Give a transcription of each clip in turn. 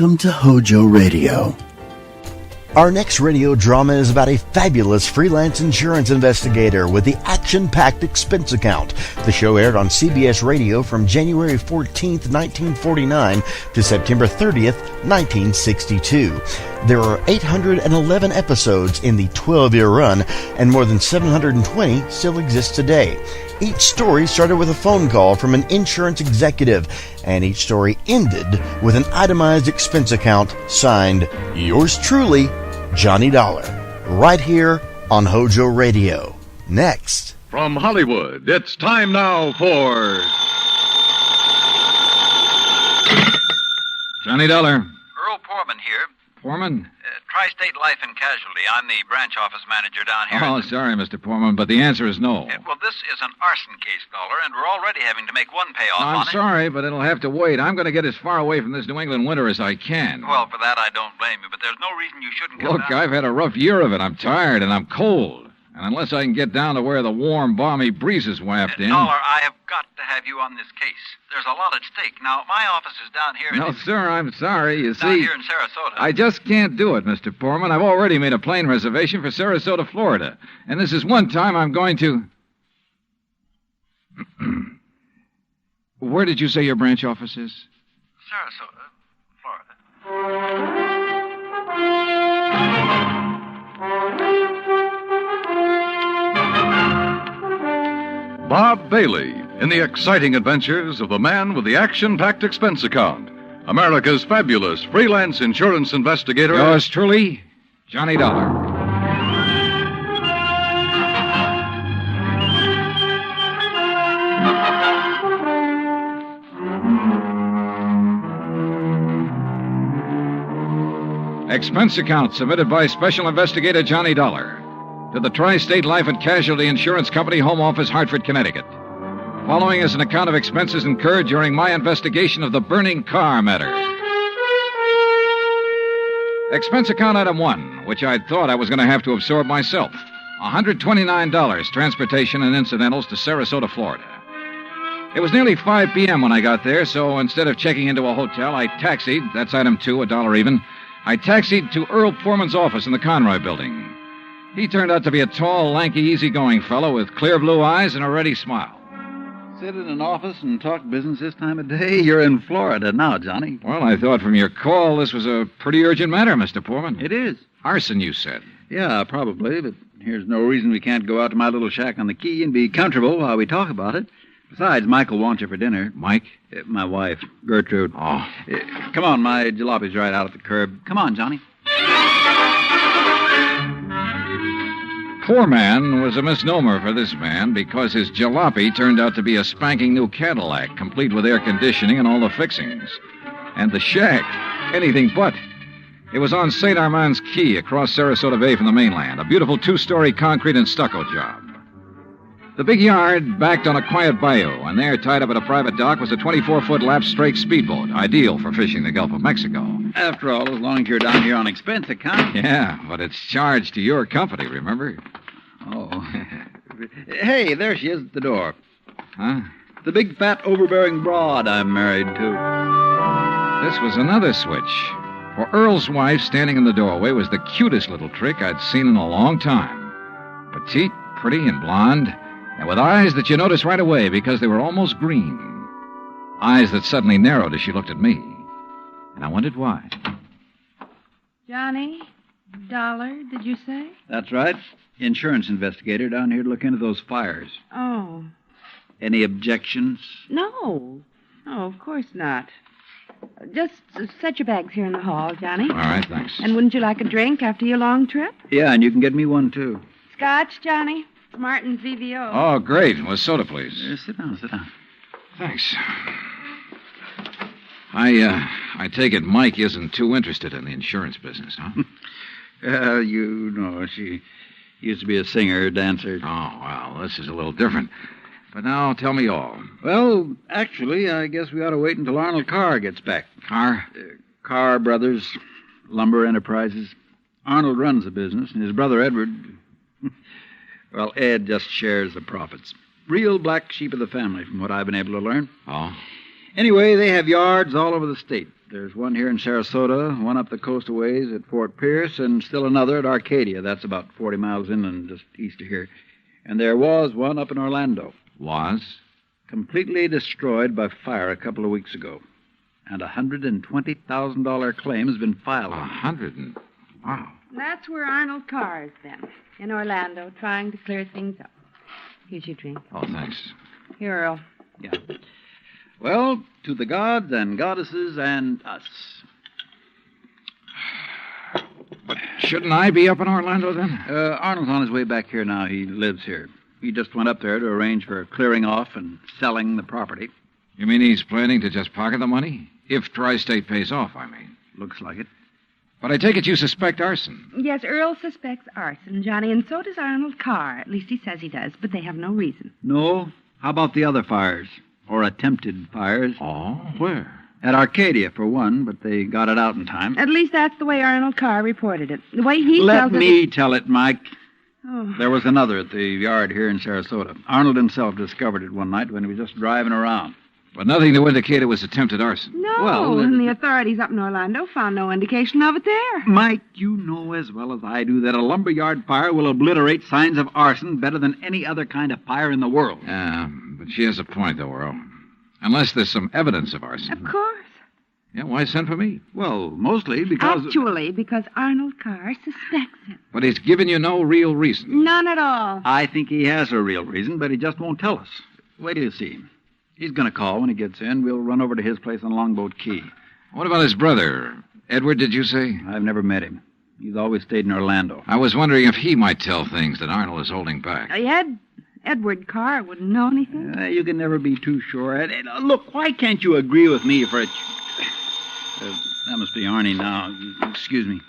Welcome to HOJO Radio. Our next radio drama is about a fabulous freelance insurance investigator with the action-packed expense account. The show aired on CBS Radio from January 14th, 1949 to September 30th, 1962. There are 811 episodes in the 12-year run, and more than 720 still exist today. Each story started with a phone call from an insurance executive, and each story ended with an itemized expense account signed, Yours truly, Johnny Dollar, right here on HOJO Radio. Next. From Hollywood, it's time now for... Johnny Dollar. Earl Poorman here. Poorman? Tri-State Life and Casualty. I'm the branch office manager down here. Oh, sorry, Mr. Poorman, but the answer is no. Well, this is an arson case, Dollar, and we're already having to make one payoff on I'm it. sorry, but it'll have to wait. I'm going to get as far away from this New England winter as I can. Well, for that, I don't blame you, but there's no reason you shouldn't come Look, down. I've had a rough year of it. I'm tired, and I'm cold. And unless I can get down to where the warm, balmy breezes waft in... Dollar, I have got to have you on this case. There's a lot at stake. Now, my office is down here... No, sir, I'm sorry. You down see... here in Sarasota. I just can't do it, Mr. Poorman. I've already made a plane reservation for Sarasota, Florida. And this is one time I'm going to... Where did you say your branch office is? Sarasota, Florida. Bob Bailey in the exciting adventures of the man with the action-packed expense account. America's fabulous freelance insurance investigator. Yours truly, Johnny Dollar. Expense account submitted by Special Investigator Johnny Dollar to the Tri-State Life and Casualty Insurance Company, Home Office, Hartford, Connecticut. Following is an account of expenses incurred during my investigation of the burning car matter. Expense account item 1, which I'd thought I was going to have to absorb myself. $129, transportation and incidentals to Sarasota, Florida. It was nearly 5 p.m. when I got there, so instead of checking into a hotel, I taxied, that's item 2, $1 even, I taxied to Earl Poorman's office in the Conroy building. He turned out to be a tall, lanky, easygoing fellow with clear blue eyes and a ready smile. Sit in an office and talk business this time of day? You're in Florida now, Johnny. Well, I thought from your call this was a pretty urgent matter, Mr. Poorman. It is. Arson, you said. Yeah, probably, but here's no reason we can't go out to my little shack on the quay and be comfortable while we talk about it. Besides, Michael wants you for dinner. Mike? My wife, Gertrude. Oh. Come on, my jalopy's right out at the curb. Come on, Johnny. Poor man was a misnomer for this man because his jalopy turned out to be a spanking new Cadillac, complete with air conditioning and all the fixings. And the shack, anything but. It was on St. Armand's Key across Sarasota Bay from the mainland, a beautiful 2-story concrete and stucco job. The big yard backed on a quiet bayou, and there, tied up at a private dock, was a 24-foot lap strake speedboat, ideal for fishing the Gulf of Mexico. After all, as long as you're down here on expense account. Yeah, but it's charged to your company, remember? Oh. Hey, there she is at the door. Huh? The big, fat, overbearing broad I'm married to. This was another switch. For Earl's wife, standing in the doorway, was the cutest little trick I'd seen in a long time. Petite, pretty, and blonde, and with eyes that you noticed right away because they were almost green. Eyes that suddenly narrowed as she looked at me. And I wondered why. Johnny Dollar, did you say? That's right. Insurance investigator down here to look into those fires. Oh. Any objections? No. Oh, of course not. Just set your bags here in the hall, Johnny. All right, thanks. And wouldn't you like a drink after your long trip? Yeah, and you can get me one, too. Scotch, Johnny? Martin's VVO. Oh, great. Well, soda, please. Sit down, sit down. Thanks. I take it Mike isn't too interested in the insurance business, huh? You know, she used to be a singer, dancer. Oh, well, this is a little different. But now, tell me all. Well, actually, I guess we ought to wait until Arnold Carr gets back. Carr? Carr Brothers, Lumber Enterprises. Arnold runs the business, and his brother Edward... Well, Ed just shares the profits. Real black sheep of the family, from what I've been able to learn. Oh? Anyway, they have yards all over the state. There's one here in Sarasota, one up the coast a ways at Fort Pierce, and still another at Arcadia. That's about 40 miles inland, just east of here. And there was one up in Orlando. Was? Completely destroyed by fire a couple of weeks ago. And a $120,000 claim has been filed. Wow. That's where Arnold Carr is then, in Orlando, trying to clear things up. Here's your drink. Oh, thanks. Here, Earl. Yeah. Well, to the gods and goddesses and us. But shouldn't I be up in Orlando then? Arnold's on his way back here now. He lives here. He just went up there to arrange for clearing off and selling the property. You mean he's planning to just pocket the money? If Tri-State pays off, I mean. Looks like it. But I take it you suspect arson. Yes, Earl suspects arson, Johnny, and so does Arnold Carr. At least he says he does, but they have no reason. No? How about the other fires? Or attempted fires? Oh, where? At Arcadia, for one, but they got it out in time. At least that's the way Arnold Carr reported it. The way he Let tells me tell it, Mike. Oh. There was another at the yard here in Sarasota. Arnold himself discovered it one night when he was just driving around. But nothing to indicate it was attempted arson. No, Well, and the authorities up in Orlando found no indication of it there. Mike, you know as well as I do that a lumberyard fire will obliterate signs of arson better than any other kind of fire in the world. Yeah, but she has a point, though, Earl. Unless there's some evidence of arson. Of course. Yeah, why send for me? Well, mostly because... Actually, because Arnold Carr suspects it. But he's given you no real reason. None at all. I think he has a real reason, but he just won't tell us. Wait till you see him. He's going to call when he gets in. We'll run over to his place on Longboat Key. What about his brother? Edward, did you say? I've never met him. He's always stayed in Orlando. I was wondering if he might tell things that Arnold is holding back. Edward Carr wouldn't know anything. You can never be too sure. Look, why can't you agree with me for a... that must be Arnie now. Excuse me.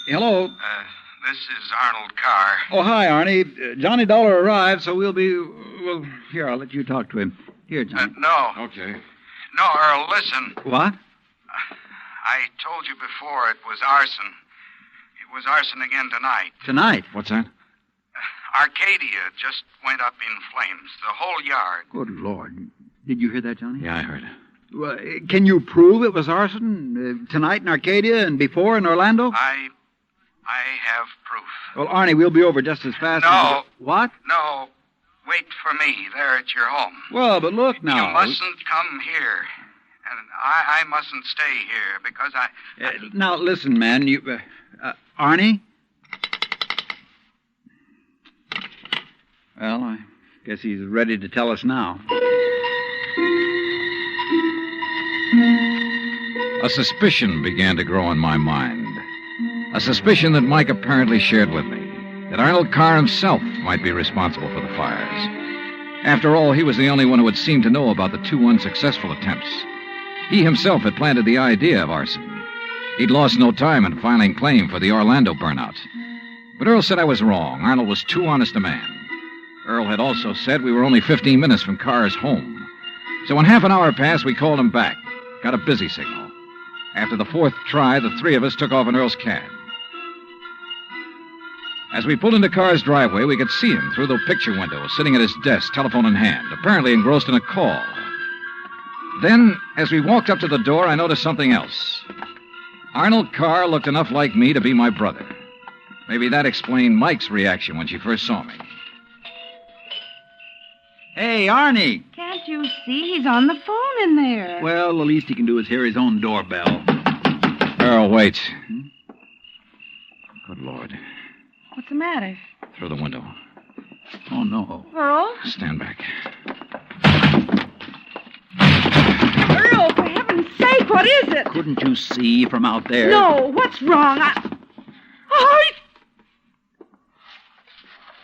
Hello. This is Arnold Carr. Oh, hi, Arnie. Johnny Dollar arrived, so we'll be... Well, here, I'll let you talk to him. Here, Johnny. No. Okay. No, Earl, listen. What? I told you before it was arson. It was arson again tonight. Tonight? What's that? Arcadia just went up in flames. The whole yard. Good Lord. Did you hear that, Johnny? Yeah, I heard. Well, can you prove it was arson tonight in Arcadia and before in Orlando? I have proof. Well, Arnie, we'll be over just as fast No. as... What? No. Wait for me there at your home. Well, but look now. You mustn't come here. And I mustn't stay here because I... Now, listen, man. You... Arnie? Well, I guess he's ready to tell us now. A suspicion began to grow in my mind. A suspicion that Mike apparently shared with me. That Arnold Carr himself might be responsible for the fires. After all, he was the only one who had seemed to know about the two unsuccessful attempts. He himself had planted the idea of arson. He'd lost no time in filing claim for the Orlando burnout. But Earl said I was wrong. Arnold was too honest a man. Earl had also said we were only 15 minutes from Carr's home. So when half an hour passed, we called him back. Got a busy signal. After the fourth try, the three of us took off in Earl's cab. As we pulled into Carr's driveway, we could see him through the picture window, sitting at his desk, telephone in hand, apparently engrossed in a call. Then, as we walked up to the door, I noticed something else. Arnold Carr looked enough like me to be my brother. Maybe that explained Mike's reaction when she first saw me. Hey, Arnie. Can't you see? He's on the phone in there. Well, the least he can do is hear his own doorbell. Earl, wait. Good Lord. What's the matter? Through the window. Oh, no. Earl? Stand back. Earl, for heaven's sake, what is it? Couldn't you see from out there? No, what's wrong? Oh,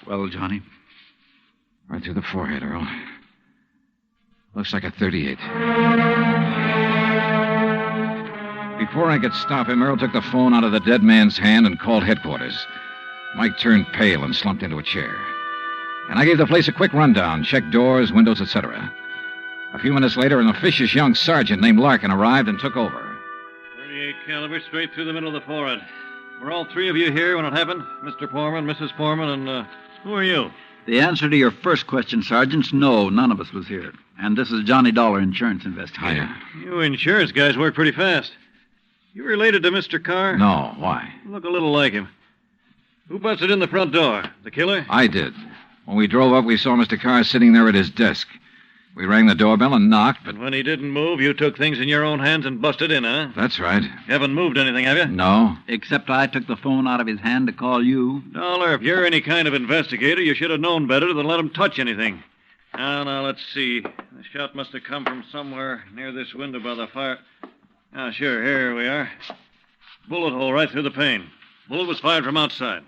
Well, Johnny? Right through the forehead, Earl. Looks like a .38. Before I could stop him, Earl took the phone out of the dead man's hand and called headquarters. Mike turned pale and slumped into a chair. And I gave the place a quick rundown, checked doors, windows, etc. A few minutes later, an officious young sergeant named Larkin arrived and took over. 38 caliber straight through the middle of the forehead. Were all three of you here when it happened? Mr. Foreman, Mrs. Foreman, and who are you? The answer to your first question, Sergeant, no, none of us was here. And this is Johnny Dollar, insurance investigator. Hiya. You insurance guys work pretty fast. You related to Mr. Carr? No, why? Look a little like him. Who busted in the front door? The killer? I did. When we drove up, we saw Mr. Carr sitting there at his desk. We rang the doorbell and knocked, but... But when he didn't move, you took things in your own hands and busted in, huh? That's right. You haven't moved anything, have you? No. Except I took the phone out of his hand to call you. Dollar, if you're any kind of investigator, you should have known better than let him touch anything. Now, let's see. The shot must have come from somewhere near this window by the fire. Sure, here we are. Bullet hole right through the pane. Bullet was fired from outside.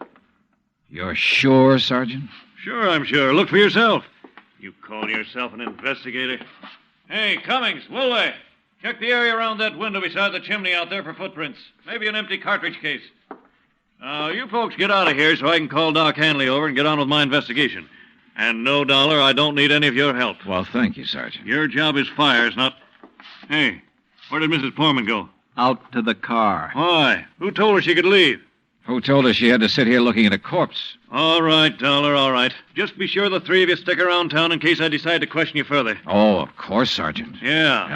You're sure, Sergeant? Sure, I'm sure. Look for yourself. You call yourself an investigator? Hey, Cummings, Woolway, check the area around that window beside the chimney out there for footprints. Maybe an empty cartridge case. Now, you folks get out of here so I can call Doc Hanley over and get on with my investigation. And no, Dollar, I don't need any of your help. Well, thank you, Sergeant. Your job is fires, not... Hey, where did Mrs. Porman go? Out to the car. Why? Who told her she could leave? Who told her she had to sit here looking at a corpse? All right, Dollar, all right. Just be sure the three of you stick around town in case I decide to question you further. Oh, of course, Sergeant. Yeah.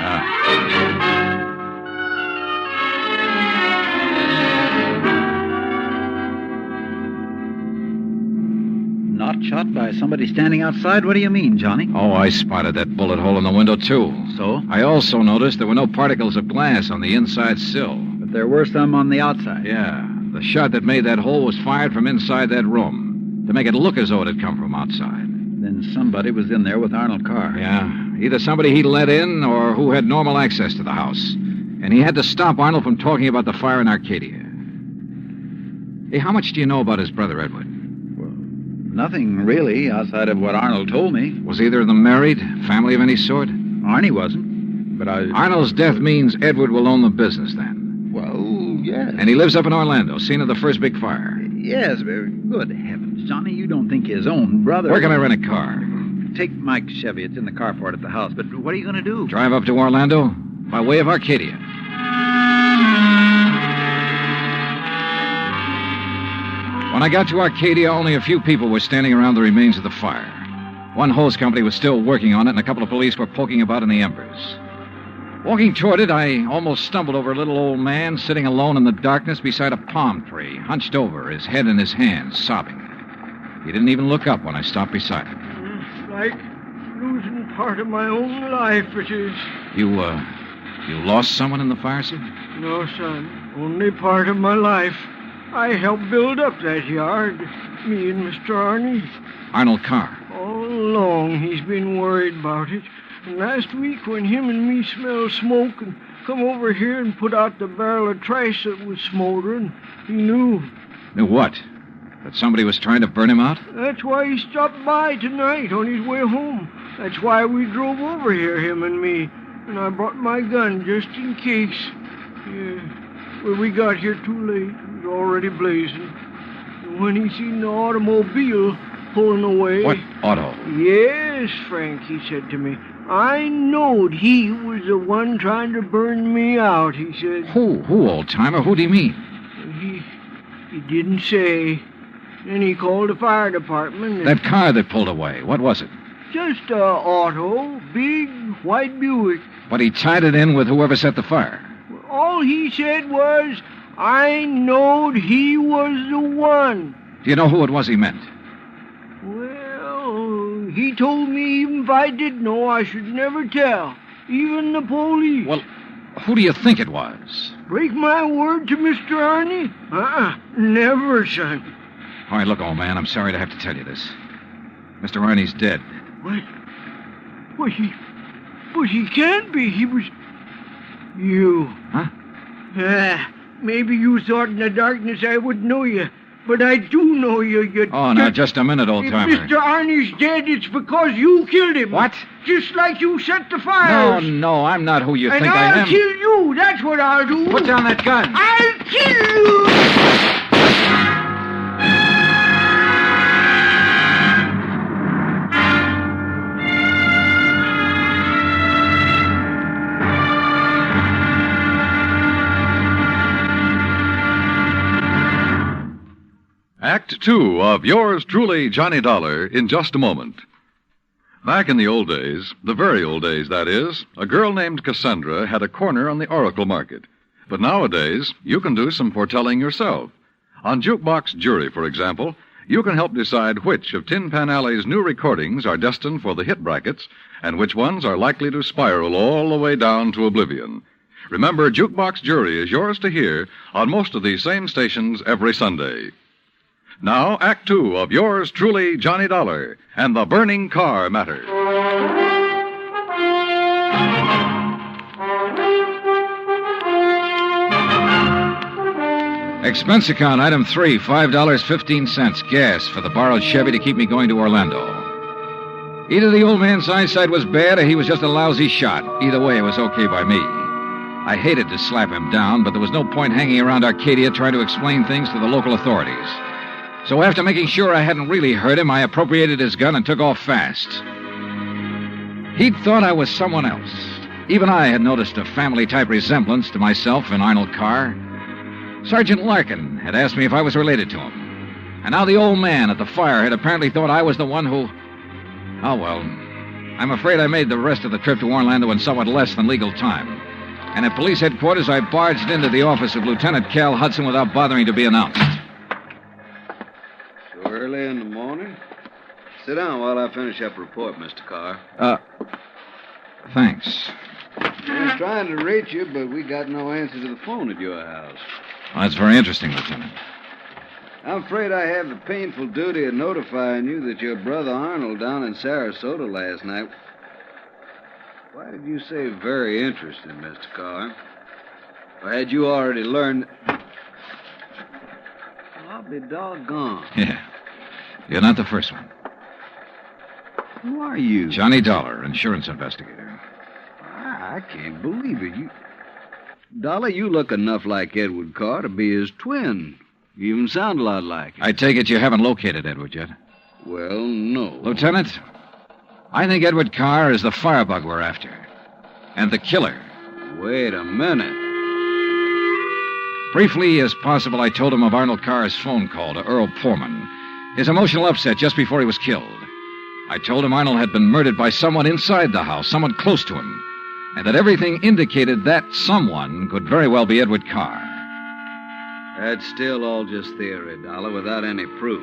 Not shot by somebody standing outside? What do you mean, Johnny? Oh, I spotted that bullet hole in the window, too. So? I also noticed there were no particles of glass on the inside sill. But there were some on the outside. Yeah. The shot that made that hole was fired from inside that room to make it look as though it had come from outside. Then somebody was in there with Arnold Carr. Yeah. Either somebody he let in or who had normal access to the house. And he had to stop Arnold from talking about the fire in Arcadia. Hey, how much do you know about his brother, Edward? Nothing, really, outside of what Arnold told me. Was either of them married? Family of any sort? Arnie wasn't. But Arnold's death means Edward will own the business then. Well, yes. And he lives up in Orlando, scene of the first big fire. Yes, good heavens. Johnny, you don't think his own brother... Where can I rent a car? Take Mike's Chevy. It's in the carport at the house. But what are you going to do? Drive up to Orlando by way of Arcadia. When I got to Arcadia, only a few people were standing around the remains of the fire. One hose company was still working on it, and a couple of police were poking about in the embers. Walking toward it, I almost stumbled over a little old man sitting alone in the darkness beside a palm tree, hunched over, his head in his hands, sobbing. He didn't even look up when I stopped beside him. It's like losing part of my own life, it is. You lost someone in the fire, sir? No, son. Only part of my life. I helped build up that yard, me and Mr. Arnie. Arnold Carr. All along he's been worried about it. And last week when him and me smelled smoke and come over here and put out the barrel of trash that was smoldering, he knew. Knew what? That somebody was trying to burn him out? That's why he stopped by tonight on his way home. That's why we drove over here, him and me. And I brought my gun just in case. Yeah. Well, we got here too late. It was already blazing. And when he seen the automobile pulling away... What auto? Yes, Frank, he said to me. I knowed he was the one trying to burn me out, he said. Who, old-timer? Who do you mean? He didn't say. Then he called the fire department. That car that pulled away, what was it? Just a auto, big white Buick. But he tied it in with whoever set the fire. All he said was, I knowed he was the one. Do you know who it was he meant? Well, he told me even if I did know, I should never tell. Even the police. Well, who do you think it was? Break my word to Mr. Arnie? Never, son. All right, look, old man, I'm sorry to have to tell you this. Mr. Arnie's dead. What? But he can't be. He was... You. Huh? Maybe you thought in the darkness I would know you. But I do know you. Oh, now, just a minute, old-timer. If Mr. Arnie's dead, it's because you killed him. What? Just like you set the fires. No, I'm not who you think I And am. I'll kill you. That's what I'll do. Put down that gun. I'll kill you. Act Two of yours truly, Johnny Dollar, in just a moment. Back in the old days, the very old days, that is, a girl named Cassandra had a corner on the oracle market. But nowadays, you can do some foretelling yourself. On Jukebox Jury, for example, you can help decide which of Tin Pan Alley's new recordings are destined for the hit brackets and which ones are likely to spiral all the way down to oblivion. Remember, Jukebox Jury is yours to hear on most of these same stations every Sunday. Now, Act Two of yours truly, Johnny Dollar, and the burning car matter. Expense account, item 3, $5.15, gas for the borrowed Chevy to keep me going to Orlando. Either the old man's eyesight was bad or he was just a lousy shot. Either way, it was okay by me. I hated to slap him down, but there was no point hanging around Arcadia trying to explain things to the local authorities. So after making sure I hadn't really hurt him, I appropriated his gun and took off fast. He'd thought I was someone else. Even I had noticed a family-type resemblance to myself in Arnold Carr. Sergeant Larkin had asked me if I was related to him. And now the old man at the fire had apparently thought I was the one who... Oh, well, I'm afraid I made the rest of the trip to Orlando in somewhat less than legal time. And at police headquarters, I barged into the office of Lieutenant Cal Hudson without bothering to be announced. So early in the morning? Sit down while I finish up a report, Mr. Carr. Thanks. I was trying to reach you, but we got no answer to the phone at your house. Well, that's very interesting, Lieutenant. I'm afraid I have the painful duty of notifying you that your brother Arnold down in Sarasota last night... Why did you say very interesting, Mr. Carr? Or had you already learned... Well, I'll be doggone. Yeah. You're not the first one. Who are you? Johnny Dollar, insurance investigator. I can't believe it. Dollar, you look enough like Edward Carr to be his twin. You even sound a lot like him. I take it you haven't located Edward yet? Well, no. Lieutenant, I think Edward Carr is the firebug we're after. And the killer. Wait a minute. Briefly as possible, I told him of Arnold Carr's phone call to Earl Poorman, his emotional upset just before he was killed. I told him Arnold had been murdered by someone inside the house, someone close to him, and that everything indicated that someone could very well be Edward Carr. That's still all just theory, Dollar, without any proof.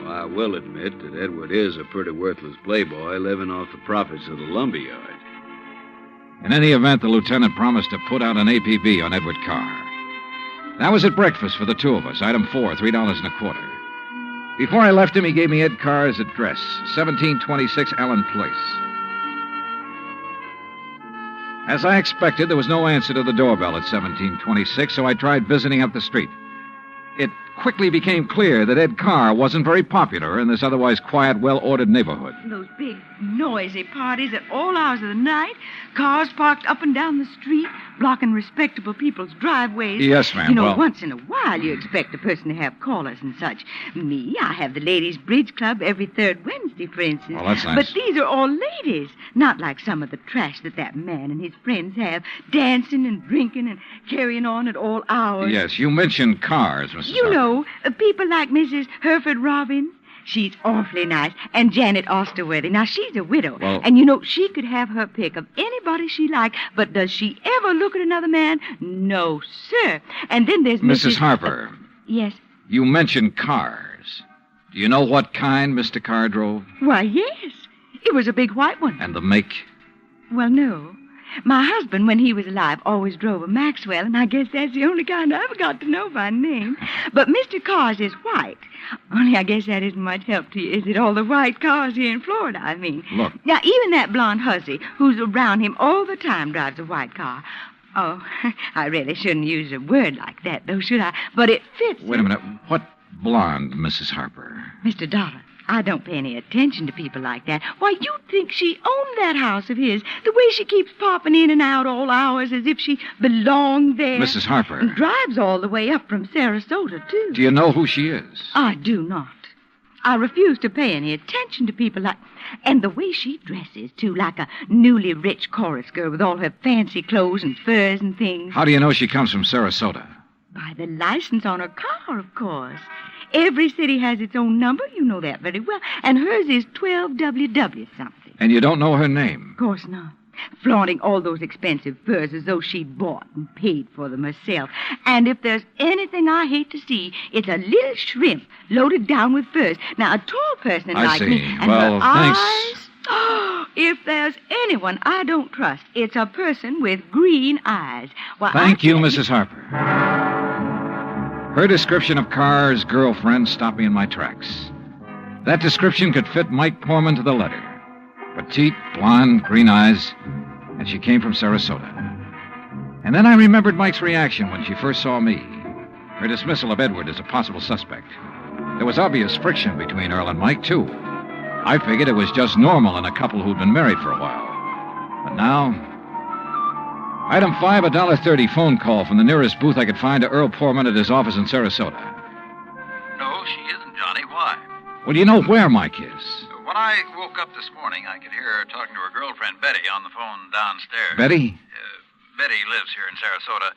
Well, I will admit that Edward is a pretty worthless playboy living off the profits of the lumberyard. In any event, the lieutenant promised to put out an APB on Edward Carr. That was at breakfast for the two of us, item 4, $3.25. Before I left him, he gave me Ed Carr's address, 1726 Allen Place. As I expected, there was no answer to the doorbell at 1726, so I tried visiting up the street. It quickly became clear that Ed Carr wasn't very popular in this otherwise quiet, well-ordered neighborhood. Those big, noisy parties at all hours of the night, cars parked up and down the street, blocking respectable people's driveways. Yes, ma'am. You know, once in a while you expect a person to have callers and such. Me, I have the ladies' bridge club every third Wednesday, for instance. Well, that's nice. But these are all ladies, not like some of the trash that man and his friends have, dancing and drinking and carrying on at all hours. Yes, you mentioned cars, Mrs. You Harper. know, people like Mrs. Hereford Robbins. She's awfully nice. And Janet Osterworthy. Now, she's a widow. Well, and, you know, she could have her pick of anybody she liked. But does she ever look at another man? No, sir. And then there's Mrs. Harper. Yes? You mentioned cars. Do you know what kind Mr. Carr drove? Why, yes. It was a big white one. And the make? Well, no. My husband, when he was alive, always drove a Maxwell, and I guess that's the only kind I ever got to know by name. But Mr. Carr's is white. Only I guess that isn't much help to you, is it? All the white cars here in Florida, I mean. Look. Now, even that blonde hussy who's around him all the time drives a white car. Oh, I really shouldn't use a word like that, though, should I? But it fits. Wait a minute. What blonde, Mrs. Harper? Mr. Dollar, I don't pay any attention to people like that. Why, you'd think she owned that house of his, the way she keeps popping in and out all hours as if she belonged there. Mrs. Harper. And drives all the way up from Sarasota, too. Do you know who she is? I do not. I refuse to pay any attention to people like... And the way she dresses, too, like a newly rich chorus girl with all her fancy clothes and furs and things. How do you know she comes from Sarasota? By the license on her car, of course. every city has its own number. You know that very well. And hers is 12WW something. And you don't know her name? Of course not. Flaunting all those expensive furs as though she'd bought and paid for them herself. And if there's anything I hate to see, it's a little shrimp loaded down with furs. Now, a tall person like me... And well, her thanks. Eyes, if there's anyone I don't trust, it's a person with green eyes. Why, Thank you, Mrs. Harper. Her description of Carr's girlfriend stopped me in my tracks. That description could fit Mike Poorman to the letter. Petite, blonde, green eyes, and she came from Sarasota. And then I remembered Mike's reaction when she first saw me. Her dismissal of Edward as a possible suspect. There was obvious friction between Earl and Mike, too. I figured it was just normal in a couple who'd been married for a while. But now... Item 5, a $1.30 phone call from the nearest booth I could find to Earl Poorman at his office in Sarasota. No, she isn't, Johnny. Why? Well, do you know where Mike is? When I woke up this morning, I could hear her talking to her girlfriend, Betty, on the phone downstairs. Betty? Betty lives here in Sarasota.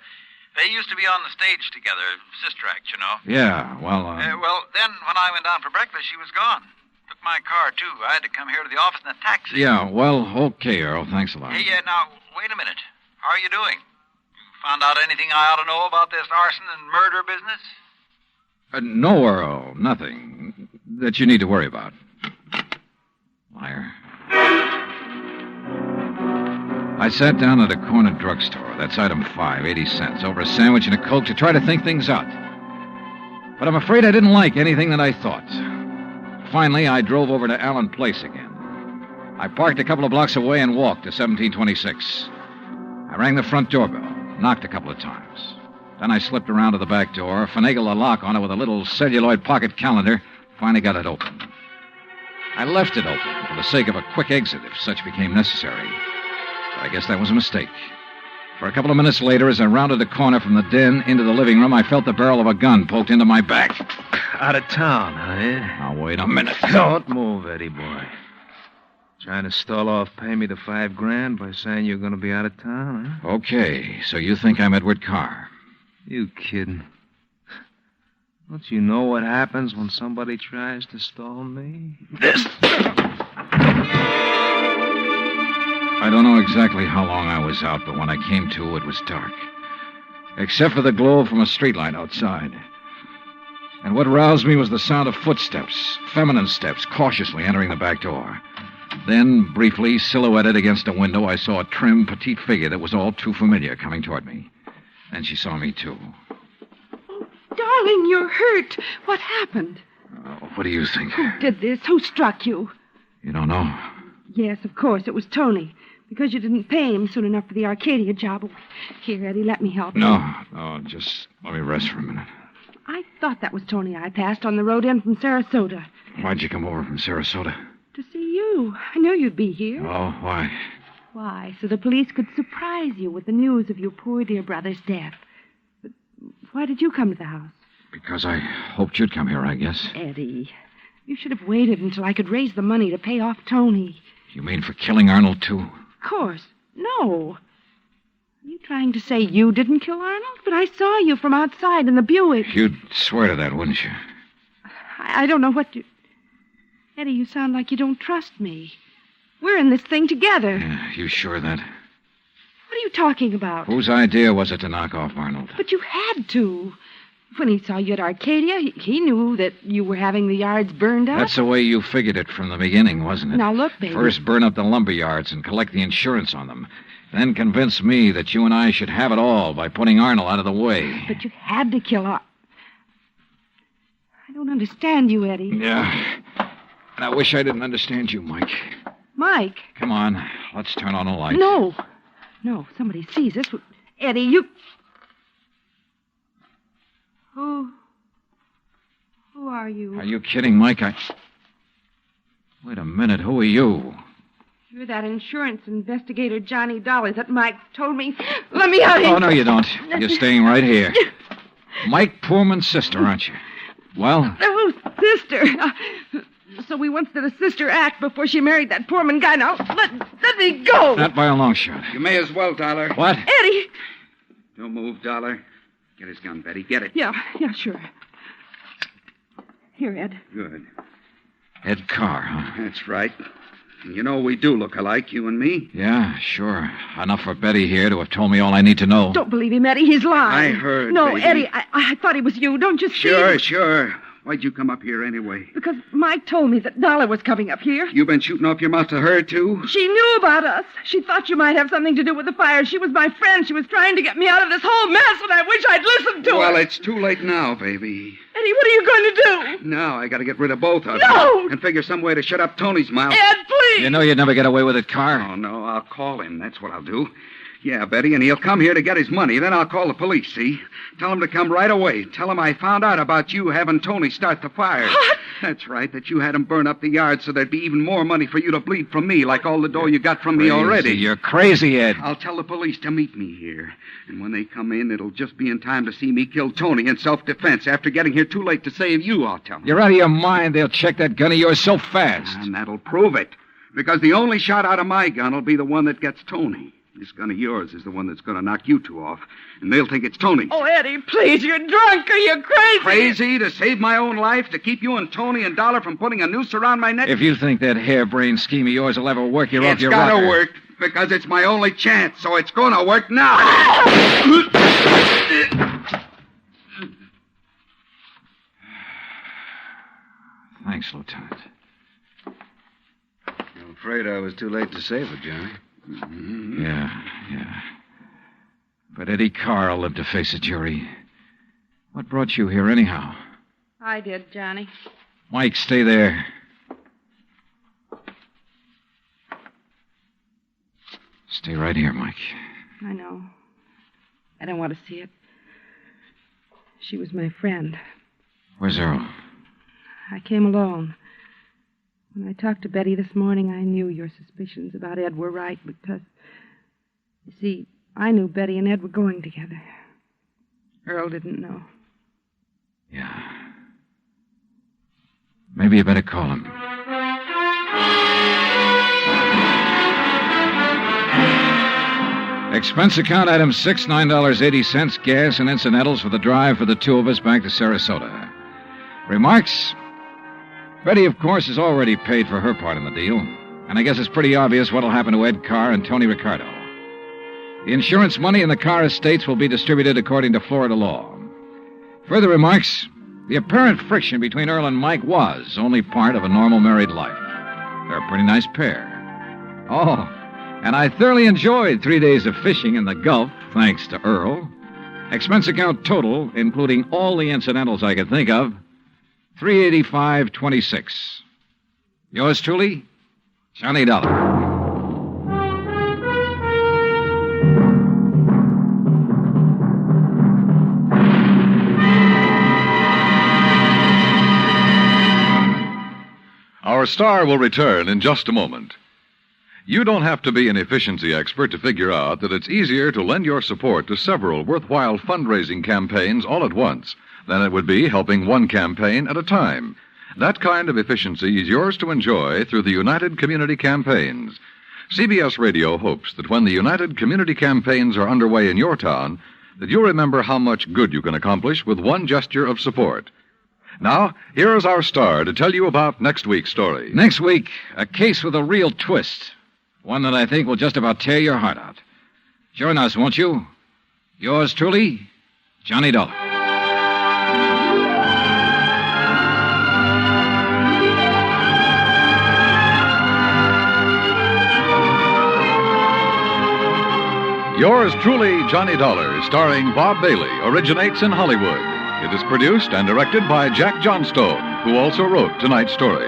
They used to be on the stage together, sister act, you know. Yeah, well, Well, then, when I went down for breakfast, she was gone. Took my car, too. I had to come here to the office in a taxi. Yeah, well, okay, Earl. Thanks a lot. Hey, now, wait a minute. How are you doing? You found out anything I ought to know about this arson and murder business? No, Earl, nothing that you need to worry about. Liar. I sat down at a corner drugstore. That's item 5, 80 cents, over a sandwich and a Coke to try to think things out. But I'm afraid I didn't like anything that I thought. Finally, I drove over to Allen Place again. I parked a couple of blocks away and walked to 1726. I rang the front doorbell, knocked a couple of times. Then I slipped around to the back door, finagled a lock on it with a little celluloid pocket calendar, finally got it open. I left it open for the sake of a quick exit if such became necessary. But I guess that was a mistake. For a couple of minutes later, as I rounded the corner from the den into the living room, I felt the barrel of a gun poked into my back. Out of town, huh? Now, wait a minute. Don't move, Eddie boy. Trying to stall off pay me the $5,000 by saying you're going to be out of town, huh? Okay, so you think I'm Edward Carr? You kidding? Don't you know what happens when somebody tries to stall me? I don't know exactly how long I was out, but when I came to, it was dark. Except for the glow from a streetlight outside. And what roused me was the sound of footsteps, feminine steps, cautiously entering the back door. Then, briefly, silhouetted against a window, I saw a trim, petite figure that was all too familiar coming toward me. And she saw me, too. Darling, you're hurt. What happened? What do you think? Who did this? Who struck you? You don't know? Yes, of course. It was Tony. Because you didn't pay him soon enough for the Arcadia job. Here, Eddie, let me help you. No, just let me rest for a minute. I thought that was Tony I passed on the road in from Sarasota. Why'd you come over from Sarasota? To see you. I knew you'd be here. Oh, why? Why, so the police could surprise you with the news of your poor dear brother's death. But why did you come to the house? Because I hoped you'd come here, I guess. Eddie, you should have waited until I could raise the money to pay off Tony. You mean for killing Arnold, too? Of course. No. Are you trying to say you didn't kill Arnold? But I saw you from outside in the Buick. You'd swear to that, wouldn't you? I don't know what you... Eddie, you sound like you don't trust me. We're in this thing together. Yeah, you sure of that? What are you talking about? Whose idea was it to knock off Arnold? But you had to. When he saw you at Arcadia, he knew that you were having the yards burned up. That's the way you figured it from the beginning, wasn't it? Now, look, baby. First burn up the lumber yards and collect the insurance on them. Then convince me that you and I should have it all by putting Arnold out of the way. But you had to kill Arnold. I don't understand you, Eddie. Yeah. And I wish I didn't understand you, Mike. Mike? Come on. Let's turn on the light. No. No, if somebody sees us. Eddie, you... Who are you? Are you kidding, Mike? Wait a minute. Who are you? You're that insurance investigator, Johnny Dollar, that Mike told me. Let me out of here. Oh, no, you don't. You're staying right here. Mike Poorman's sister, aren't you? Well? Oh, sister. So we once did a sister act before she married that Poorman guy. Now, let me go. Not by a long shot. You may as well, Dollar. What? Eddie. Don't move, Dollar. Get his gun, Betty. Get it. Yeah, sure. Here, Ed. Good. Ed Carr, huh? That's right. And you know we do look alike, you and me. Yeah, sure. Enough for Betty here to have told me all I need to know. Don't believe him, Eddie. He's lying. I heard, No, baby. Eddie, I thought it was you. Don't you see? Sure. Why'd you come up here anyway? Because Mike told me that Dollar was coming up here. You been shooting off your mouth to her, too? She knew about us. She thought you might have something to do with the fire. She was my friend. She was trying to get me out of this whole mess, and I wish I'd listened to her. Well, it's too late now, baby. Eddie, what are you going to do? Now I gotta get rid of both of No! you. And figure some way to shut up Tony's mouth. Ed, please! You know you'd never get away with it, Carr. Oh, no, I'll call him. That's what I'll do. Yeah, Betty, and he'll come here to get his money. Then I'll call the police, see? Tell him to come right away. Tell him I found out about you having Tony start the fire. What? That's right, that you had him burn up the yard so there'd be even more money for you to bleed from me, like all the dough you got from me already. You're crazy, Ed. I'll tell the police to meet me here. And when they come in, it'll just be in time to see me kill Tony in self-defense. After getting here too late to save you, I'll tell them. You're out of your mind. They'll check that gun of yours so fast. And that'll prove it. Because the only shot out of my gun will be the one that gets Tony. This gun of yours is the one that's going to knock you two off. And they'll think it's Tony. Oh, Eddie, please, you're drunk or you're crazy. Crazy to save my own life, to keep you and Tony and Dollar from putting a noose around my neck? If you think that harebrained scheme of yours will ever work, you're off your rocker. It's got to work, because it's my only chance, so it's going to work now. Thanks, Lieutenant. I'm afraid I was too late to save her, Johnny. Mm-hmm. Yeah. But Eddie Carr will live to face a jury. What brought you here, anyhow? I did, Johnny. Mike, stay there. Stay right here, Mike. I know. I don't want to see it. She was my friend. Where's Earl? I came alone. When I talked to Betty this morning, I knew your suspicions about Ed were right because, you see, I knew Betty and Ed were going together. Earl didn't know. Yeah. Maybe you better call him. Expense account item 6, $9.80, gas and incidentals for the drive for the two of us back to Sarasota. Remarks? Betty, of course, has already paid for her part in the deal, and I guess it's pretty obvious what'll happen to Ed Carr and Tony Ricardo. The insurance money in the Carr estates will be distributed according to Florida law. Further remarks, the apparent friction between Earl and Mike was only part of a normal married life. They're a pretty nice pair. Oh, and I thoroughly enjoyed 3 days of fishing in the Gulf, thanks to Earl. Expense account total, including all the incidentals I could think of, $385.26. Yours truly, Johnny Dollar. Our star will return in just a moment. You don't have to be an efficiency expert to figure out that it's easier to lend your support to several worthwhile fundraising campaigns all at once than it would be helping one campaign at a time. That kind of efficiency is yours to enjoy through the United Community Campaigns. CBS Radio hopes that when the United Community Campaigns are underway in your town, that you'll remember how much good you can accomplish with one gesture of support. Now, here is our star to tell you about next week's story. Next week, a case with a real twist. One that I think will just about tear your heart out. Join us, won't you? Yours truly, Johnny Dollar. Yours truly, Johnny Dollar, starring Bob Bailey, originates in Hollywood. It is produced and directed by Jack Johnstone, who also wrote tonight's story.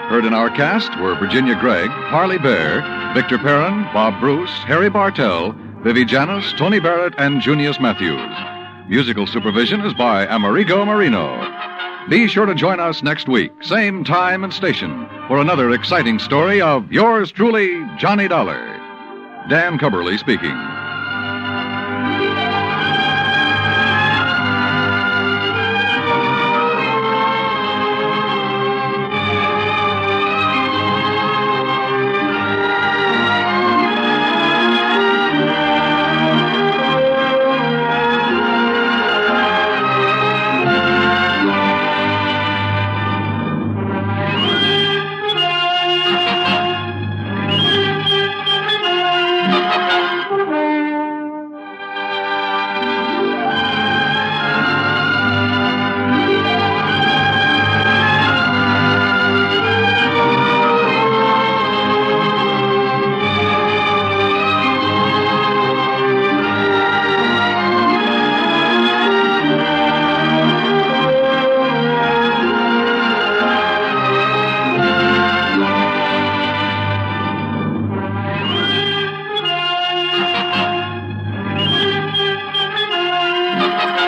Heard in our cast were Virginia Gregg, Harley Bear, Victor Perrin, Bob Bruce, Harry Bartell, Vivi Janis, Tony Barrett, and Junius Matthews. Musical supervision is by Amerigo Marino. Be sure to join us next week, same time and station, for another exciting story of yours truly, Johnny Dollar. Dan Cubberly speaking.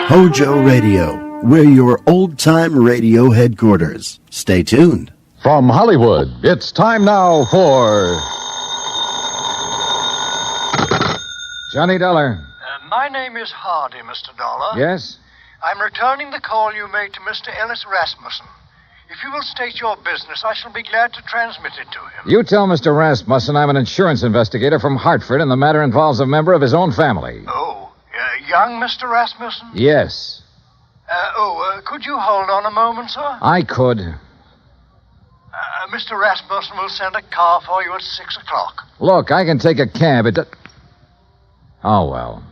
HOJO Radio. We're your old-time radio headquarters. Stay tuned. From Hollywood, it's time now for... Johnny Dollar. My name is Hardy, Mr. Dollar. Yes? I'm returning the call you made to Mr. Ellis Rasmussen. If you will state your business, I shall be glad to transmit it to him. You tell Mr. Rasmussen I'm an insurance investigator from Hartford, and the matter involves a member of his own family. Oh, young Mr. Rasmussen? Yes. Could you hold on a moment, sir? I could. Mr. Rasmussen will send a car for you at 6 o'clock. Look, I can take a cab. Oh, well.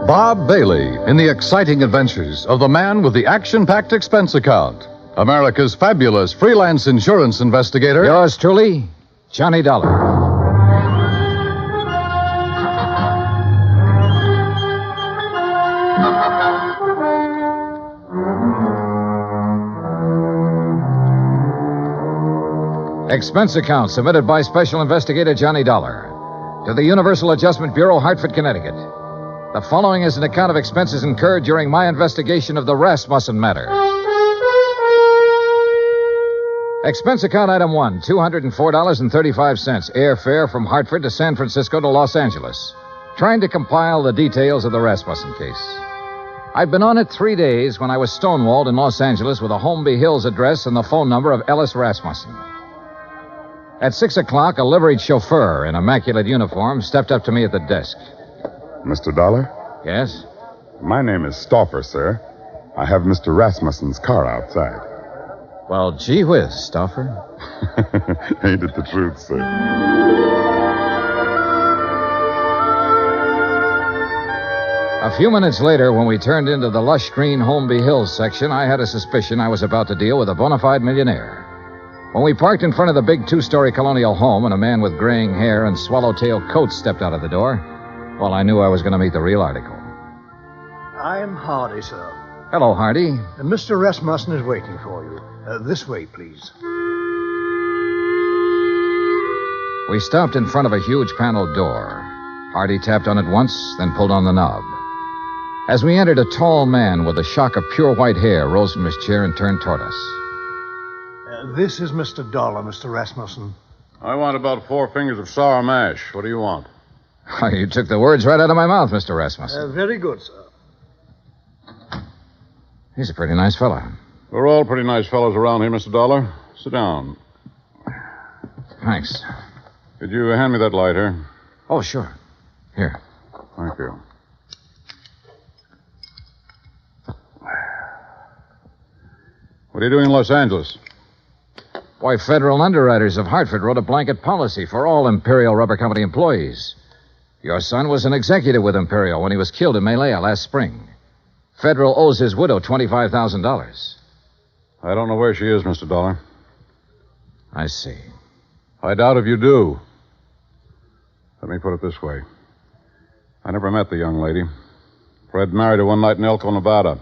Bob Bailey in the exciting adventures of the man with the action-packed expense account. America's fabulous freelance insurance investigator. Yours truly, Johnny Dollar. Expense account submitted by Special Investigator Johnny Dollar to the Universal Adjustment Bureau, Hartford, Connecticut. The following is an account of expenses incurred during my investigation of the Rasmussen matter. Expense account item 1, $204.35, airfare from Hartford to San Francisco to Los Angeles. Trying to compile the details of the Rasmussen case. I'd been on it 3 days when I was stonewalled in Los Angeles with a Holmby Hills address and the phone number of Ellis Rasmussen. At 6 o'clock, a liveried chauffeur in immaculate uniform stepped up to me at the desk. Mr. Dollar? Yes? My name is Stauffer, sir. I have Mr. Rasmussen's car outside. Well, gee whiz, Stauffer. Ain't it the truth, sir? A few minutes later, when we turned into the lush green Holmby Hills section, I had a suspicion I was about to deal with a bona fide millionaire. When we parked in front of the big two-story colonial home and a man with graying hair and swallowtail coat stepped out of the door, well, I knew I was going to meet the real article. I'm Hardy, sir. Hello, Hardy. Mr. Rasmussen is waiting for you. This way, please. We stopped in front of a huge paneled door. Hardy tapped on it once, then pulled on the knob. As we entered, a tall man with a shock of pure white hair rose from his chair and turned toward us. This is Mr. Dollar, Mr. Rasmussen. I want about 4 fingers of sour mash. What do you want? You took the words right out of my mouth, Mr. Rasmussen. Very good, sir. He's a pretty nice fellow. We're all pretty nice fellows around here, Mr. Dollar. Sit down. Thanks. Could you hand me that lighter? Oh, sure. Here. Thank you. What are you doing in Los Angeles? Why, federal underwriters of Hartford wrote a blanket policy for all Imperial Rubber Company employees. Your son was an executive with Imperial when he was killed in Malaya last spring. Federal owes his widow $25,000. I don't know where she is, Mr. Dollar. I see. I doubt if you do. Let me put it this way. I never met the young lady. Fred married her one night in Elko, Nevada.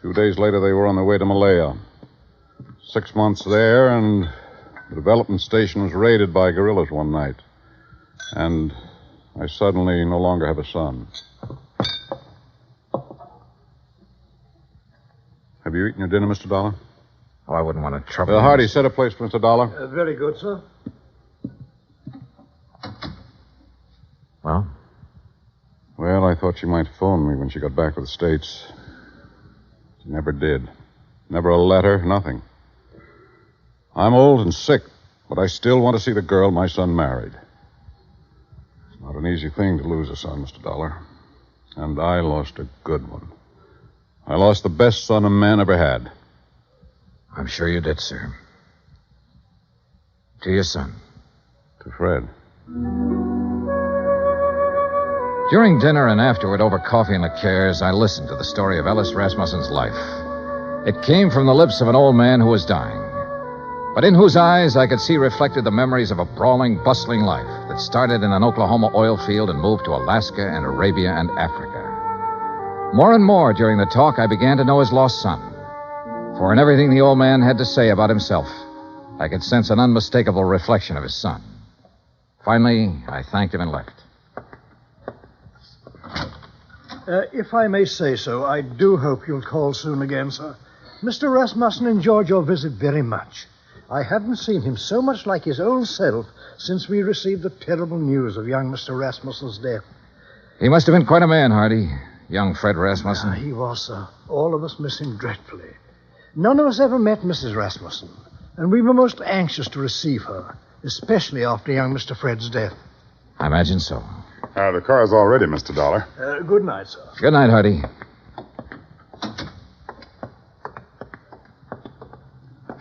2 days later, they were on their way to Malaya. 6 months there, and the development station was raided by guerrillas one night. And I suddenly no longer have a son. Have you eaten your dinner, Mr. Dollar? Oh, I wouldn't want to trouble you. Hardy, set a place for Mr. Dollar. Very good, sir. Well? Well, I thought she might phone me when she got back to the States. She never did. Never a letter, nothing. I'm old and sick, but I still want to see the girl my son married. It's not an easy thing to lose a son, Mr. Dollar. And I lost a good one. I lost the best son a man ever had. I'm sure you did, sir. To your son. To Fred. During dinner and afterward, over coffee and liqueurs, I listened to the story of Ellis Rasmussen's life. It came from the lips of an old man who was dying, but in whose eyes I could see reflected the memories of a brawling, bustling life that started in an Oklahoma oil field and moved to Alaska and Arabia and Africa. More and more during the talk, I began to know his lost son. For in everything the old man had to say about himself, I could sense an unmistakable reflection of his son. Finally, I thanked him and left. If I may say so, I do hope you'll call soon again, sir. Mr. Rasmussen enjoyed your visit very much. I haven't seen him so much like his old self since we received the terrible news of young Mr. Rasmussen's death. He must have been quite a man, Hardy. Young Fred Rasmussen. He was, sir. All of us miss him dreadfully. None of us ever met Mrs. Rasmussen, and we were most anxious to receive her, especially after young Mr. Fred's death. I imagine so. The car's all ready, Mr. Dollar. Good night, sir. Good night, Hardy.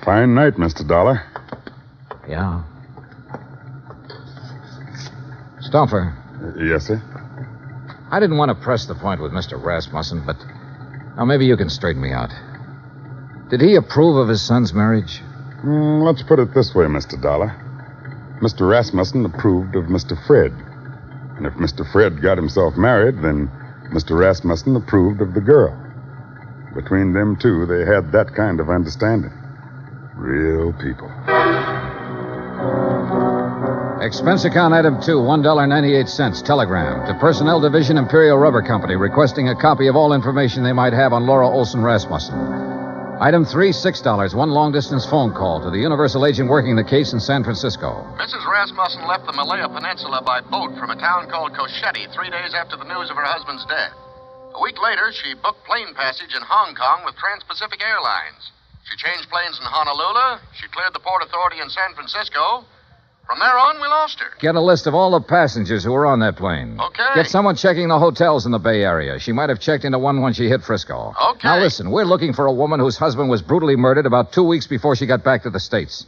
Fine night, Mr. Dollar. Yeah. Stauffer. Yes, sir? I didn't want to press the point with Mr. Rasmussen, but now maybe you can straighten me out. Did he approve of his son's marriage? Let's put it this way, Mr. Dollar. Mr. Rasmussen approved of Mr. Fred. And if Mr. Fred got himself married, then Mr. Rasmussen approved of the girl. Between them two, they had that kind of understanding. Real people. Expense account item 2, $1.98, telegram to Personnel Division, Imperial Rubber Company, requesting a copy of all information they might have on Laura Olson Rasmussen. Item 3, $6, one long-distance phone call to the Universal agent working the case in San Francisco. Mrs. Rasmussen left the Malaya Peninsula by boat from a town called Cosheti 3 days after the news of her husband's death. A week later, she booked plane passage in Hong Kong with Trans-Pacific Airlines. She changed planes in Honolulu. She cleared the Port Authority in San Francisco. From there on, we lost her. Get a list of all the passengers who were on that plane. Okay. Get someone checking the hotels in the Bay Area. She might have checked into one when she hit Frisco. Okay. Now listen, we're looking for a woman whose husband was brutally murdered about 2 weeks before she got back to the States.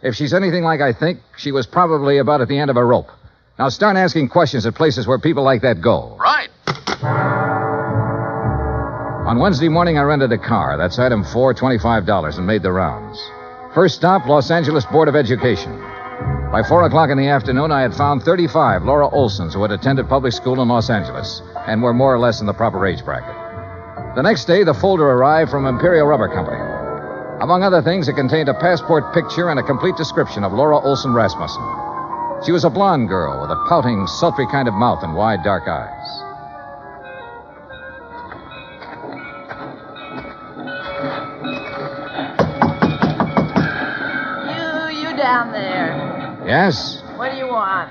If she's anything like I think, she was probably about at the end of a rope. Now start asking questions at places where people like that go. Right. On Wednesday morning, I rented a car. That's item 4, $25, and made the rounds. First stop, Los Angeles Board of Education. By 4 o'clock in the afternoon, I had found 35 Laura Olsons who had attended public school in Los Angeles and were more or less in the proper age bracket. The next day, the folder arrived from Imperial Rubber Company. Among other things, it contained a passport picture and a complete description of Laura Olson Rasmussen. She was a blonde girl with a pouting, sultry kind of mouth and wide, dark eyes. You down there. Yes? What do you want?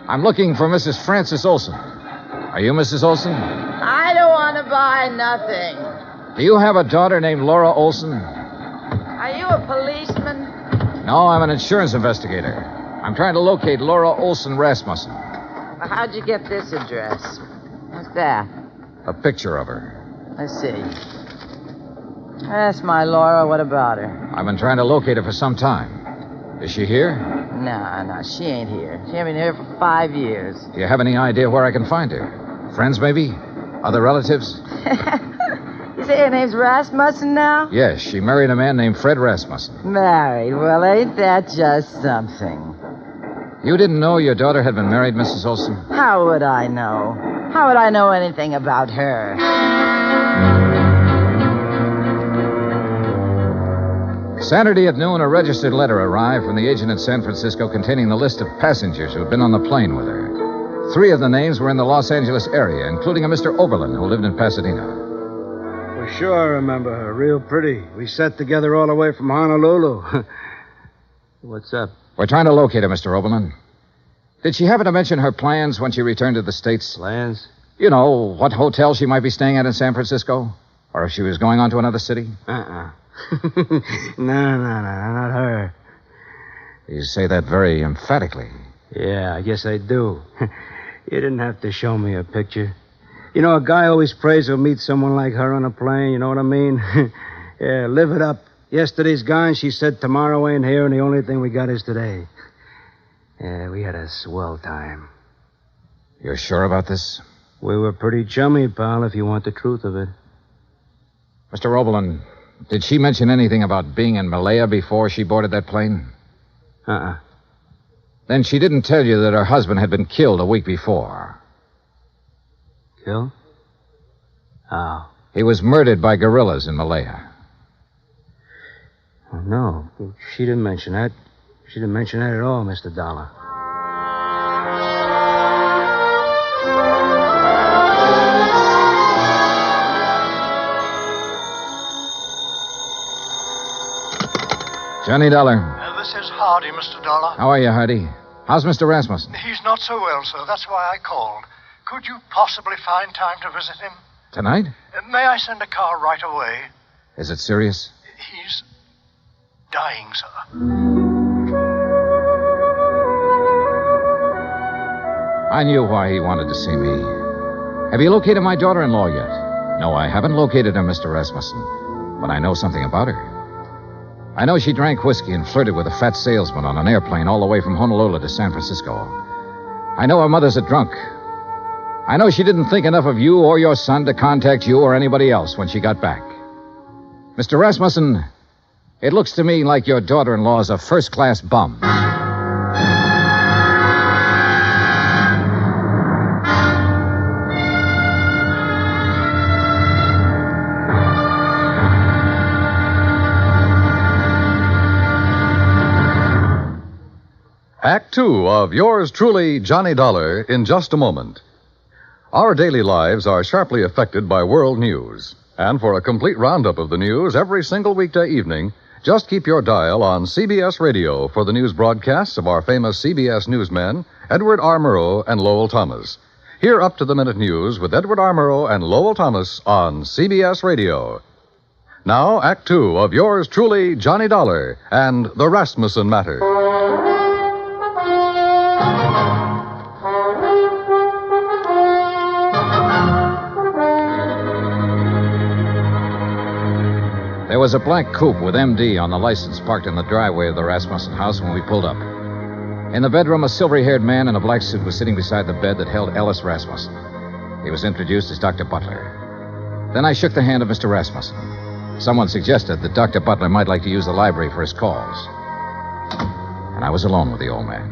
I'm looking for Mrs. Frances Olson. Are you Mrs. Olson? I don't want to buy nothing. Do you have a daughter named Laura Olson? Are you a policeman? No, I'm an insurance investigator. I'm trying to locate Laura Olson Rasmussen. Well, how'd you get this address? What's that? A picture of her. Let's see. That's my Laura. What about her? I've been trying to locate her for some time. Is she here? No, she ain't here. She ain't been here for 5 years. Do you have any idea where I can find her? Friends, maybe? Other relatives? You say her name's Rasmussen now? Yes, she married a man named Fred Rasmussen. Married? Well, ain't that just something? You didn't know your daughter had been married, Mrs. Olson? How would I know? How would I know anything about her? Saturday at noon, a registered letter arrived from the agent in San Francisco containing the list of passengers who had been on the plane with her. 3 of the names were in the Los Angeles area, including a Mr. Oberlin who lived in Pasadena. Well, sure I remember her. Real pretty. We sat together all the way from Honolulu. What's up? We're trying to locate her, Mr. Oberlin. Did she happen to mention her plans when she returned to the States? Plans? You know, what hotel she might be staying at in San Francisco? Or if she was going on to another city? No, not her. You say that very emphatically. Yeah, I guess I do. You didn't have to show me a picture. You know, a guy always prays he'll meet someone like her on a plane, you know what I mean? Yeah, live it up. Yesterday's gone, she said tomorrow ain't here, and the only thing we got is today. Yeah, we had a swell time. You're sure about this? We were pretty chummy, pal, if you want the truth of it. Mr. Oberlin, did she mention anything about being in Malaya before she boarded that plane? Then she didn't tell you that her husband had been killed a week before. Killed? How? He was murdered by guerrillas in Malaya. Oh, no, she didn't mention that. She didn't mention that at all, Mr. Dollar. Johnny Dollar. This is Hardy, Mr. Dollar. How are you, Hardy? How's Mr. Rasmussen? He's not so well, sir. That's why I called. Could you possibly find time to visit him? Tonight? May I send a car right away? Is it serious? He's dying, sir. I knew why he wanted to see me. Have you located my daughter-in-law yet? No, I haven't located her, Mr. Rasmussen. But I know something about her. I know she drank whiskey and flirted with a fat salesman on an airplane all the way from Honolulu to San Francisco. I know her mother's a drunk. I know she didn't think enough of you or your son to contact you or anybody else when she got back. Mr. Rasmussen, it looks to me like your daughter-in-law's a first-class bum. Act Two of yours truly, Johnny Dollar, in just a moment. Our daily lives are sharply affected by world news. And for a complete roundup of the news every single weekday evening, just keep your dial on CBS Radio for the news broadcasts of our famous CBS newsmen, Edward R. Murrow and Lowell Thomas. Hear up-to-the-minute news with Edward R. Murrow and Lowell Thomas on CBS Radio. Now, Act Two of yours truly, Johnny Dollar, and the Rasmussen Matter. There was a black coupe with MD on the license parked in the driveway of the Rasmussen house when we pulled up. In the bedroom, a silvery-haired man in a black suit was sitting beside the bed that held Ellis Rasmussen. He was introduced as Dr. Butler. Then I shook the hand of Mr. Rasmussen. Someone suggested that Dr. Butler might like to use the library for his calls. And I was alone with the old man.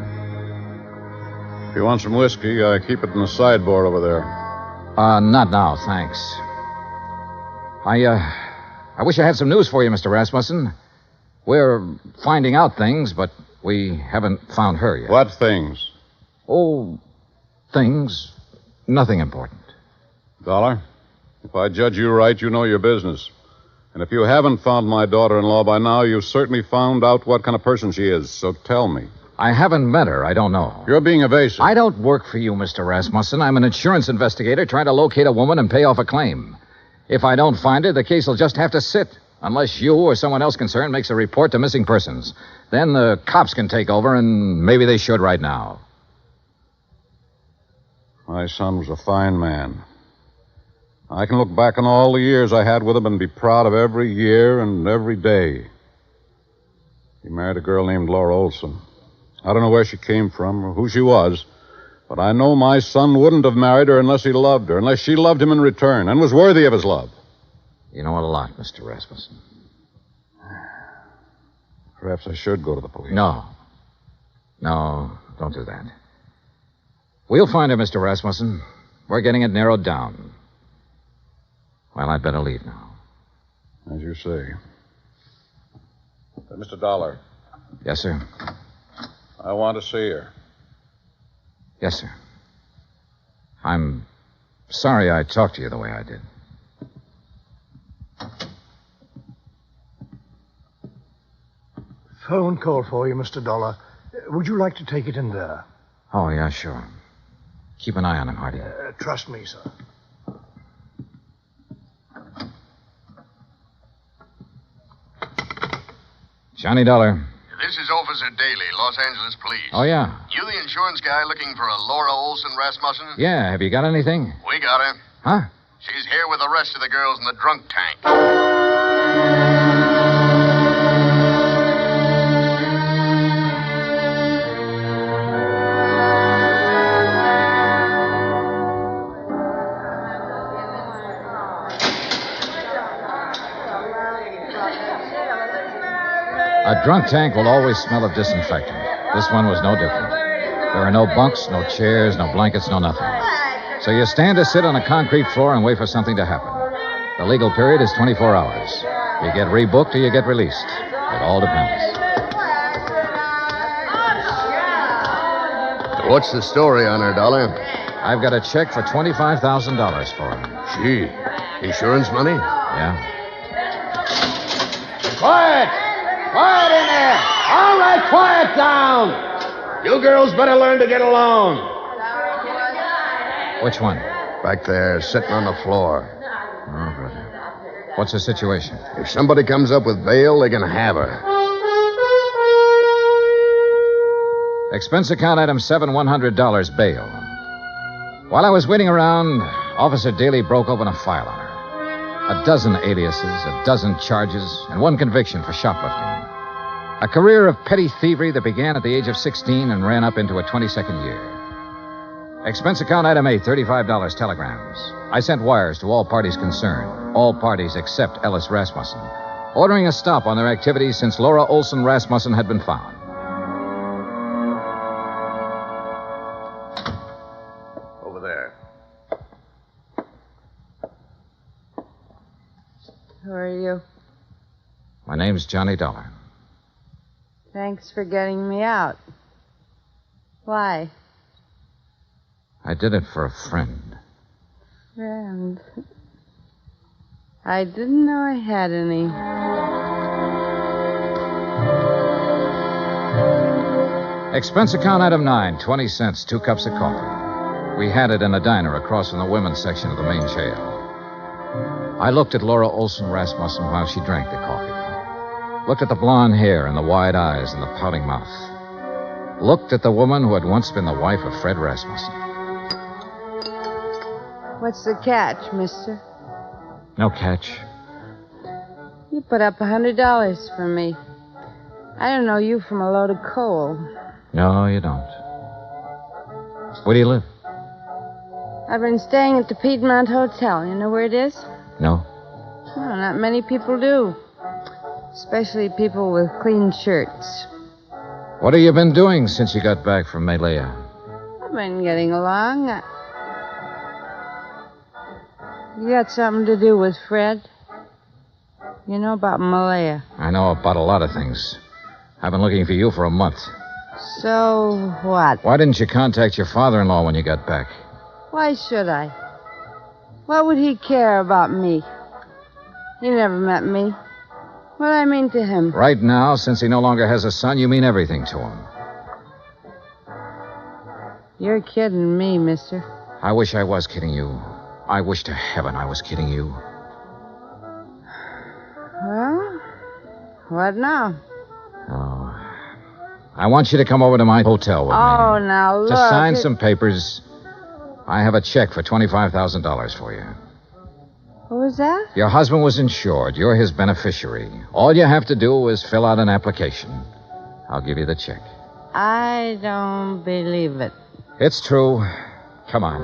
If you want some whiskey, I keep it in the sideboard over there. Not now, thanks. I wish I had some news for you, Mr. Rasmussen. We're finding out things, but we haven't found her yet. What things? Oh, things. Nothing important. Dollar, if I judge you right, you know your business. And if you haven't found my daughter-in-law by now, you've certainly found out what kind of person she is. So tell me. I haven't met her. I don't know. You're being evasive. I don't work for you, Mr. Rasmussen. I'm an insurance investigator trying to locate a woman and pay off a claim. If I don't find her, the case will just have to sit, unless you or someone else concerned makes a report to missing persons. Then the cops can take over, and maybe they should right now. My son was a fine man. I can look back on all the years I had with him and be proud of every year and every day. He married a girl named Laura Olson. I don't know where she came from or who she was, but I know my son wouldn't have married her unless he loved her, unless she loved him in return and was worthy of his love. You know a lot, Mr. Rasmussen. Perhaps I should go to the police. No, don't do that. We'll find her, Mr. Rasmussen. We're getting it narrowed down. Well, I'd better leave now. As you say. Mr. Dollar. Yes, sir. I want to see her. Yes, sir. I'm sorry I talked to you the way I did. Phone call for you, Mr. Dollar. Would you like to take it in there? Oh, yeah, sure. Keep an eye on him, Hardy. Trust me, sir. Johnny Dollar. This is Officer Daly, Los Angeles Police. Oh, yeah. You the insurance guy looking for a Laura Olson Rasmussen? Yeah, have you got anything? We got her. Huh? She's here with the rest of the girls in the drunk tank. A drunk tank will always smell of disinfectant. This one was no different. There are no bunks, no chairs, no blankets, no nothing. So you stand or sit on a concrete floor and wait for something to happen. The legal period is 24 hours. You get rebooked or you get released. It all depends. What's the story on her, Dollar? I've got a check for $25,000 for her. Gee, insurance money? Yeah. Quiet! Quiet in there! All right, quiet down! You girls better learn to get along. Which one? Back there, sitting on the floor. Oh, good. What's the situation? If somebody comes up with bail, they can have her. Expense account item 7, $100 bail. While I was waiting around, Officer Daly broke open a file on her. A dozen aliases, a dozen charges, and one conviction for shoplifting. A career of petty thievery that began at the age of 16 and ran up into a 22nd year. Expense account item 8, $35 telegrams. I sent wires to all parties concerned, all parties except Ellis Rasmussen, ordering a stop on their activities since Laura Olson Rasmussen had been found. Over there. Who are you? My name's Johnny Dollar. Thanks for getting me out. Why? I did it for a friend. Friend. I didn't know I had any. Expense account item 9, 20 cents, 2 cups of coffee. We had it in a diner across from the women's section of the main jail. I looked at Laura Olson Rasmussen while she drank the coffee. Looked at the blonde hair and the wide eyes and the pouting mouth. Looked at the woman who had once been the wife of Fred Rasmussen. What's the catch, mister? No catch. You put up $100 for me. I don't know you from a load of coal. No, you don't. Where do you live? I've been staying at the Piedmont Hotel. You know where it is? No. Well, not many people do. Especially people with clean shirts. What have you been doing since you got back from Malaya? I've been getting along. You got something to do with Fred? You know about Malaya. I know about a lot of things. I've been looking for you for a month. So what? Why didn't you contact your father-in-law when you got back? Why should I? What would he care about me? He never met me. What do I mean to him? Right now, since he no longer has a son, you mean everything to him. You're kidding me, mister. I wish I was kidding you. I wish to heaven I was kidding you. Well, what now? Oh. I want you to come over to my hotel with me. Oh, now look. To sign some papers. I have a check for $25,000 for you. What was that? Your husband was insured. You're his beneficiary. All you have to do is fill out an application. I'll give you the check. I don't believe it. It's true. Come on.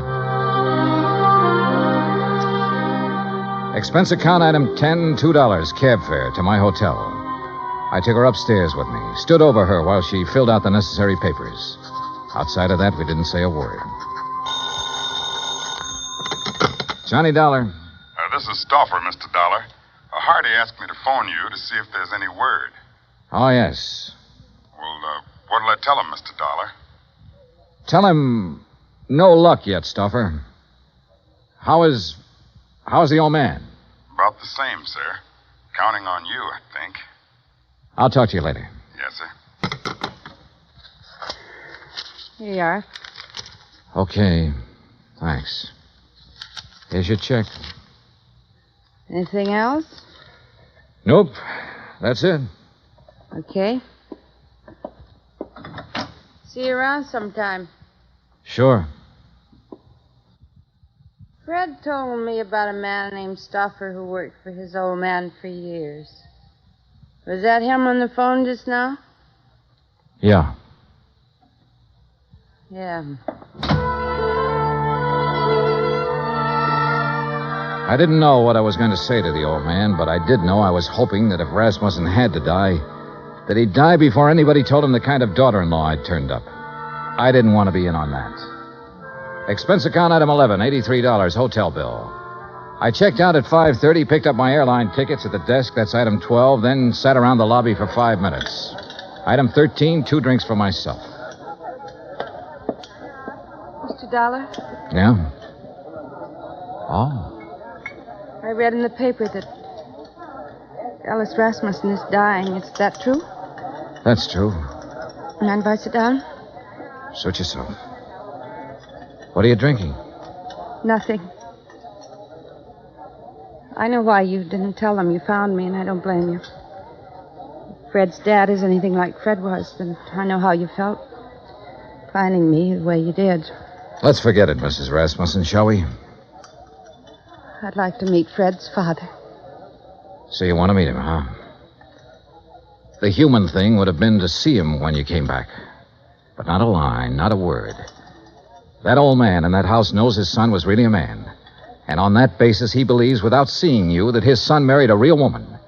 Expense account item 10, $2, cab fare to my hotel. I took her upstairs with me, stood over her while she filled out the necessary papers. Outside of that, we didn't say a word. Johnny Dollar. This is Stauffer, Mr. Dollar. Hardy asked me to phone you to see if there's any word. Oh, yes. Well, what'll I tell him, Mr. Dollar? Tell him no luck yet, Stauffer. How's the old man? About the same, sir. Counting on you, I think. I'll talk to you later. Yes, sir. Here you are. Okay. Thanks. Here's your check. Anything else? Nope. That's it. Okay. See you around sometime. Sure. Fred told me about a man named Stauffer who worked for his old man for years. Was that him on the phone just now? Yeah. Yeah. I didn't know what I was going to say to the old man, but I did know I was hoping that if Rasmussen had to die, that he'd die before anybody told him the kind of daughter-in-law I'd turned up. I didn't want to be in on that. Expense account item 11, $83, hotel bill. I checked out at 5:30, picked up my airline tickets at the desk, that's item 12, then sat around the lobby for 5 minutes. Item 13, 2 drinks for myself. Mr. Dollar? Yeah? Oh. I read in the paper that Alice Rasmussen is dying. Is that true? That's true. Mind if I sit down? Suit yourself. What are you drinking? Nothing. I know why you didn't tell them you found me, and I don't blame you. If Fred's dad is anything like Fred was, then I know how you felt. Finding me the way you did. Let's forget it, Mrs. Rasmussen, shall we? I'd like to meet Fred's father. So you want to meet him, huh? The human thing would have been to see him when you came back. But not a line, not a word. That old man in that house knows his son was really a man. And on that basis, he believes, without seeing you, that his son married a real woman.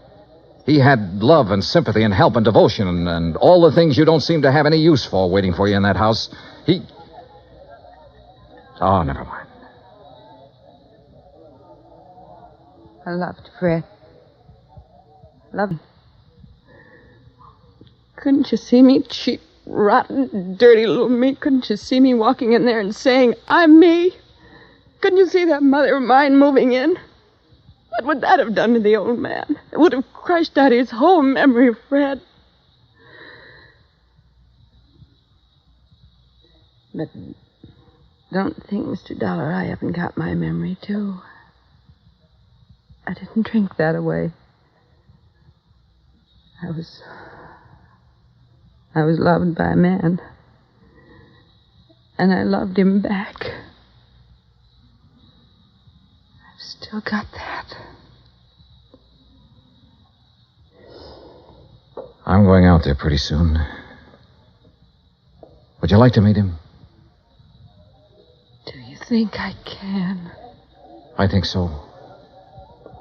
He had love and sympathy and help and devotion and all the things you don't seem to have any use for waiting for you in that house. Oh, never mind. I loved Fred. Loved him. Couldn't you see me, cheap, rotten, dirty little me? Couldn't you see me walking in there and saying, I'm me? Couldn't you see that mother of mine moving in? What would that have done to the old man? It would have crushed out his whole memory of Fred. But don't think, Mr. Dollar, I haven't got my memory, too. I didn't drink that away. I was loved by a man. And I loved him back. I've still got that. I'm going out there pretty soon. Would you like to meet him? Do you think I can? I think so.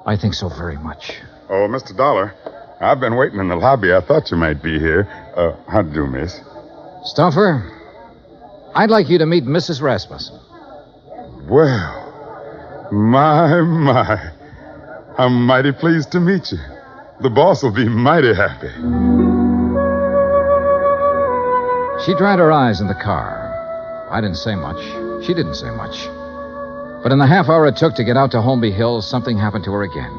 I think so very much. Oh, Mr. Dollar, I've been waiting in the lobby. I thought you might be here. How do you do, miss? Stuffer, I'd like you to meet Mrs. Rasmussen. Well, my. I'm mighty pleased to meet you. The boss will be mighty happy. She dried her eyes in the car. I didn't say much. She didn't say much. But in the half hour it took to get out to Holmby Hills, something happened to her again.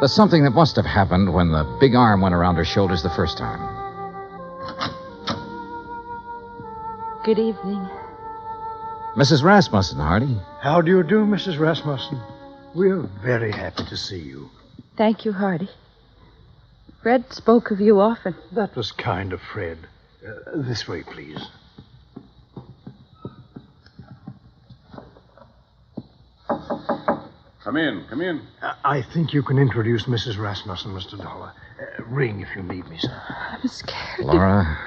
The something that must have happened when the big arm went around her shoulders the first time. Good evening. Mrs. Rasmussen, Hardy. How do you do, Mrs. Rasmussen? We're very happy to see you. Thank you, Hardy. Fred spoke of you often. That was kind of Fred. This way, please. Come in. I think you can introduce Mrs. Rasmussen, Mr. Dollar. Ring if you need me, sir. I'm scared. Laura,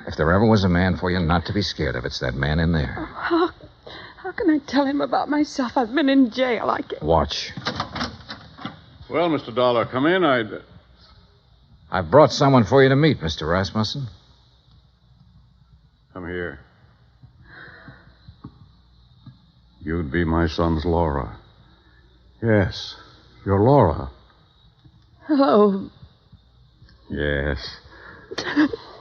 if there ever was a man for you not to be scared of, it's that man in there. How can I tell him about myself? I've been in jail. I can't. Watch. Well, Mr. Dollar, come in. I've brought someone for you to meet, Mr. Rasmussen. Come here. You'd be my son's Laura. Yes, you're Laura. Hello. Yes.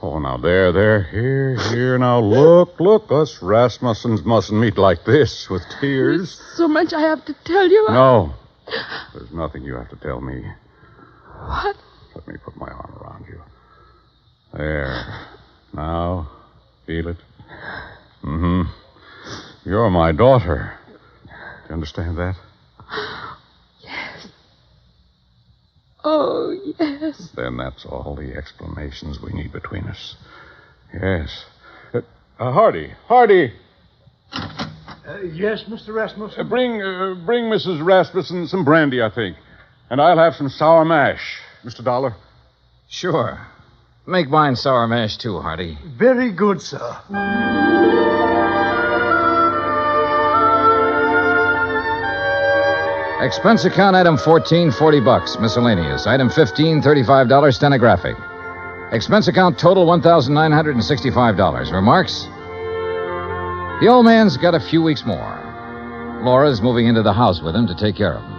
Oh, now, there. Here. Now, look. Us Rasmussens mustn't meet like this with tears. There's so much I have to tell you. No. There's nothing you have to tell me. What? Let me put my arm around you. There. Now, feel it? Mm-hmm. You're my daughter. Do you understand that? Yes. Oh, yes. Then that's all the explanations we need between us. Yes. Hardy. Yes, Mr. Rasmussen? Bring Mrs. Rasmussen some brandy, I think. And I'll have some sour mash. Mr. Dollar? Sure. Make mine sour mash, too, Hardy. Very good, sir. Expense account item 14, $40. Miscellaneous. Item 15, $35, stenographic. Expense account total $1,965. Remarks? The old man's got a few weeks more. Laura's moving into the house with him to take care of him.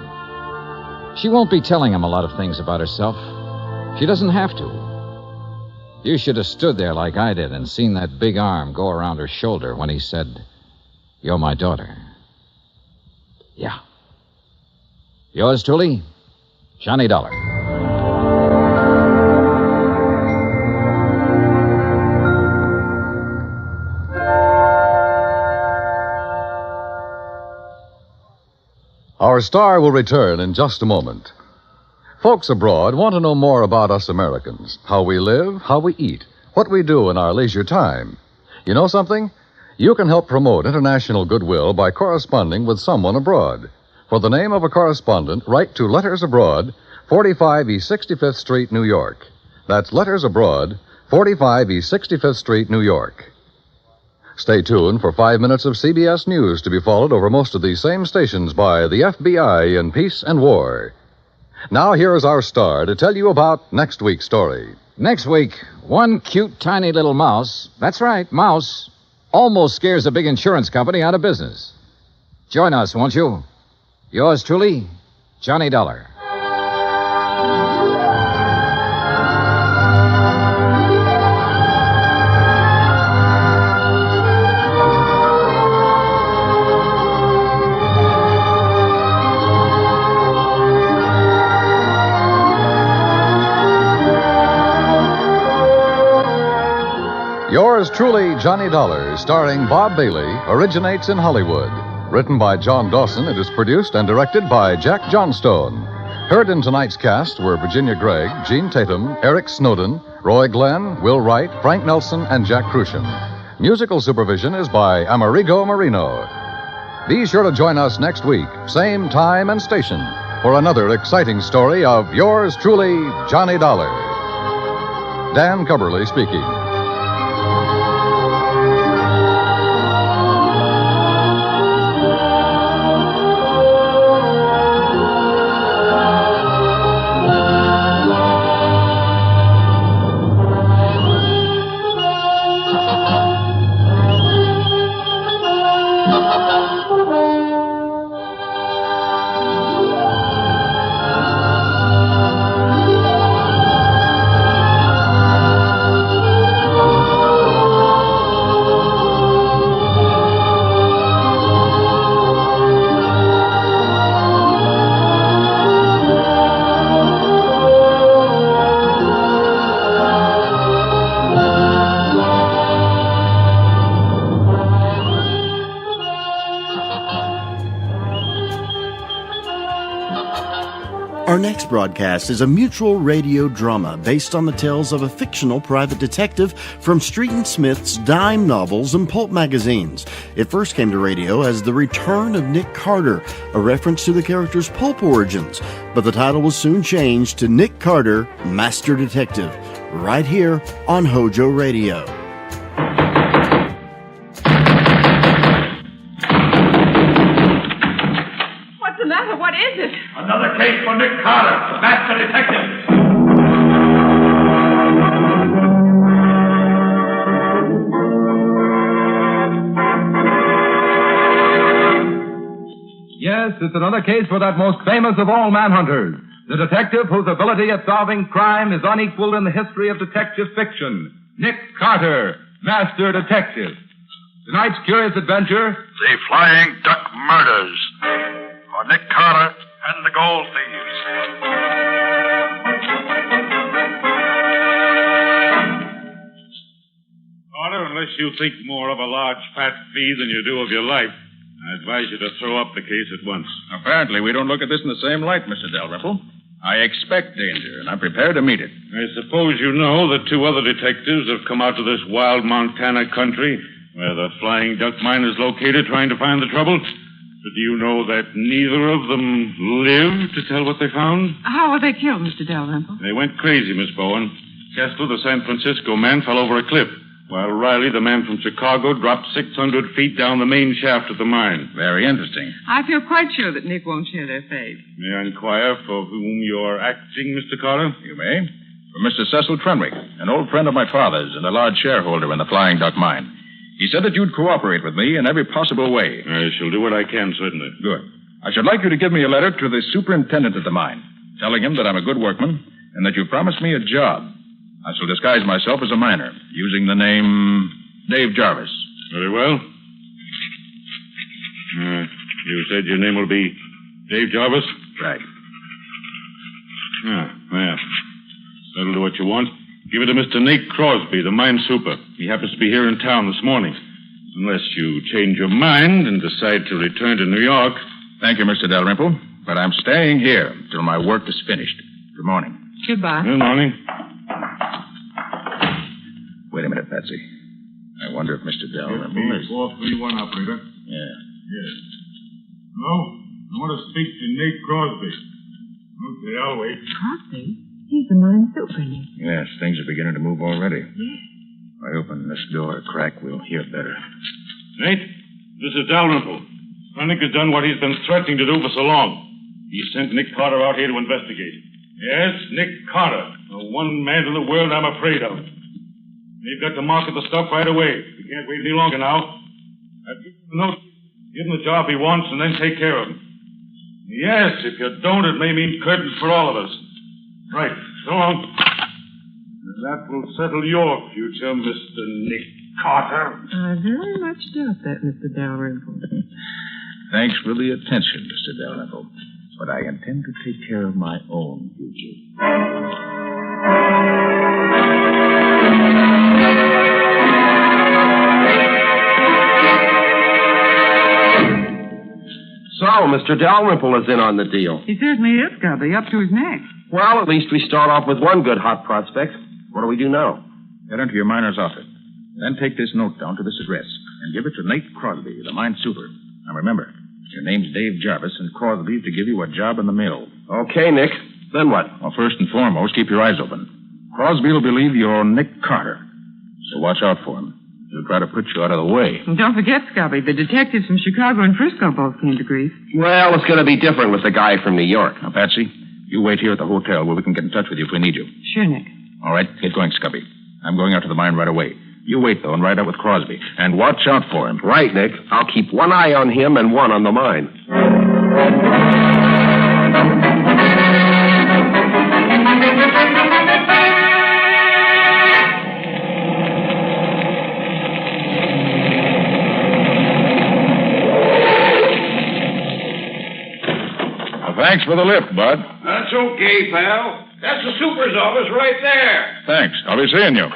She won't be telling him a lot of things about herself. She doesn't have to. You should have stood there like I did and seen that big arm go around her shoulder when he said, You're my daughter. Yeah. Yours truly, Johnny Dollar. Our star will return in just a moment. Folks abroad want to know more about us Americans, how we live, how we eat, what we do in our leisure time. You know something? You can help promote international goodwill by corresponding with someone abroad. For the name of a correspondent, write to Letters Abroad, 45 East 65th Street, New York. That's Letters Abroad, 45 East 65th Street, New York. Stay tuned for 5 minutes of CBS News to be followed over most of these same stations by the FBI in Peace and War. Now here is our star to tell you about next week's story. Next week, one cute, tiny little mouse, that's right, mouse, almost scares a big insurance company out of business. Join us, won't you? Yours truly, Johnny Dollar. Yours truly, Johnny Dollar, starring Bob Bailey, originates in Hollywood. Written by John Dawson, it is produced and directed by Jack Johnstone. Heard in tonight's cast were Virginia Gregg, Gene Tatum, Eric Snowden, Roy Glenn, Will Wright, Frank Nelson, and Jack Crucian. Musical supervision is by Amerigo Marino. Be sure to join us next week, same time and station, for another exciting story of yours truly, Johnny Dollar. Dan Cubberly speaking. Our next broadcast is a mutual radio drama based on the tales of a fictional private detective from Street and Smith's dime novels and pulp magazines. It first came to radio as The Return of Nick Carter, a reference to the character's pulp origins, but the title was soon changed to Nick Carter, Master Detective, right here on HOJO Radio. What's the matter? What is it? Another case for Nick Carter, Master Detective. Yes, it's another case for that most famous of all manhunters, the detective whose ability at solving crime is unequaled in the history of detective fiction, Nick Carter, Master Detective. Tonight's curious adventure, The Flying Duck Murders, for Nick Carter and the Gold Thieves. Carter, unless you think more of a large fat fee than you do of your life, I advise you to throw up the case at once. Apparently, we don't look at this in the same light, Mr. Dalrymple. I expect danger, and I'm prepared to meet it. I suppose you know that two other detectives have come out to this wild Montana country where the Flying Duck Mine is located trying to find the trouble. But do you know that neither of them lived to tell what they found? How were they killed, Mr. Dalrymple? They went crazy, Miss Bowen. Kessler, the San Francisco man, fell over a cliff, while Riley, the man from Chicago, dropped 600 feet down the main shaft of the mine. Very interesting. I feel quite sure that Nick won't share their fate. May I inquire for whom you're acting, Mr. Carter? You may. For Mr. Cecil Trenwick, an old friend of my father's and a large shareholder in the Flying Duck Mine. He said that you'd cooperate with me in every possible way. I shall do what I can, certainly. Good. I should like you to give me a letter to the superintendent of the mine, telling him that I'm a good workman and that you promised me a job. I shall disguise myself as a miner, using the name Dave Jarvis. Very well. said your name will be Dave Jarvis? Right. Yeah, well. That'll do what you want. Give it to Mr. Nate Crosby, the mine super. He happens to be here in town this morning. Unless you change your mind and decide to return to New York. Thank you, Mr. Dalrymple. But I'm staying here until my work is finished. Good morning. Goodbye. Good morning. Wait a minute, Patsy. I wonder if Mr. Dalrymple is... 431, operator. Yeah. Yes. Hello? I want to speak to Nate Crosby. Okay, I'll wait. Crosby? He's the mine super, Nick. Yes, things are beginning to move already. If I open this door a crack, we'll hear better. Nate, this is Dalrymple. Nick has done what he's been threatening to do for so long. He sent Nick Carter out here to investigate. Yes, Nick Carter, the one man in the world I'm afraid of. They've got to market the stuff right away. We can't wait any longer now. I've given him a note, give him the job he wants, and then take care of him. Yes, if you don't, it may mean curtains for all of us. Right, so long. And that will settle your future, Mr. Nick Carter. I very much doubt that, Mr. Dalrymple. Thanks for the attention, Mr. Dalrymple. But I intend to take care of my own future. So, Mr. Dalrymple is in on the deal. He certainly is, Gubby, up to his neck. Well, at least we start off with one good hot prospect. What do we do now? Get into your miner's outfit. Then take this note down to this address and give it to Nate Crosby, the mine super. Now remember, your name's Dave Jarvis, and Crosby's to give you a job in the mill. Okay, Nick. Then what? Well, first and foremost, keep your eyes open. Crosby will believe you're Nick Carter, so watch out for him. He'll try to put you out of the way. And don't forget, Scubby, the detectives from Chicago and Frisco both came to grief. Well, it's going to be different with the guy from New York. Now, Patsy, you wait here at the hotel where we can get in touch with you if we need you. Sure, Nick. All right, get going, Scubby. I'm going out to the mine right away. You wait, though, and ride out with Crosby. And watch out for him. Right, Nick. I'll keep one eye on him and one on the mine. Well, thanks for the lift, Bud. That's okay, pal. That's the super's office right there. Thanks. I'll be seeing you.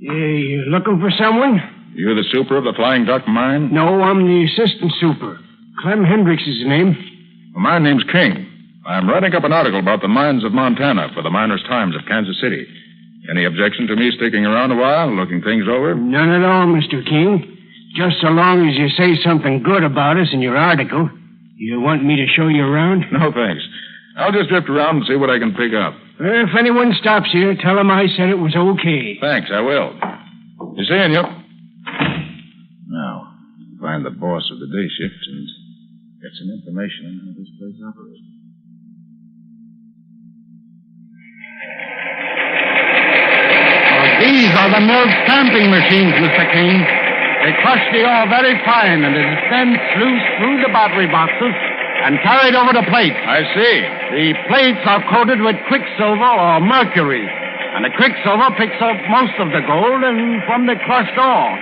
You looking for someone? You the super of the Flying Duck mine? No, I'm the assistant super. Clem Hendricks is the name. Well, my name's King. I'm writing up an article about the mines of Montana for the Miners' Times of Kansas City. Any objection to me sticking around a while, looking things over? None at all, Mr. King. Just so long as you say something good about us in your article. You want me to show you around? No, thanks. I'll just drift around and see what I can pick up. If anyone stops here, tell them I said it was okay. Thanks, I will. Be seeing you. Now, find the boss of the day shift and get some information on how this place operates. These are the mill stamping machines, Mr. King. They crush the ore very fine, and it is then sluiced through the battery boxes and carried over to plates. I see. The plates are coated with quicksilver or mercury, and the quicksilver picks up most of the gold and from the crushed ore.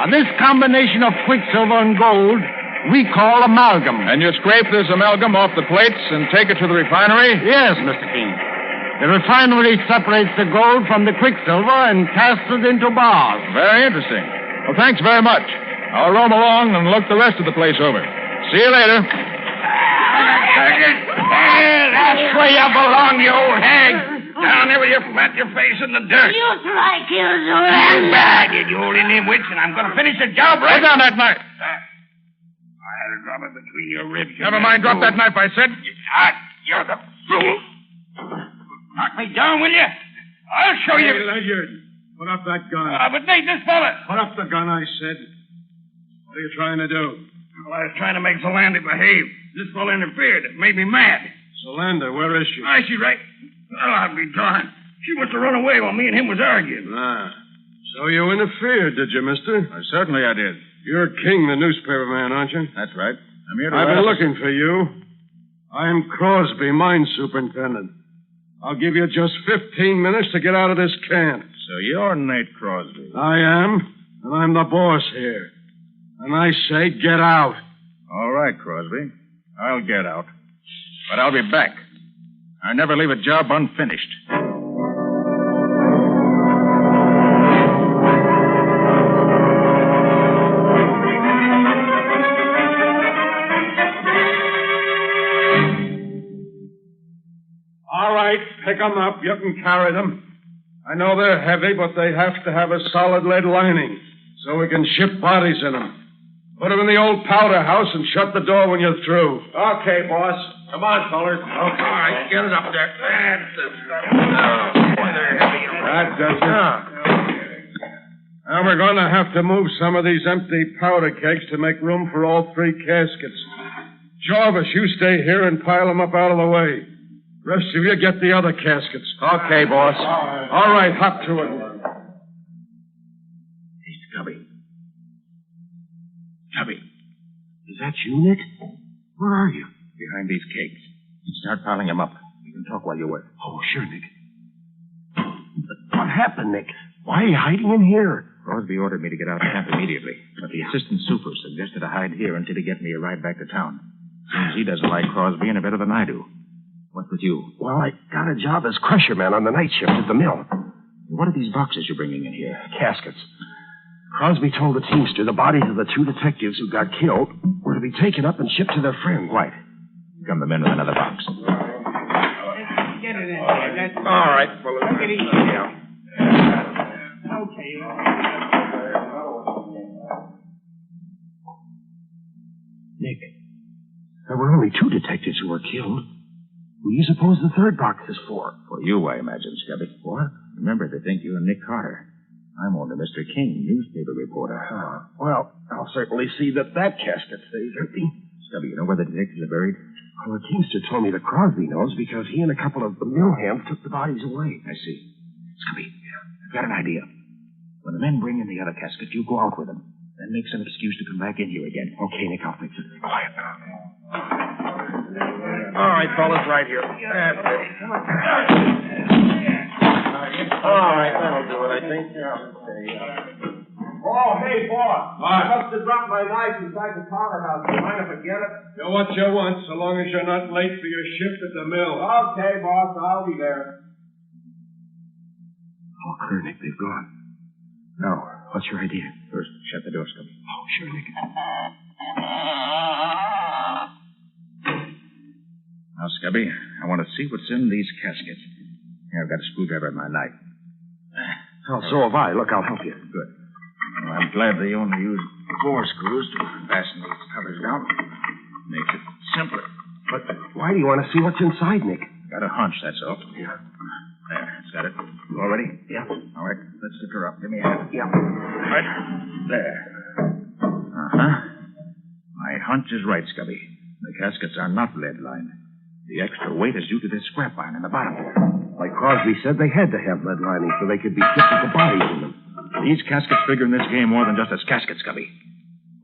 Now, this combination of quicksilver and gold we call amalgam. And you scrape this amalgam off the plates and take it to the refinery? Yes, Mr. King. The refinery separates the gold from the quicksilver and casts it into bars. Very interesting. Well, thanks very much. I'll roam along and look the rest of the place over. See you later. That's where you belong, you old hag. Down there with your flat your face in the dirt. You try kills You bad, you old Indian witch, and I'm going to finish the job right. Put down that knife. I had to drop it between your ribs. Never mind. Drop that knife, I said. You're the fool. Knock me down, will you? I'll show you. Hey, Ledyard, put up that gun. But Nate, this fella. Put up the gun, I said. What are you trying to do? Well, I was trying to make Zolanda behave. This fella interfered. It made me mad. Zolanda, where is she? She's right. Well, I'll be darned. She must have run away while me and him was arguing. So you interfered, did you, mister? Certainly I did. You're King, the newspaper man, aren't you? That's right. I'm here to I've been looking for you. I'm Crosby, mine superintendent. I'll give you just 15 minutes to get out of this camp. So you're Nate Crosby. I am. And I'm the boss here. And I say get out. All right, Crosby. I'll get out. But I'll be back. I never leave a job unfinished. All right, pick 'em up. You can carry them. I know they're heavy, but they have to have a solid lead lining so we can ship bodies in them. Put them in the old powder house and shut the door when you're through. Okay, boss. Come on, fellers. Okay. All right, get it up there. That's it. Oh, boy, they're heavy. That does it. Now we're going to have to move some of these empty powder kegs to make room for all 3 caskets. Jarvis, you stay here and pile them up out of the way. Rest of you get the other caskets. Okay, boss. All right, hop to it. Hey, Scubby. Scubby, is that you, Nick? Where are you? Behind these kegs. Start piling them up. We can talk while you work. Oh, sure, Nick. What happened, Nick? Why are you hiding in here? Crosby ordered me to get out of camp immediately, but the assistant super suggested I hide here until he get me a ride back to town. Seems he doesn't like Crosby any better than I do. What's with you? Well, I got a job as crusher man on the night shift at the mill. What are these boxes you're bringing in here? Caskets. Crosby told the teamster the bodies of the 2 detectives who got killed were to be taken up and shipped to their friends. Right. Come the men with another box. Get it in there. All right. Well, look at each. Yeah. Okay. Nick, there were only 2 detectives who were killed. Who do you suppose the 3rd box is for? For you, I imagine, Scubby. What? Remember, they think you're Nick Carter. I'm only Mr. King, newspaper reporter. Well, I'll certainly see that casket stays empty. Scubby, you know where the detectives are buried? Well, the teamster told me that Crosby knows because he and a couple of the mill hands took the bodies away. I see. Scubby, I've got an idea. When the men bring in the other casket, you go out with them. Then make some excuse to come back in here again. Okay, Nick, I'll fix it. Quiet now. All right, fellas, right here. That's it. All right, that'll do it, I think. Oh, hey, boss. What? I must have dropped my knife inside the powder house. Do you mind if I get it? Do what you want, so long as you're not late for your shift at the mill. Okay, boss. I'll be there. Oh, clear, Nick. They've gone. Now, what's your idea? First, shut the door, Scubby. Oh, sure, Nick. Now, Scubby, I want to see what's in these caskets. Here, I've got a screwdriver in my knife. Oh, so have I. Look, I'll help you. Good. Well, I'm glad they only use 4 screws to fasten these covers down. Makes it simpler. But why do you want to see what's inside, Nick? Got a hunch, that's all. Yeah. There, it's got it. You all ready? Yeah. All right, let's lift her up. Give me a hand. Yeah. Right. There. Uh-huh. My hunch is right, Scubby. The caskets are not lead-lined. The extra weight is due to this scrap iron in the bottom there. Like Crosby said, they had to have lead lining so they could be shipped with the bodies in them. These caskets figure in this game more than just as caskets, Scubby.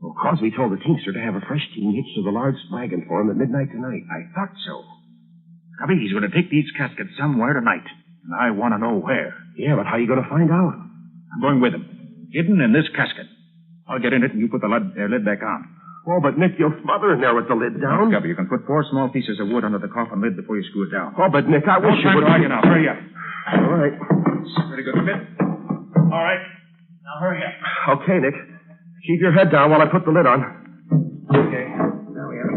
Well, Crosby told the teamster to have a fresh team hitched to the large wagon for him at midnight tonight. I thought so. Scubby, he's going to take these caskets somewhere tonight. And I want to know where. Yeah, but how are you going to find out? I'm going with him. Hidden in this casket. I'll get in it and you put the lid back on. Oh, but Nick, you'll smother in there with the lid down. Scubby, you can put 4 small pieces of wood under the coffin lid before you screw it down. Oh, but Nick, I wish you would... Now, hurry up. All right. Pretty good fit. All right. Now, hurry up. Okay, Nick. Keep your head down while I put the lid on. Okay. There we are.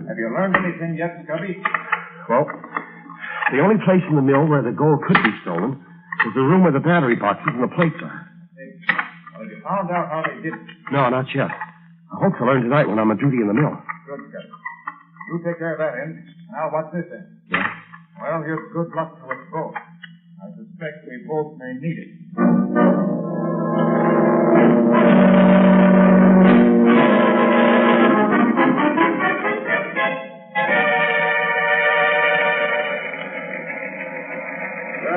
Have you learned anything yet, Scubby? Well, the only place in the mill where the gold could be stolen is the room where the battery boxes and the plates are. Hey, well, have you found out how they did it? No, not yet. I hope to learn tonight when I'm on duty in the mill. Good, Scubby. You take care of that end, and I'll watch this end. Yeah. Well, here's good luck to us both. I suspect we both may need it.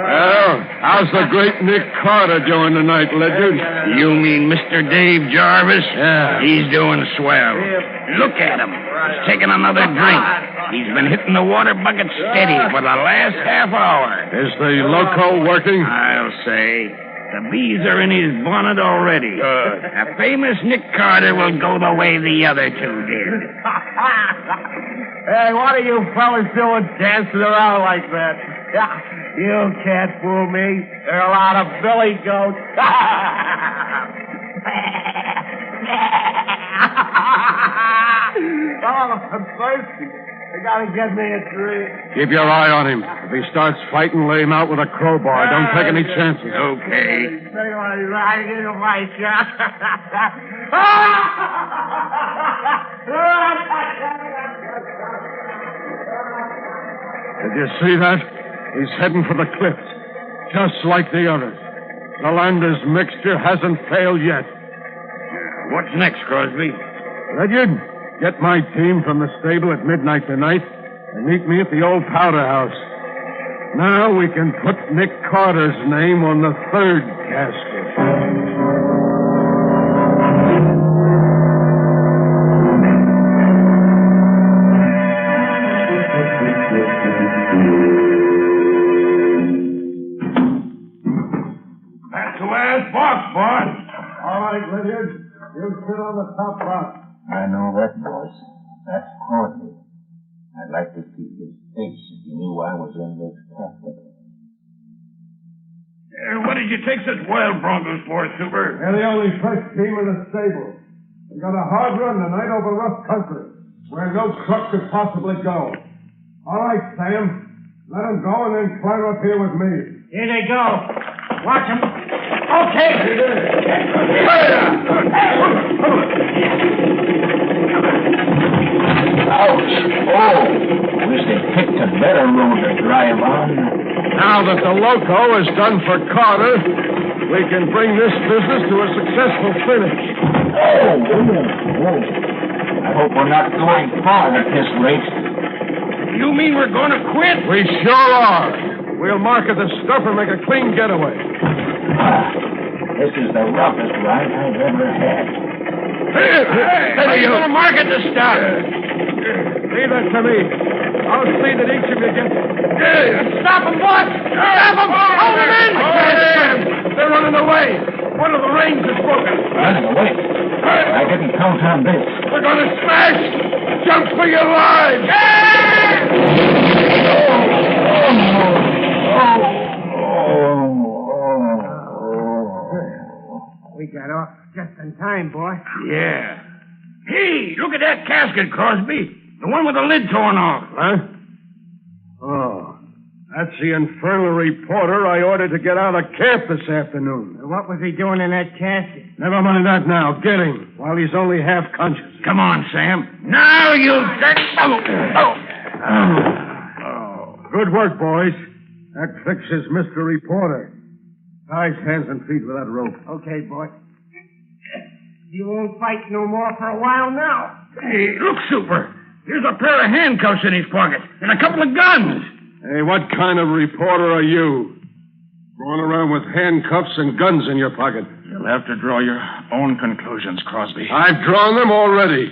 Well, how's the great Nick Carter doing tonight, Ledyard? You mean Mr. Dave Jarvis? Yeah. He's doing swell. Look at him. He's taking another drink. He's been hitting the water bucket steady for the last half hour. Is the loco working? I'll say. The bees are in his bonnet already. A famous Nick Carter will go the way the other two did. Hey, what are you fellas doing dancing around like that? You can't fool me. There are a lot of billy goats. Oh, I'm thirsty. You gotta get me a drink. Keep your eye on him. If he starts fighting, lay him out with a crowbar. Don't take any chances. Okay. Say what he's right into my shot. Did you see that? He's heading for the cliffs, just like the others. The Landers mixture hasn't failed yet. What's next, Crosby? Ledyard, get my team from the stable at midnight tonight and meet me at the old powder house. Now we can put Nick Carter's name on the third casket. Ledyard, you sit on the top box. I know that, boss. That's Crosby. I'd like to see his face if he knew I was in this casket. What did you take such wild broncos for, Super? They're the only fresh team in the stable. We got a hard run tonight over rough country, where no truck could possibly go. All right, Sam. Let them go and then climb up here with me. Here they go. Watch them. Okay. Ouch! Oh! Wish they picked a better road to drive on. Now that the loco is done for Carter, we can bring this business to a successful finish. Oh! I hope we're not going far at this rate. You mean we're going to quit? We sure are. We'll market the stuff and make a clean getaway. This is the roughest ride I've ever had. Hey, you going to market the stuff? Leave that to me. I'll see that each of you gets it. Stop them, boss! Stop them! Hold them in! They're running away. One of the reins is broken. Running away? I didn't count on this. We're going to smash! Jump for your lives! We got off just in time, boy. Yeah. Hey, look at that casket, Crosby. The one with the lid torn off. Huh? Oh, that's the infernal reporter I ordered to get out of camp this afternoon. What was he doing in that casket? Never mind that now. Get him while he's only half conscious. Come on, Sam. Now you dirty... Good work, boys. That fixes Mr. Reporter. Tie his hands and feet with that rope. Okay, boy. You won't fight no more for a while now. Hey, look, Super. Here's a pair of handcuffs in his pocket and a couple of guns. Hey, what kind of reporter are you? Going around with handcuffs and guns in your pocket. You'll have to draw your own conclusions, Crosby. I've drawn them already.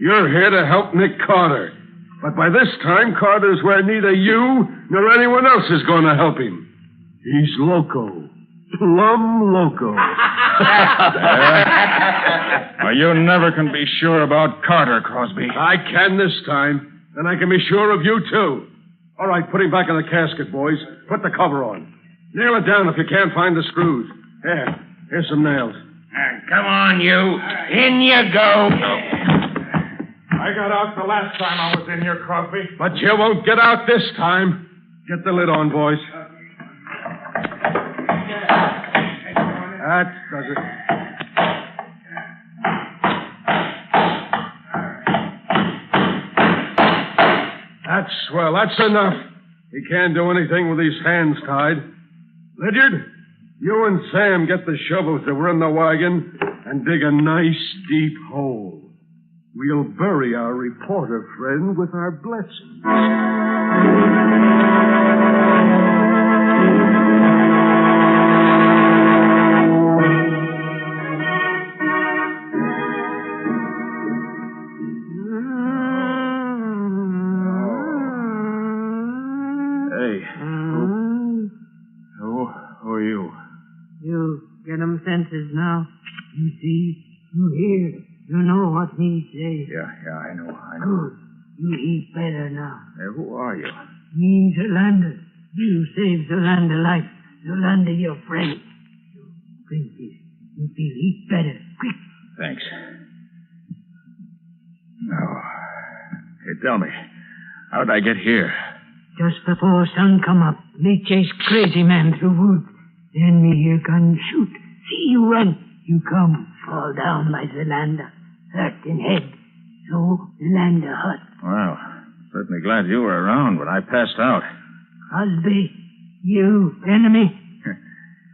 You're here to help Nick Carter. But by this time, Carter's where neither you nor anyone else is going to help him. He's loco. Plumb loco. Well, you never can be sure about Carter, Crosby. I can this time. And I can be sure of you, too. All right, put him back in the casket, boys. Put the cover on. Nail it down if you can't find the screws. Here's some nails. Come on, you. In you go. I got out the last time I was in here, Crosby. But you won't get out this time. Get the lid on, boys. That does it. That's swell. That's enough. He can't do anything with his hands tied. Ledyard, you and Sam get the shovels that were in the wagon and dig a nice, deep hole. We'll bury our reporter friend with our blessing. Hey, who are you? You senses now. You see, you hear, you know what me say. Yeah, I know. Good. You eat better now. Hey, who are you? Me, Zolander. You saved Zolander life. Zolander, your friend. You drink this. You feel eat better. Quick. Thanks. No. Hey, tell me, how'd I get here? Just before sun come up, me chase crazy man through woods. Then me hear gun shoot. See you run. You come, fall down by Zolander. Hurt in head. So Zolander hurt. Well, certainly glad you were around when I passed out. Crosby, you enemy?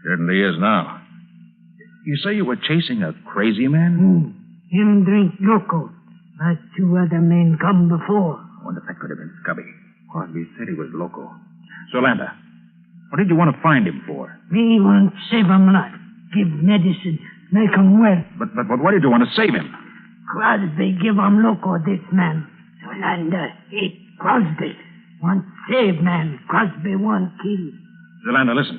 Certainly is now. You say you were chasing a crazy man? Him drink loco. But 2 other men come before. I wonder if that could have been Scubby. Crosby said he was loco. Zolander, what did you want to find him for? Me want save him life. Give medicine. Make him well. But why did you want to save him? Crosby give him loco this man. Zolander hate Crosby. Want save man. Crosby want kill. Zolander, listen.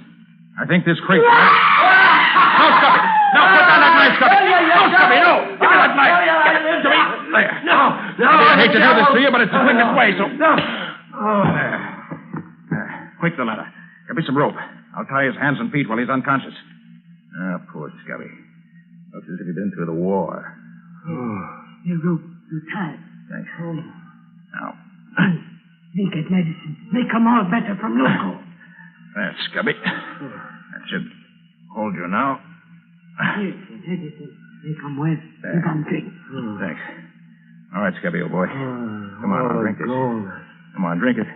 I think this crazy... No, Scubby! No, put down that knife, Scubby! No, Scubby, no! Give me that knife! Give it to me! There. No. I hate to do this to you, but it's the quickest way, so... No. There. Quick, Zolander. Get me some rope. I'll tie his hands and feet while he's unconscious. Ah, poor Scubby. Looks as if he'd been through the war. You rope. You tie. Thanks. Now. Make it medicine. Make 'em all better from loco. There, Scubby. That should hold you now. Here, medicine. Make 'em well. Make 'em drink. Thanks. All right, Scubby, old boy. Come on, I'll drink this. Come on, drink it.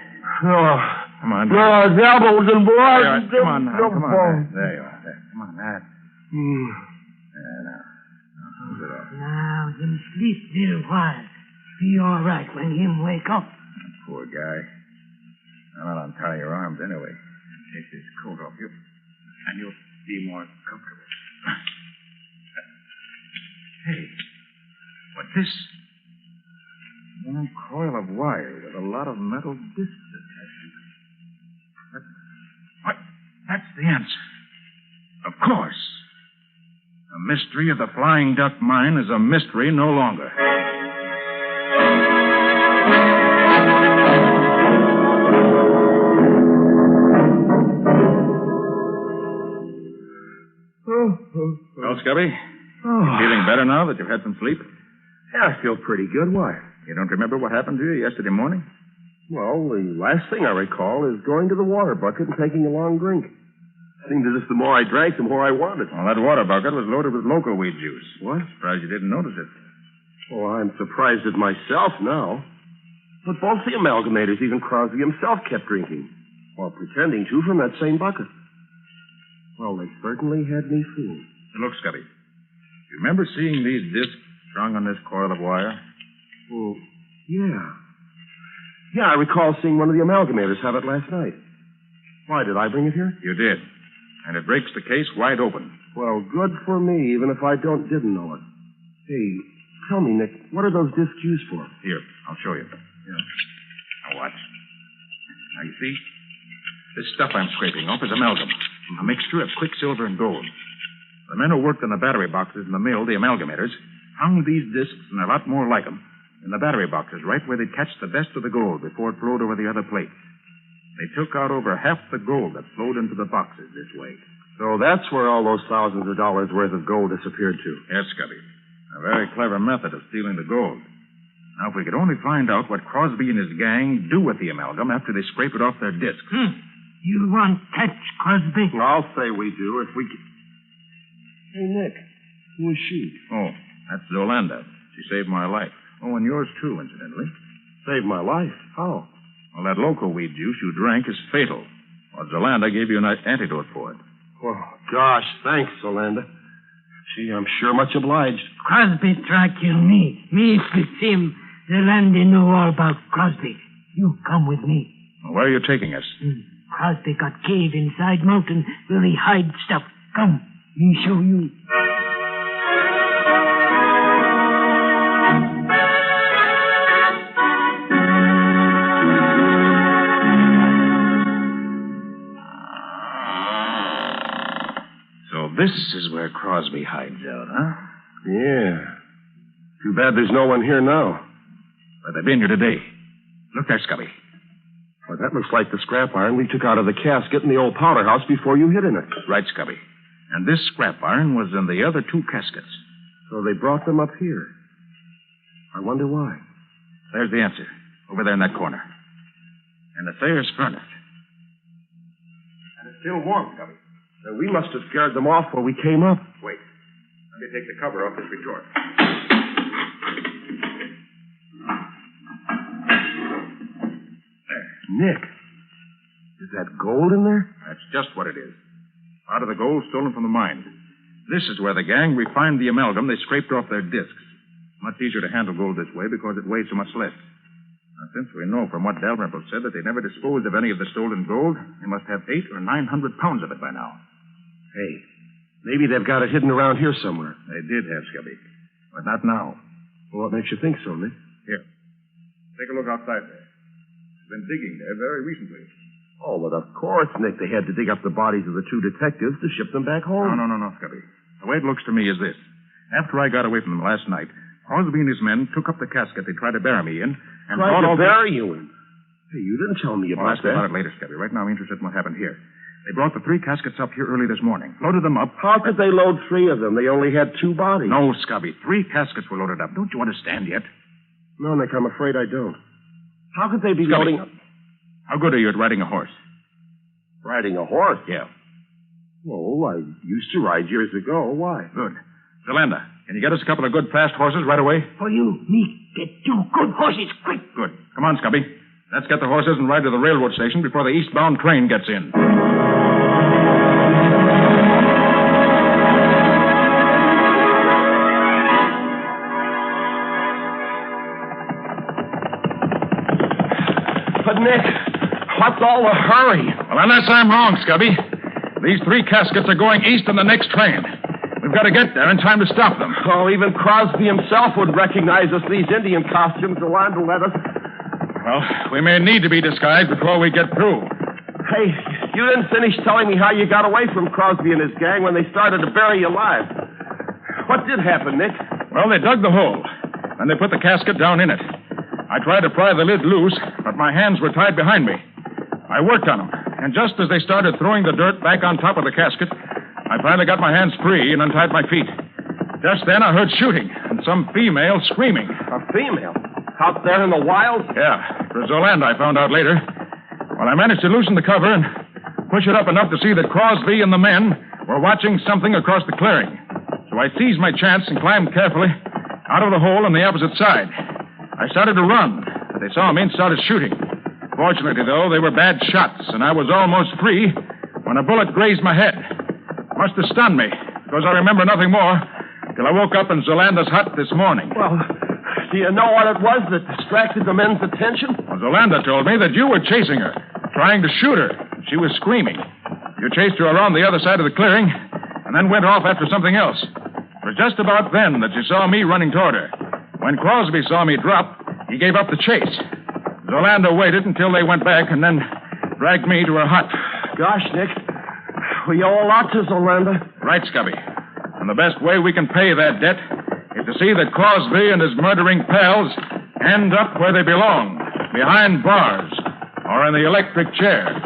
Come on, drink it. Devils and boys. Right, come on now. Come on. There you are. There. Come on, that. There, now. Hold it off. Now, him sleep little while. Be all right when him wake up. Poor guy. I'll untie your arms anyway. Take this coat off you, and you'll be more comfortable. Hey, what's this? Long coil of wire with a lot of metal discs attached to it. What? That's the answer. Of course. The mystery of the Flying Duck Mine is a mystery no longer. Well, Scubby? Feeling better now that you've had some sleep? Yeah, I feel pretty good. Why? You don't remember what happened to you yesterday morning? Well, the last thing I recall is going to the water bucket and taking a long drink. Seemed as if the more I drank, the more I wanted. Well, that water bucket was loaded with loco weed juice. What? Surprised you didn't notice it. Well, I'm surprised at myself now. But both the amalgamators, even Crosby himself, kept drinking. While pretending to from that same bucket. Well, they certainly had me fooled. Look, Scubby. You remember seeing these discs strung on this coil of wire? Well, yeah. Yeah, I recall seeing one of the amalgamators have it last night. Why, did I bring it here? You did. And it breaks the case wide open. Well, good for me, even if I didn't know it. Hey, tell me, Nick, what are those discs used for? Here, I'll show you. Yeah. Now watch. Now you see? This stuff I'm scraping off is amalgam. A mixture of quicksilver and gold. The men who worked on the battery boxes in the mill, the amalgamators, hung these discs and a lot more like them in the battery boxes, right where they'd catch the best of the gold before it flowed over the other plates. They took out over half the gold that flowed into the boxes this way. So that's where all those thousands of dollars worth of gold disappeared to. Yes, Scubby. A very clever method of stealing the gold. Now, if we could only find out what Crosby and his gang do with the amalgam after they scrape it off their discs. You want catch, Crosby? I'll say we do if we can. Hey, Nick, who is she? Oh, that's Zolander. She saved my life. Oh, and yours too, incidentally. Saved my life? How? Well, that loco weed juice you drank is fatal. Well, Zolander gave you an antidote for it. Oh, gosh, thanks, Zolander. Gee, I'm sure much obliged. Crosby try kill me. Me fix him. Zolander know all about Crosby. You come with me. Well, where are you taking us? Crosby got cave inside mountain where he hide stuff. Come, me show you. this is where Crosby hides out, huh? Yeah. Too bad there's no one here now. But they've been here today. Look there, Scubby. Well, that looks like the scrap iron we took out of the casket in the old powder house before you hid in it. Right, Scubby. And this scrap iron was in the other 2 caskets. So they brought them up here. I wonder why. There's the answer. Over there in that corner. And the Thayer's furnace. And it's still warm, Scubby. We must have scared them off when we came up. Wait. Let me take the cover off this retort. Nick, is that gold in there? That's just what it is. Part of the gold stolen from the mine. This is where the gang refined the amalgam they scraped off their discs. Much easier to handle gold this way because it weighs so much less. Now, since we know from what Dalrymple said that they never disposed of any of the stolen gold, they must have 800 or 900 pounds of it by now. Hey, maybe they've got it hidden around here somewhere. They did have, Scubby. But not now. Well, what makes you think so, Nick? Here. Take a look outside there. Been digging there very recently. Oh, but of course, Nick, they had to dig up the bodies of the 2 detectives to ship them back home. No, Scubby. The way it looks to me is this. After I got away from them last night, Crosby and his men took up the casket they tried to bury me in and tried to bury you in? Hey, you didn't tell me about that. I'll ask you about it later, Scubby. Right now, I'm interested in what happened here. They brought the 3 caskets up here early this morning, loaded them up. How could they load 3 of them? They only had 2 bodies. No, Scubby. 3 caskets were loaded up. Don't you understand yet? No, Nick, I'm afraid I don't. How could they be Scubby, loading up? How good are you at riding a horse? Riding a horse? Yeah. Well, I used to ride years ago. Why? Good. Zalanda, can you get us a couple of good fast horses right away? For you, me, get 2 good horses quick. Good. Come on, Scubby. Let's get the horses and ride to the railroad station before the eastbound train gets in. But, Nick, what's all the hurry? Well, unless I'm wrong, Scubby. These 3 caskets are going east on the next train. We've got to get there in time to stop them. Oh, even Crosby himself would recognize us, these Indian costumes. Yolanda let us. Well, we may need to be disguised before we get through. Hey, you didn't finish telling me how you got away from Crosby and his gang when they started to bury you alive. What did happen, Nick? Well, they dug the hole, and they put the casket down in it. I tried to pry the lid loose, but my hands were tied behind me. I worked on them, and just as they started throwing the dirt back on top of the casket, I finally got my hands free and untied my feet. Just then, I heard shooting and some female screaming. A female? Out there in the wild? Yeah. It was Zolanda, I found out later. Well, I managed to loosen the cover and push it up enough to see that Crosby and the men were watching something across the clearing. So I seized my chance and climbed carefully out of the hole on the opposite side. I started to run, but they saw me and started shooting. Fortunately, though, they were bad shots, and I was almost free when a bullet grazed my head. Must have stunned me, because I remember nothing more till I woke up in Zolanda's hut this morning. Well, do you know what it was that distracted the men's attention? Well, Zolanda told me that you were chasing her, trying to shoot her. She was screaming. You chased her around the other side of the clearing, and then went off after something else. It was just about then that you saw me running toward her. When Crosby saw me drop, he gave up the chase. Zolanda waited until they went back and then dragged me to her hut. Gosh, Nick, we owe a lot to Zolanda. Right, Scubby. And the best way we can pay that debt is to see that Crosby and his murdering pals end up where they belong, behind bars or in the electric chair.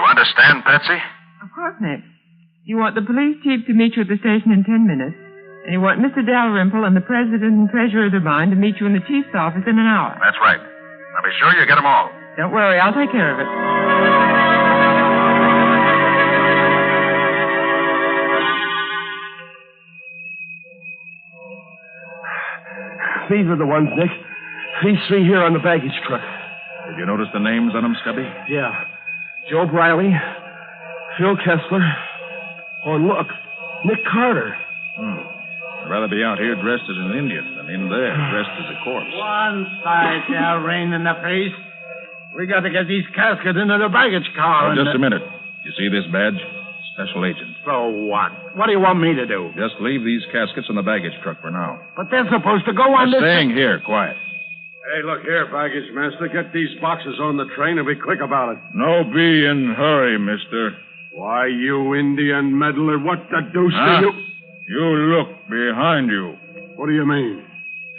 Understand, Patsy? Of course, Nick. You want the police chief to meet you at the station in 10 minutes, and you want Mr. Dalrymple and the president and treasurer of the mine to meet you in the chief's office in an hour. That's right. Now be sure you get them all. Don't worry, I'll take care of it. These are the ones, Nick. These 3 here on the baggage truck. Did you notice the names on them, Scubby? Yeah. Joe Briley, Phil Kessler. Oh, and look, Nick Carter. I'd rather be out here dressed as an Indian than in there dressed as a corpse. One side, shall rain in the face. We got to get these caskets into the baggage car. Just a minute. You see this badge? Special agent. So what? What do you want me to do? Just leave these caskets in the baggage truck for now. But they're supposed to go on They're this... staying here, quiet. Hey, look here, baggage master. Get these boxes on the train and be quick about it. No be in hurry, mister. Why, you Indian meddler, what the deuce Huh? do you... You look behind you. What do you mean?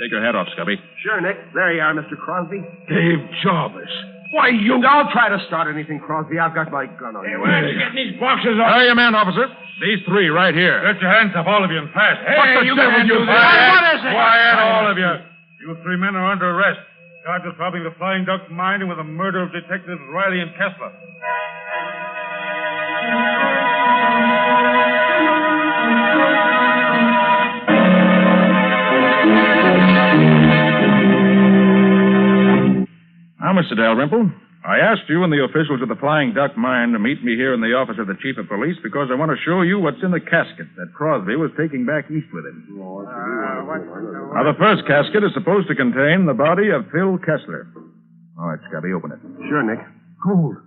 Take your hat off, Scubby. Sure, Nick. There you are, Mr. Crosby. Dave Jarvis. Why, you... Don't try to start anything, Crosby. I've got my gun on you. Where'd you get these boxes off? Hurry your man, officer. These three right here. Get your hands up, all of you, and fast. What the devil you... Quiet, What is it? quiet, all of you. You three men are under arrest. Charged with robbing the Flying Duck mine and with the murder of Detectives Riley and Kessler. Now, Mr. Dalrymple, I asked you and the officials of the Flying Duck mine to meet me here in the office of the chief of police because I want to show you what's in the casket that Crosby was taking back east with him. Now, the first casket is supposed to contain the body of Phil Kessler. All right, Scubby, open it. Sure, Nick. Gold.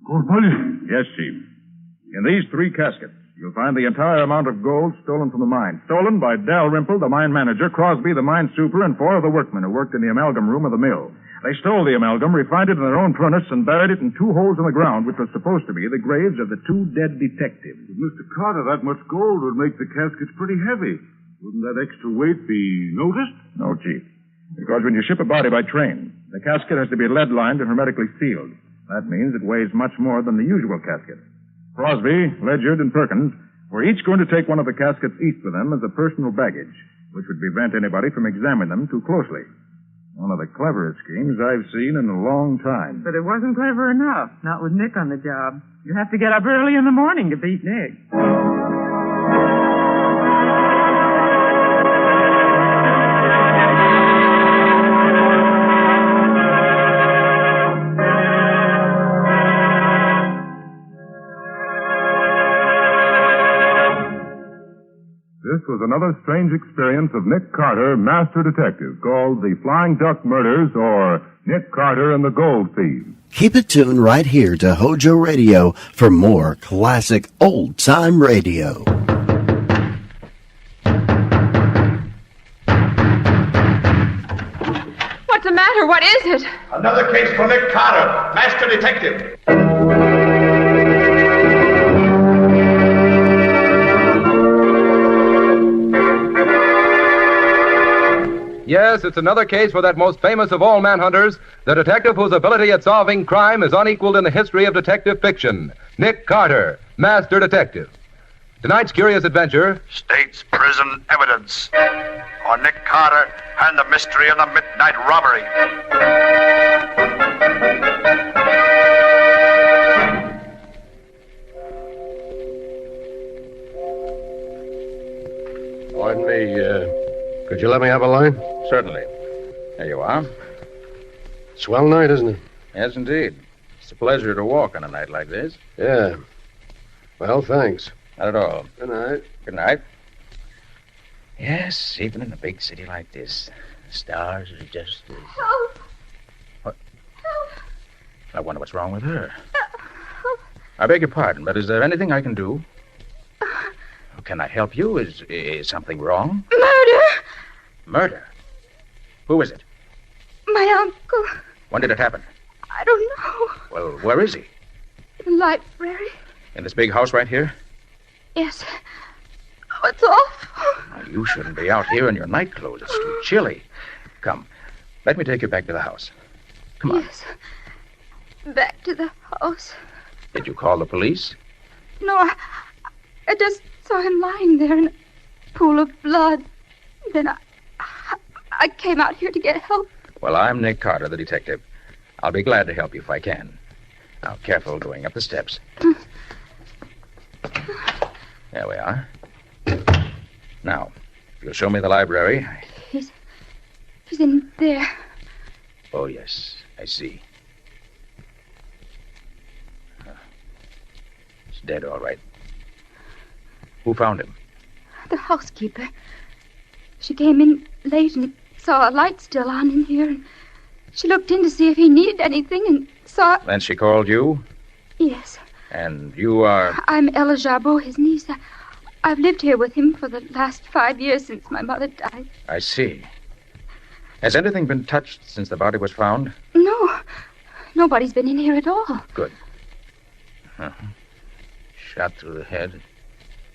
Gold bullion. Yes, Chief. In these three caskets, you'll find the entire amount of gold stolen from the mine. Stolen by Dalrymple, the mine manager, Crosby, the mine super, and 4 of the workmen who worked in the amalgam room of the mill. They stole the amalgam, refined it in their own furnace, and buried it in 2 holes in the ground, which was supposed to be the graves of the 2 dead detectives. Mr. Carter, that much gold would make the caskets pretty heavy. Wouldn't that extra weight be noticed? No, Chief. Because when you ship a body by train, the casket has to be lead-lined and hermetically sealed. That means it weighs much more than the usual casket. Crosby, Ledyard, and Perkins were each going to take one of the caskets east with them as a personal baggage, which would prevent anybody from examining them too closely. One of the cleverest schemes I've seen in a long time. But it wasn't clever enough, not with Nick on the job. You have to get up early in the morning to beat Nick. This was another strange experience of Nick Carter, Master Detective, called The Flying Duck Murders or Nick Carter and the Gold Thieves. Keep it tuned right here to HOJO Radio for more classic old-time radio. What's the matter? What is it? Another case for Nick Carter, Master Detective. Yes, it's another case for that most famous of all manhunters, the detective whose ability at solving crime is unequaled in the history of detective fiction, Nick Carter, Master Detective. Tonight's curious adventure... State's prison evidence on Nick Carter and the mystery of the midnight robbery. Pardon me, could you let me have a line? Certainly. There you are. Swell night, isn't it? Yes, indeed. It's a pleasure to walk on a night like this. Yeah. Well, thanks. Not at all. Good night. Good night. Yes, even in a big city like this, the stars are just as... Help! What? I wonder what's wrong with her. I beg your pardon, but is there anything I can do? Can I help you? Is something wrong? Murder! Murder? Who is it? My uncle. When did it happen? I don't know. Well, where is he? In the library. In this big house right here? Yes. Oh, it's awful. Now, you shouldn't be out here in your night clothes. It's too chilly. Come, let me take you back to the house. Come on. Yes. Back to the house. Did you call the police? No, I just saw him lying there in a pool of blood. Then I came out here to get help. Well, I'm Nick Carter, the detective. I'll be glad to help you if I can. Now, careful going up the steps. There we are. Now, if you'll show me the library. He's in there. Oh, yes, I see. He's dead, all right. Who found him? The housekeeper. She came in late and saw a light still on in here. And she looked in to see if he needed anything and saw... Then she called you? Yes. And you are... I'm Ella Jarbeau, his niece. I've lived here with him for the last 5 years since my mother died. I see. Has anything been touched since the body was found? No. Nobody's been in here at all. Good. Uh-huh. Shot through the head.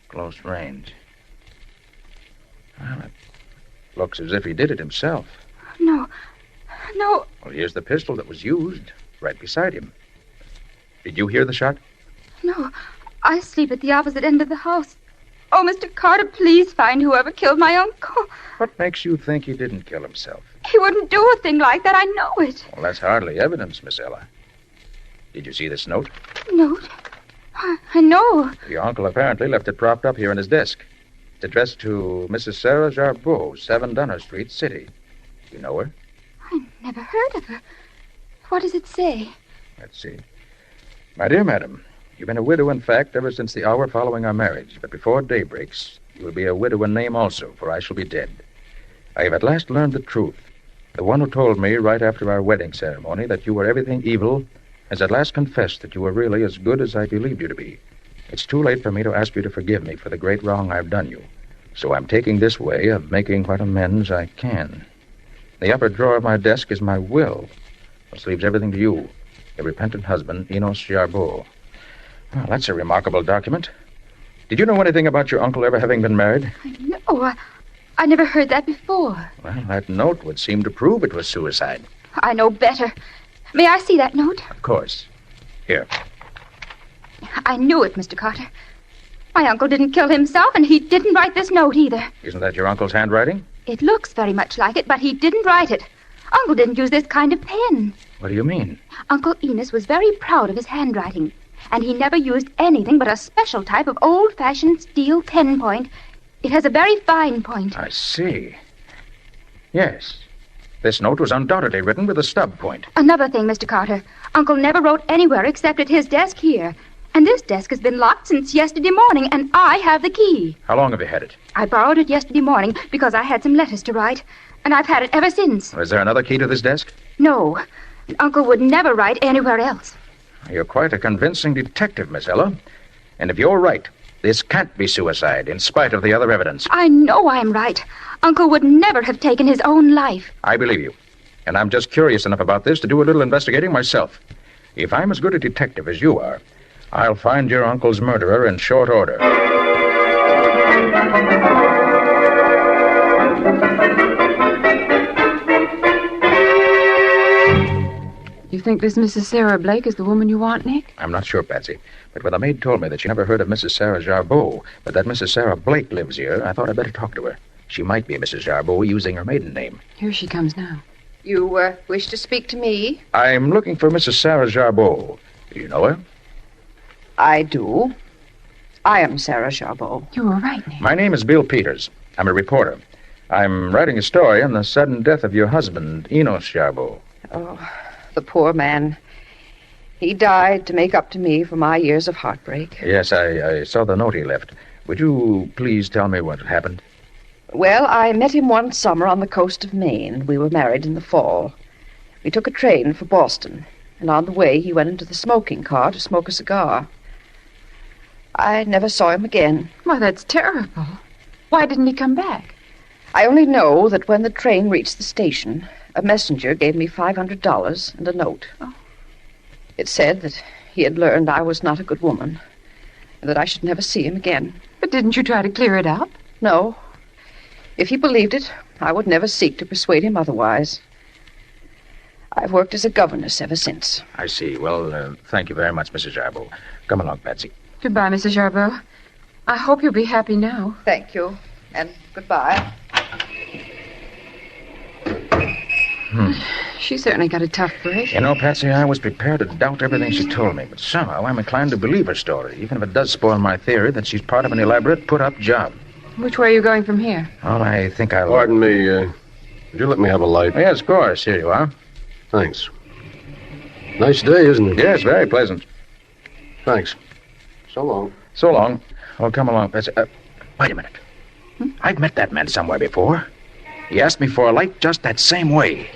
Close range. Well, it looks as if he did it himself. No. Well, here's the pistol that was used, right beside him. Did you hear the shot? No. I sleep at the opposite end of the house. Oh, Mr. Carter, please find whoever killed my uncle. What makes you think he didn't kill himself? He wouldn't do a thing like that. I know it. Well, that's hardly evidence, Miss Ella. Did you see this note? Note? I know. Your uncle apparently left it propped up here in his desk. It's addressed to Mrs. Sarah Jarbeau, 7 Dunner Street, City. You know her? I never heard of her. What does it say? Let's see. My dear madam, you've been a widow, in fact, ever since the hour following our marriage. But before day breaks, you will be a widow in name also, for I shall be dead. I have at last learned the truth. The one who told me right after our wedding ceremony that you were everything evil has at last confessed that you were really as good as I believed you to be. It's too late for me to ask you to forgive me for the great wrong I've done you. So I'm taking this way of making what amends I can. The upper drawer of my desk is my will, which leaves everything to you, your repentant husband, Enos Jarbeau. Well, that's a remarkable document. Did you know anything about your uncle ever having been married? No, I never heard that before. Well, that note would seem to prove it was suicide. I know better. May I see that note? Of course. Here. I knew it, Mr. Carter. My uncle didn't kill himself, and he didn't write this note either. Isn't that your uncle's handwriting? It looks very much like it, but he didn't write it. Uncle didn't use this kind of pen. What do you mean? Uncle Enos was very proud of his handwriting, and he never used anything but a special type of old-fashioned steel pen point. It has a very fine point. I see. Yes. This note was undoubtedly written with a stub point. Another thing, Mr. Carter. Uncle never wrote anywhere except at his desk here. And this desk has been locked since yesterday morning, and I have the key. How long have you had it? I borrowed it yesterday morning because I had some letters to write, and I've had it ever since. Is there another key to this desk? No. Uncle would never write anywhere else. You're quite a convincing detective, Miss Ella. And if you're right, this can't be suicide, in spite of the other evidence. I know I'm right. Uncle would never have taken his own life. I believe you. And I'm just curious enough about this to do a little investigating myself. If I'm as good a detective as you are, I'll find your uncle's murderer in short order. You think this Mrs. Sarah Blake is the woman you want, Nick? I'm not sure, Patsy. But when the maid told me that she never heard of Mrs. Sarah Jarbeau, but that Mrs. Sarah Blake lives here, I thought I'd better talk to her. She might be Mrs. Jarbeau using her maiden name. Here she comes now. You wish to speak to me? I'm looking for Mrs. Sarah Jarbeau. Do you know her? I do. I am Sarah Jarbeau. You were right, Nick. My name is Bill Peters. I'm a reporter. I'm writing a story on the sudden death of your husband, Enos Jarbeau. Oh, the poor man. He died to make up to me for my years of heartbreak. Yes, I saw the note he left. Would you please tell me what happened? Well, I met him one summer on the coast of Maine. We were married in the fall. We took a train for Boston, and on the way he went into the smoking car to smoke a cigar. I never saw him again. Why, that's terrible. Why didn't he come back? I only know that when the train reached the station, a messenger gave me $500 and a note. Oh. It said that he had learned I was not a good woman, and that I should never see him again. But didn't you try to clear it up? No. If he believed it, I would never seek to persuade him otherwise. I've worked as a governess ever since. I see. Well, thank you very much, Mrs. Jarbeau. Come along, Patsy. Goodbye, Mrs. Jarbeau. I hope you'll be happy now. Thank you. And goodbye. She certainly got a tough break. You know, Patsy, I was prepared to doubt everything she told me, but somehow I'm inclined to believe her story, even if it does spoil my theory that she's part of an elaborate put-up job. Which way are you going from here? Well, I think I'll... Pardon me, would you let me have a light? Yes, of course. Here you are. Thanks. Nice day, isn't it? Yes, very pleasant. Thanks. So long. So long. Oh, come along, Patsy. Wait a minute. I've met that man somewhere before. He asked me for a light just that same way.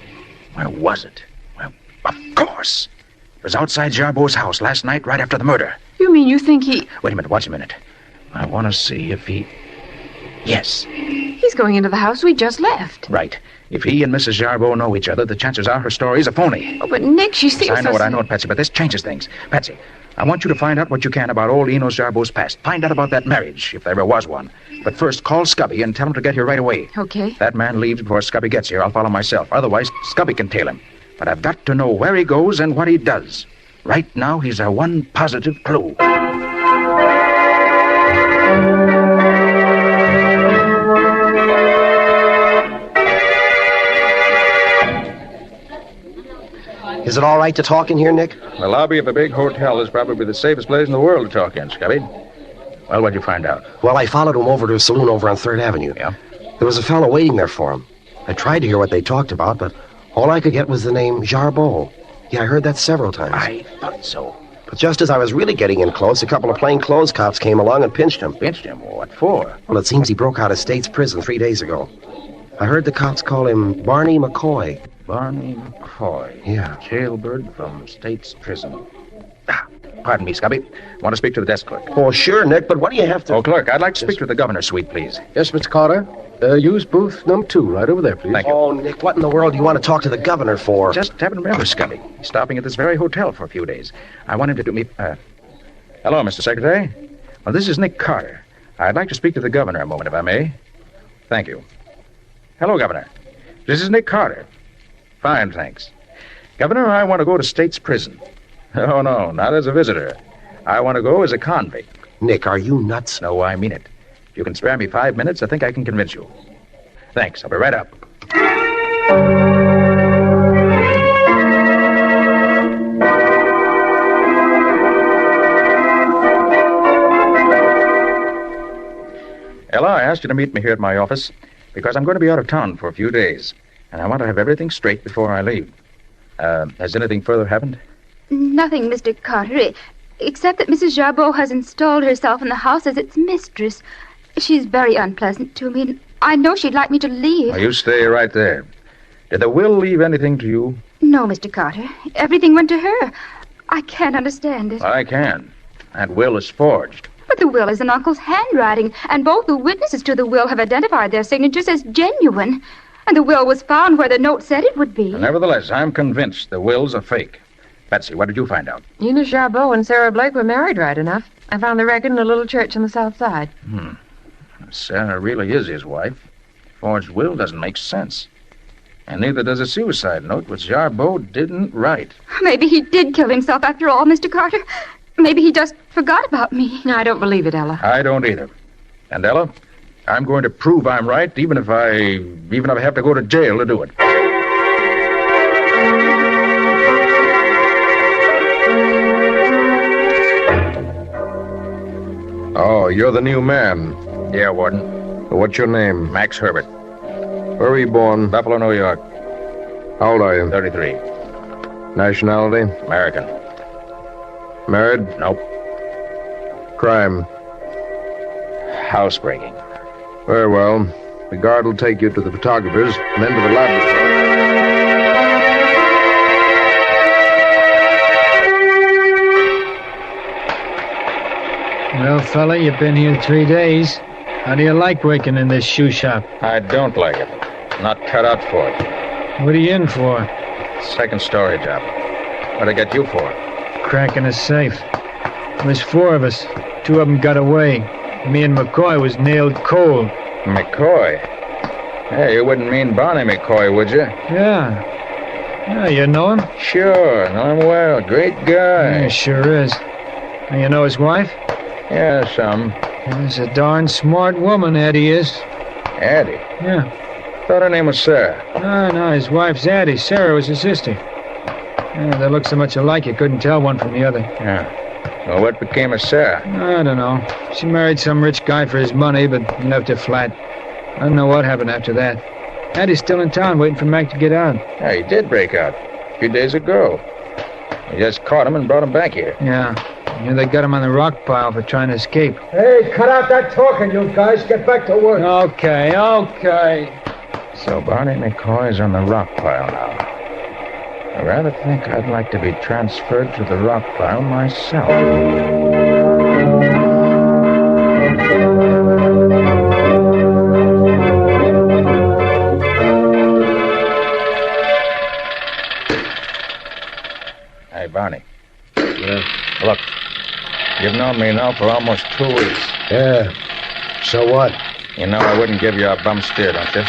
Where was it? Well, of course. It was outside Jarbeau's house last night, right after the murder. You mean you think he... Wait a minute, watch a minute. I want to see if he... Yes. He's going into the house we just left. Right. If he and Mrs. Jarbo know each other, the chances are her story is a phony. Oh, but Nick, she seems I know it, Patsy, but this changes things. Patsy, I want you to find out what you can about old Enos Jarbo's past. Find out about that marriage, if there ever was one. But first, call Scubby and tell him to get here right away. Okay. If that man leaves before Scubby gets here, I'll follow myself. Otherwise, Scubby can tail him. But I've got to know where he goes and what he does. Right now, he's our one positive clue. Is it all right to talk in here, Nick? The lobby of a big hotel is probably the safest place in the world to talk in, Scubby. Well, what'd you find out? Well, I followed him over to a saloon over on 3rd Avenue. Yeah? There was a fellow waiting there for him. I tried to hear what they talked about, but all I could get was the name Jarbo. Yeah, I heard that several times. I thought so. But just as I was really getting in close, a couple of plainclothes cops came along and pinched him. Pinched him? What for? Well, it seems he broke out of state's prison 3 days ago. I heard the cops call him Barney McCoy. Barney McCoy. Yeah. Jailbird from state's prison. Pardon me, Scubby. Want to speak to the desk clerk? Oh, sure, Nick, but what do you have to... Oh, clerk, I'd like to speak to the governor's suite, please. Yes, Mr. Carter. Use booth number 2 right over there, please. Thank you. Oh, Nick, what in the world do you want to talk to the governor for? Just happen to remember, Scubby. He's stopping at this very hotel for a few days. I want him to do me... Hello, Mr. Secretary. Well, this is Nick Carter. I'd like to speak to the governor a moment, if I may. Thank you. Hello, Governor. This is Nick Carter. Fine, thanks. Governor, I want to go to state's prison. Oh, no, not as a visitor. I want to go as a convict. Nick, are you nuts? No, I mean it. If you can spare me 5 minutes, I think I can convince you. Thanks. I'll be right up. Ella, I asked you to meet me here at my office because I'm going to be out of town for a few days, and I want to have everything straight before I leave. Has anything further happened? Nothing, Mr. Carter, except that Mrs. Jarbo has installed herself in the house as its mistress. She's very unpleasant to me, and I know she'd like me to leave. Well, you stay right there. Did the will leave anything to you? No, Mr. Carter. Everything went to her. I can't understand it. I can. That will is forged. But the will is in Uncle's handwriting, and both the witnesses to the will have identified their signatures as genuine. And the will was found where the note said it would be. Nevertheless, I'm convinced the will's a fake. Betsy, what did you find out? Enos Jarbo and Sarah Blake were married right enough. I found the record in a little church on the south side. Sarah really is his wife. Forged will doesn't make sense. And neither does a suicide note, which Jarbo didn't write. Maybe he did kill himself after all, Mr. Carter. Maybe he just forgot about me. No, I don't believe it, Ella. I don't either. And Ella, I'm going to prove I'm right, even if I have to go to jail to do it. Oh, you're the new man. Yeah, Warden. What's your name? Max Herbert. Where were you born? Buffalo, New York. How old are you? 33. Nationality? American. Married? Nope. Crime? Housebreaking. Very well. The guard will take you to the photographer's and then to the laboratory. Well, fella, you've been here 3 days. How do you like working in this shoe shop? I don't like it. Not cut out for it. What are you in for? Second story job. What'd I get you for? Cracking a safe. There's 4 of us. 2 of them got away. Me and McCoy was nailed cold. McCoy? Hey, you wouldn't mean Barney McCoy, would you? Yeah. Yeah, you know him? Sure, know him well. Great guy. Yeah, sure is. And you know his wife? Yeah, some. She's a darn smart woman, Addie is. Addie? Yeah. Thought her name was Sarah. No, his wife's Addie. Sarah was his sister. Yeah, they look so much alike you couldn't tell one from the other. Yeah. Well, what became of Sarah? I don't know. She married some rich guy for his money, but he left her flat. I don't know what happened after that. Addie's still in town waiting for Mac to get out. Yeah, he did break out. A few days ago. We just caught him and brought him back here. Yeah. They got him on the rock pile for trying to escape. Hey, cut out that talking, you guys. Get back to work. Okay. So Barney McCoy's on the rock pile now. I rather think I'd like to be transferred to the rock pile myself. Hey, Barney. Look, you've known me now for almost 2 weeks. Yeah. So what? You know I wouldn't give you a bum steer, don't you?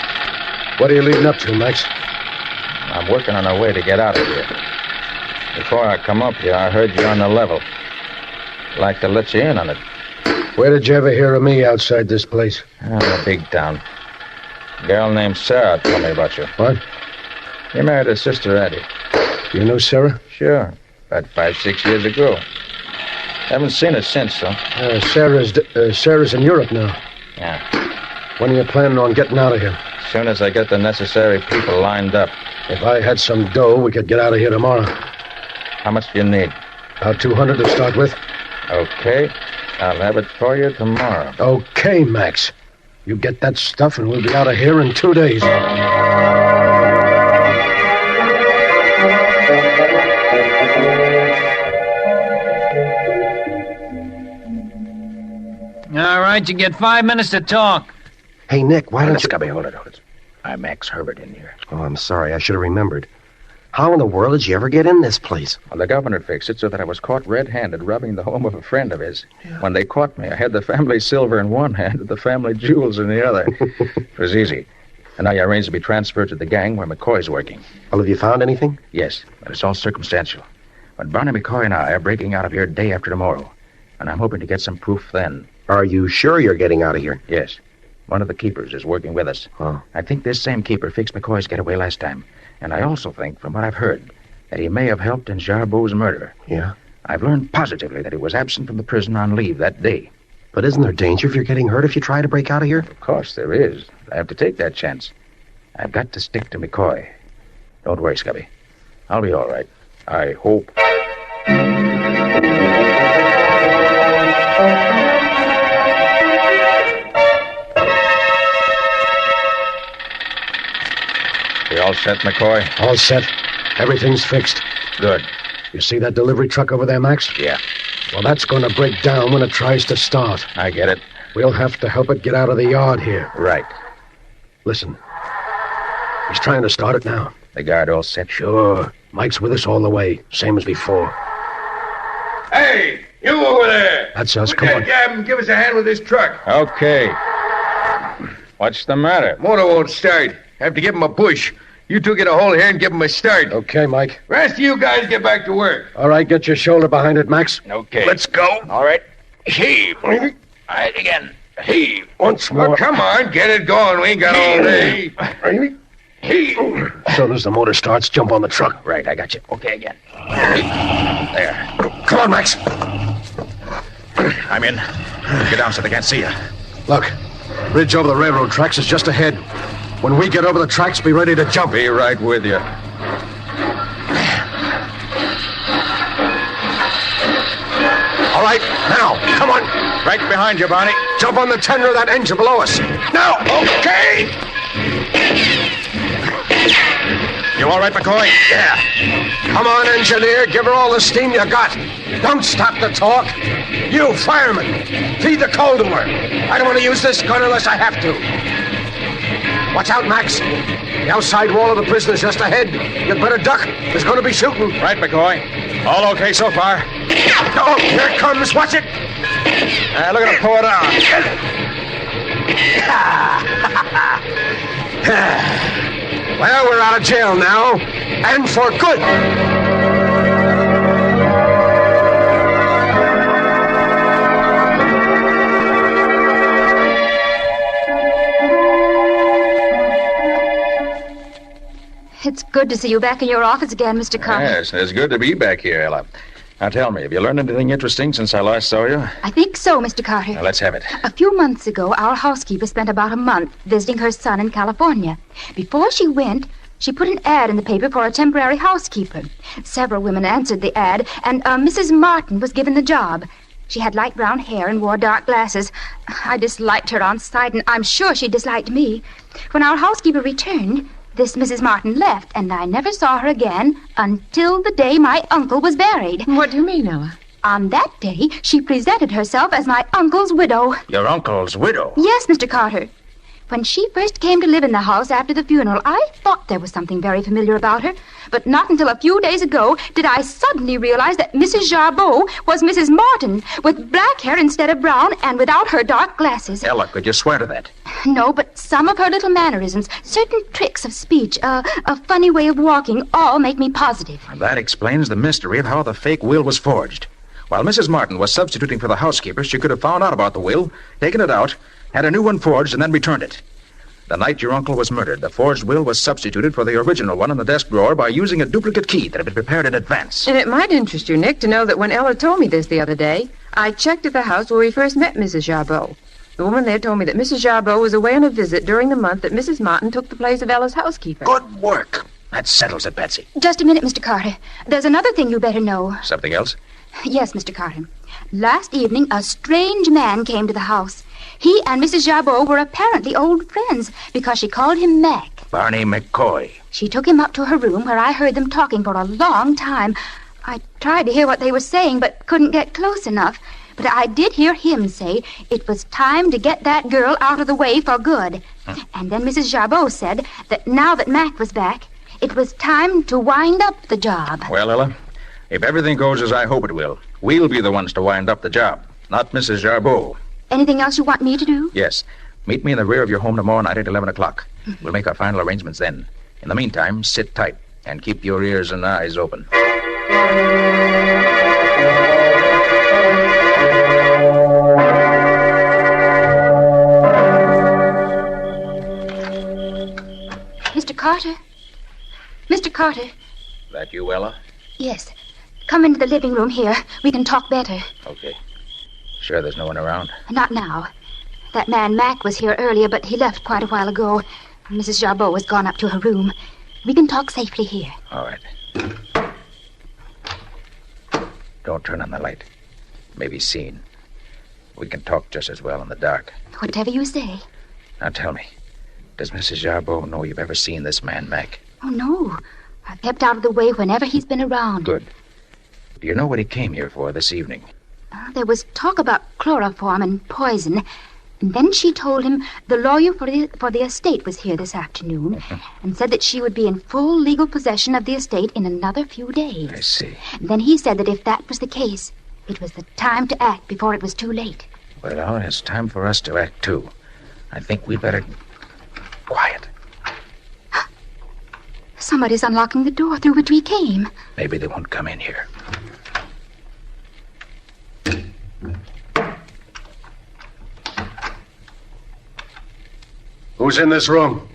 What are you leading up to, Max? I'm working on a way to get out of here. Before I come up here, I heard you on the level. I'd like to let you in on it. Where did you ever hear of me outside this place? A big town. A girl named Sarah told me about you. What? You married her sister, Addie. You know Sarah? Sure. About 5-6 years ago. Haven't seen her since, though. Sarah's in Europe now. Yeah. When are you planning on getting out of here? As soon as I get the necessary people lined up. If I had some dough, we could get out of here tomorrow. How much do you need? About 200 to start with. Okay. I'll have it for you tomorrow. Okay, Max. You get that stuff and we'll be out of here in 2 days. All right, you get 5 minutes to talk. Hey, Nick, why don't you... Scubby, hold it. I'm Max Herbert in here. Oh, I'm sorry. I should have remembered. How in the world did you ever get in this place? Well, the governor fixed it so that I was caught red-handed robbing the home of a friend of his. Yeah. When they caught me, I had the family silver in one hand and the family jewels in the other. It was easy. And I arranged to be transferred to the gang where McCoy's working. Well, have you found anything? Yes, but it's all circumstantial. But Barney McCoy and I are breaking out of here day after tomorrow. And I'm hoping to get some proof then. Are you sure you're getting out of here? Yes. One of the keepers is working with us. Oh. I think this same keeper fixed McCoy's getaway last time. And I also think, from what I've heard, that he may have helped in Jarbo's murder. Yeah? I've learned positively that he was absent from the prison on leave that day. But isn't there danger if you're getting hurt if you try to break out of here? Of course there is. I have to take that chance. I've got to stick to McCoy. Don't worry, Scubby. I'll be all right. I hope. You all set, McCoy? All set. Everything's fixed. Good. You see that delivery truck over there, Max? Yeah. Well, that's going to break down when it tries to start. I get it. We'll have to help it get out of the yard here. Right. Listen. He's trying to start it now. The guard all set? Sure. Mike's with us all the way, same as before. Hey, you over there. That's us. Come on. Gab, give us a hand with this truck. Okay. What's the matter? Motor won't start. Have to give him a push. You two get a hold here and give him a start. Okay, Mike. The rest of you guys get back to work. All right, get your shoulder behind it, Max. Okay. Let's go. All right. Heave. All right, again. Heave. Once more. Well, come on, get it going. We ain't got all day. Heave. As soon as the motor starts, jump on the truck. Right, I got you. Okay, again. There. Come on, Max. I'm in. Get down so they can't see you. Look, bridge over the railroad tracks is just ahead. When we get over the tracks, be ready to jump. Be right with you. All right, now, come on. Right behind you, Barney. Jump on the tender of that engine below us. Now, okay. You all right, McCoy? Yeah. Come on, engineer. Give her all the steam you got. Don't stop to talk. You, fireman, feed the coal to her. I don't want to use this gun unless I have to. Watch out, Max. The outside wall of the prison is just ahead. You'd better duck. There's going to be shooting. Right, McCoy. All okay so far? Oh, here it comes. Watch it. Look at him pour it on. Well, we're out of jail now. And for good. It's good to see you back in your office again, Mr. Carter. Yes, it's good to be back here, Ella. Now tell me, have you learned anything interesting since I last saw you? I think so, Mr. Carter. Now, let's have it. A few months ago, our housekeeper spent about a month visiting her son in California. Before she went, she put an ad in the paper for a temporary housekeeper. Several women answered the ad, and Mrs. Martin was given the job. She had light brown hair and wore dark glasses. I disliked her on sight, and I'm sure she disliked me. When our housekeeper returned, this Mrs. Martin left, and I never saw her again until the day my uncle was buried. What do you mean, Ella? On that day, she presented herself as my uncle's widow. Your uncle's widow? Yes, Mr. Carter. When she first came to live in the house after the funeral, I thought there was something very familiar about her. But not until a few days ago did I suddenly realize that Mrs. Jarbeau was Mrs. Martin, with black hair instead of brown and without her dark glasses. Ella, could you swear to that? No, but some of her little mannerisms, certain tricks of speech, a funny way of walking, all make me positive. That explains the mystery of how the fake will was forged. While Mrs. Martin was substituting for the housekeeper, she could have found out about the will, taken it out, had a new one forged, and then returned it. The night your uncle was murdered, the forged will was substituted for the original one in the desk drawer by using a duplicate key that had been prepared in advance. And it might interest you, Nick, to know that when Ella told me this the other day, I checked at the house where we first met Mrs. Jarbeau. The woman there told me that Mrs. Jarbeau was away on a visit during the month that Mrs. Martin took the place of Ella's housekeeper. Good work. That settles it, Betsy. Just a minute, Mr. Carter. There's another thing you better know. Something else? Yes, Mr. Carter. Last evening, a strange man came to the house. He and Mrs. Jarbeau were apparently old friends because she called him Mac. Barney McCoy. She took him up to her room where I heard them talking for a long time. I tried to hear what they were saying but couldn't get close enough. But I did hear him say it was time to get that girl out of the way for good. And then Mrs. Jarbeau said that now that Mac was back, it was time to wind up the job. Well, Ella, if everything goes as I hope it will, we'll be the ones to wind up the job, not Mrs. Jarbeau. Anything else you want me to do? Yes. Meet me in the rear of your home tomorrow night at 11 o'clock. We'll make our final arrangements then. In the meantime, sit tight and keep your ears and eyes open. Mr. Carter? Mr. Carter? That you, Ella? Yes. Come into the living room here. We can talk better. Okay. Sure there's no one around? Not now. That man Mac was here earlier, but he left quite a while ago. Mrs. Jarbeau has gone up to her room. We can talk safely here. All right. Don't turn on the light. Maybe seen. We can talk just as well in the dark. Whatever you say. Now tell me, does Mrs. Jarbeau know you've ever seen this man, Mac? Oh, no. I've kept out of the way whenever he's been around. Good. Do you know what he came here for this evening? There was talk about chloroform and poison. And then she told him the lawyer for the estate was here this afternoon and said that she would be in full legal possession of the estate in another few days. I see. And then he said that if that was the case, it was the time to act before it was too late. Well, it's time for us to act, too. I think we'd better... Quiet. Somebody's unlocking the door through which we came. Maybe they won't come in here. Who's in this room?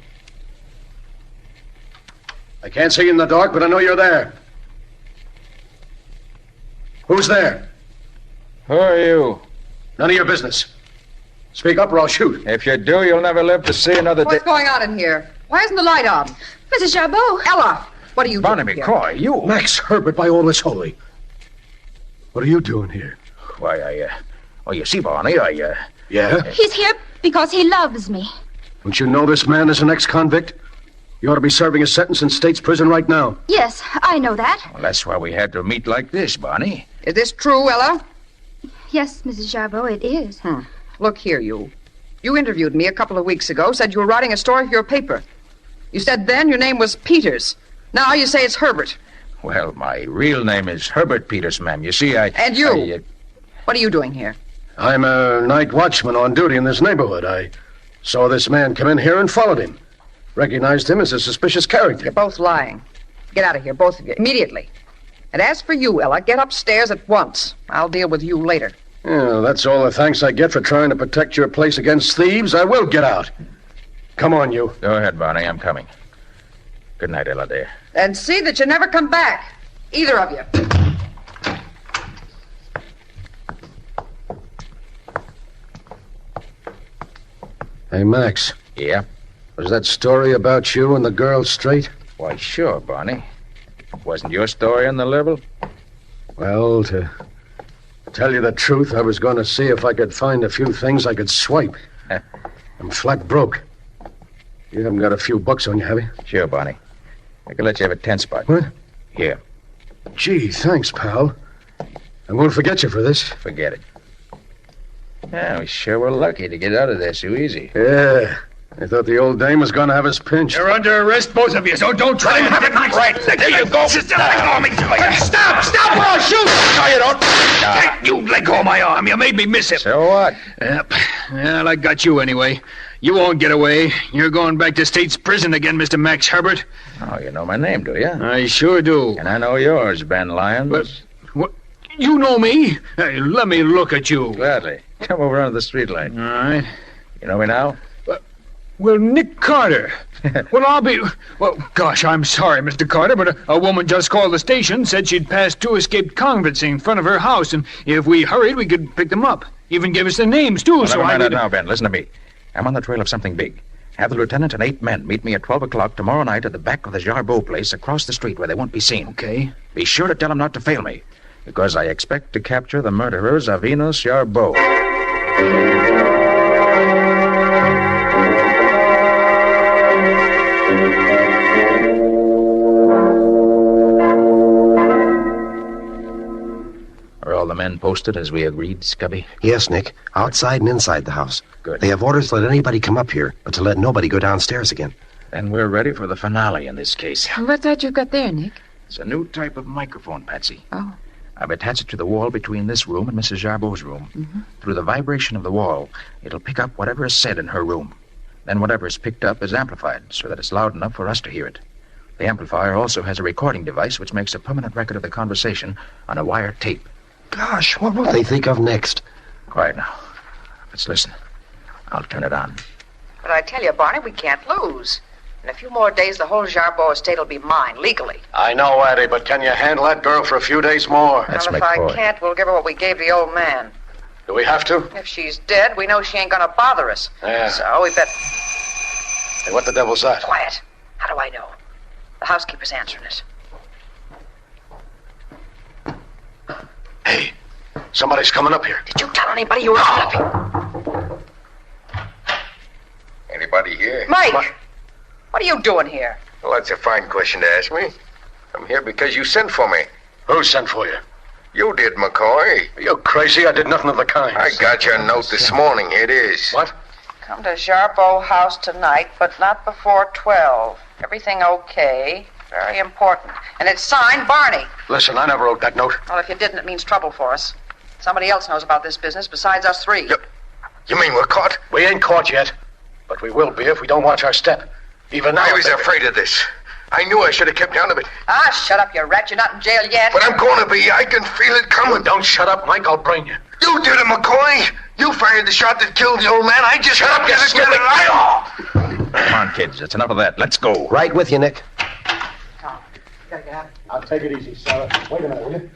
I can't see you in the dark, but I know you're there. Who's there? Who are you? None of your business. Speak up or I'll shoot. If you do, you'll never live to see another day. What's going on in here? Why isn't the light on? Mrs. Jarbeau. Ella, what are you Barney doing here? McCoy, you... Max Herbert, by all that's holy. What are you doing here? Why, Oh, you see, Barney, Yeah? He's here because he loves me. Don't you know this man is an ex-convict? You ought to be serving a sentence in state's prison right now. Yes, I know that. Well, that's why we had to meet like this, Barney. Is this true, Ella? Yes, Mrs. Jarbeau, it is. Look here, you. You interviewed me a couple of weeks ago, said you were writing a story for your paper. You said then your name was Peters. Now you say it's Herbert. Well, my real name is Herbert Peters, ma'am. You see, And you? What are you doing here? I'm a night watchman on duty in this neighborhood. I saw this man come in here and followed him. Recognized him as a suspicious character. You're both lying. Get out of here, both of you, immediately. And as for you, Ella, get upstairs at once. I'll deal with you later. Yeah, that's all the thanks I get for trying to protect your place against thieves. I will get out. Come on, you. Go ahead, Barney. I'm coming. Good night, Ella, dear. And see that you never come back. Either of you. Hey, Max. Yeah? Was that story about you and the girl straight? Why, sure, Barney. Wasn't your story on the level? Well, to tell you the truth, I was going to see if I could find a few things I could swipe. I'm flat broke. You haven't got a few bucks on you, have you? Sure, Barney. I can let you have a 10 spot. What? Here. Gee, thanks, pal. I won't forget you for this. Forget it. Yeah, we sure were lucky to get out of there so easy. Yeah. I thought the old dame was going to have us pinched. You're under arrest, both of you, so don't try and have it right. There you go. Stop! Stop or I'll shoot! No, you don't. You let go of my arm. You made me miss him. So what? Yep. Well, I got you anyway. You won't get away. You're going back to state's prison again, Mr. Max Herbert. Oh, you know my name, do you? I sure do. And I know yours, Ben Lyons. But, what? You know me? Hey, let me look at you. Gladly. Come over under the streetlight. All right. You know me now? Well, Nick Carter. Well, I'll be... Well, gosh, I'm sorry, Mr. Carter, but a woman just called the station, said she'd passed 2 escaped convicts in front of her house, and if we hurried, we could pick them up. Even give us their names, too, Well, so never mind I... that now, Ben. Listen to me. I'm on the trail of something big. Have the lieutenant and 8 men meet me at 12 o'clock tomorrow night at the back of the Jarbeau place across the street where they won't be seen. Okay. Be sure to tell them not to fail me, because I expect to capture the murderers of Enos Jarbeau. Are all the men posted as we agreed, Scubby? Yes, Nick. Outside and inside the house. Good. They have orders to let anybody come up here, but to let nobody go downstairs again. Then we're ready for the finale in this case. What's that you've got there, Nick? It's a new type of microphone, Patsy. Oh. I've attached it to the wall between this room and Mrs. Jarbeau's room. Mm-hmm. Through the vibration of the wall, it'll pick up whatever is said in her room. Then whatever is picked up is amplified so that it's loud enough for us to hear it. The amplifier also has a recording device which makes a permanent record of the conversation on a wire tape. Gosh, what will they think of next? Quiet now. Let's listen. I'll turn it on. But I tell you, Barney, we can't lose. In a few more days, the whole Jarbeau estate will be mine, legally. I know, Addie, but can you handle that girl for a few days more? That's well, if McCoy. I can't, we'll give her what we gave the old man. Do we have to? If she's dead, we know she ain't gonna bother us. Yeah. So we bet... Hey, what the devil's that? Quiet. How do I know? The housekeeper's answering it. Hey, somebody's coming up here. Did you tell anybody you were up here? Anybody here? Mike! What are you doing here? Well, that's a fine question to ask me. I'm here because you sent for me. Who sent for you? You did, McCoy. Are you crazy? I did nothing of the kind. I got your note this morning. Here it is. What? Come to Jarbeau House tonight, but not before 12. Everything okay. Very important. And it's signed Barney. Listen, I never wrote that note. Well, if you didn't, it means trouble for us. Somebody else knows about this business besides us 3. You mean we're caught? We ain't caught yet, but we will be if we don't watch our step. Even now... I was afraid of this. I knew I should have kept out of it. Ah, shut up, you rat. You're not in jail yet. But I'm going to be. I can feel it coming. Don't shut up, Mike. I'll brain you. You did it, McCoy. You fired the shot that killed the old man. I just... Shut up, you sniveling. Come on, kids. It's enough of that. Let's go. Right with you, Nick. Tom, you gotta get out. I'll take it easy, Sarah. Wait a minute, will you?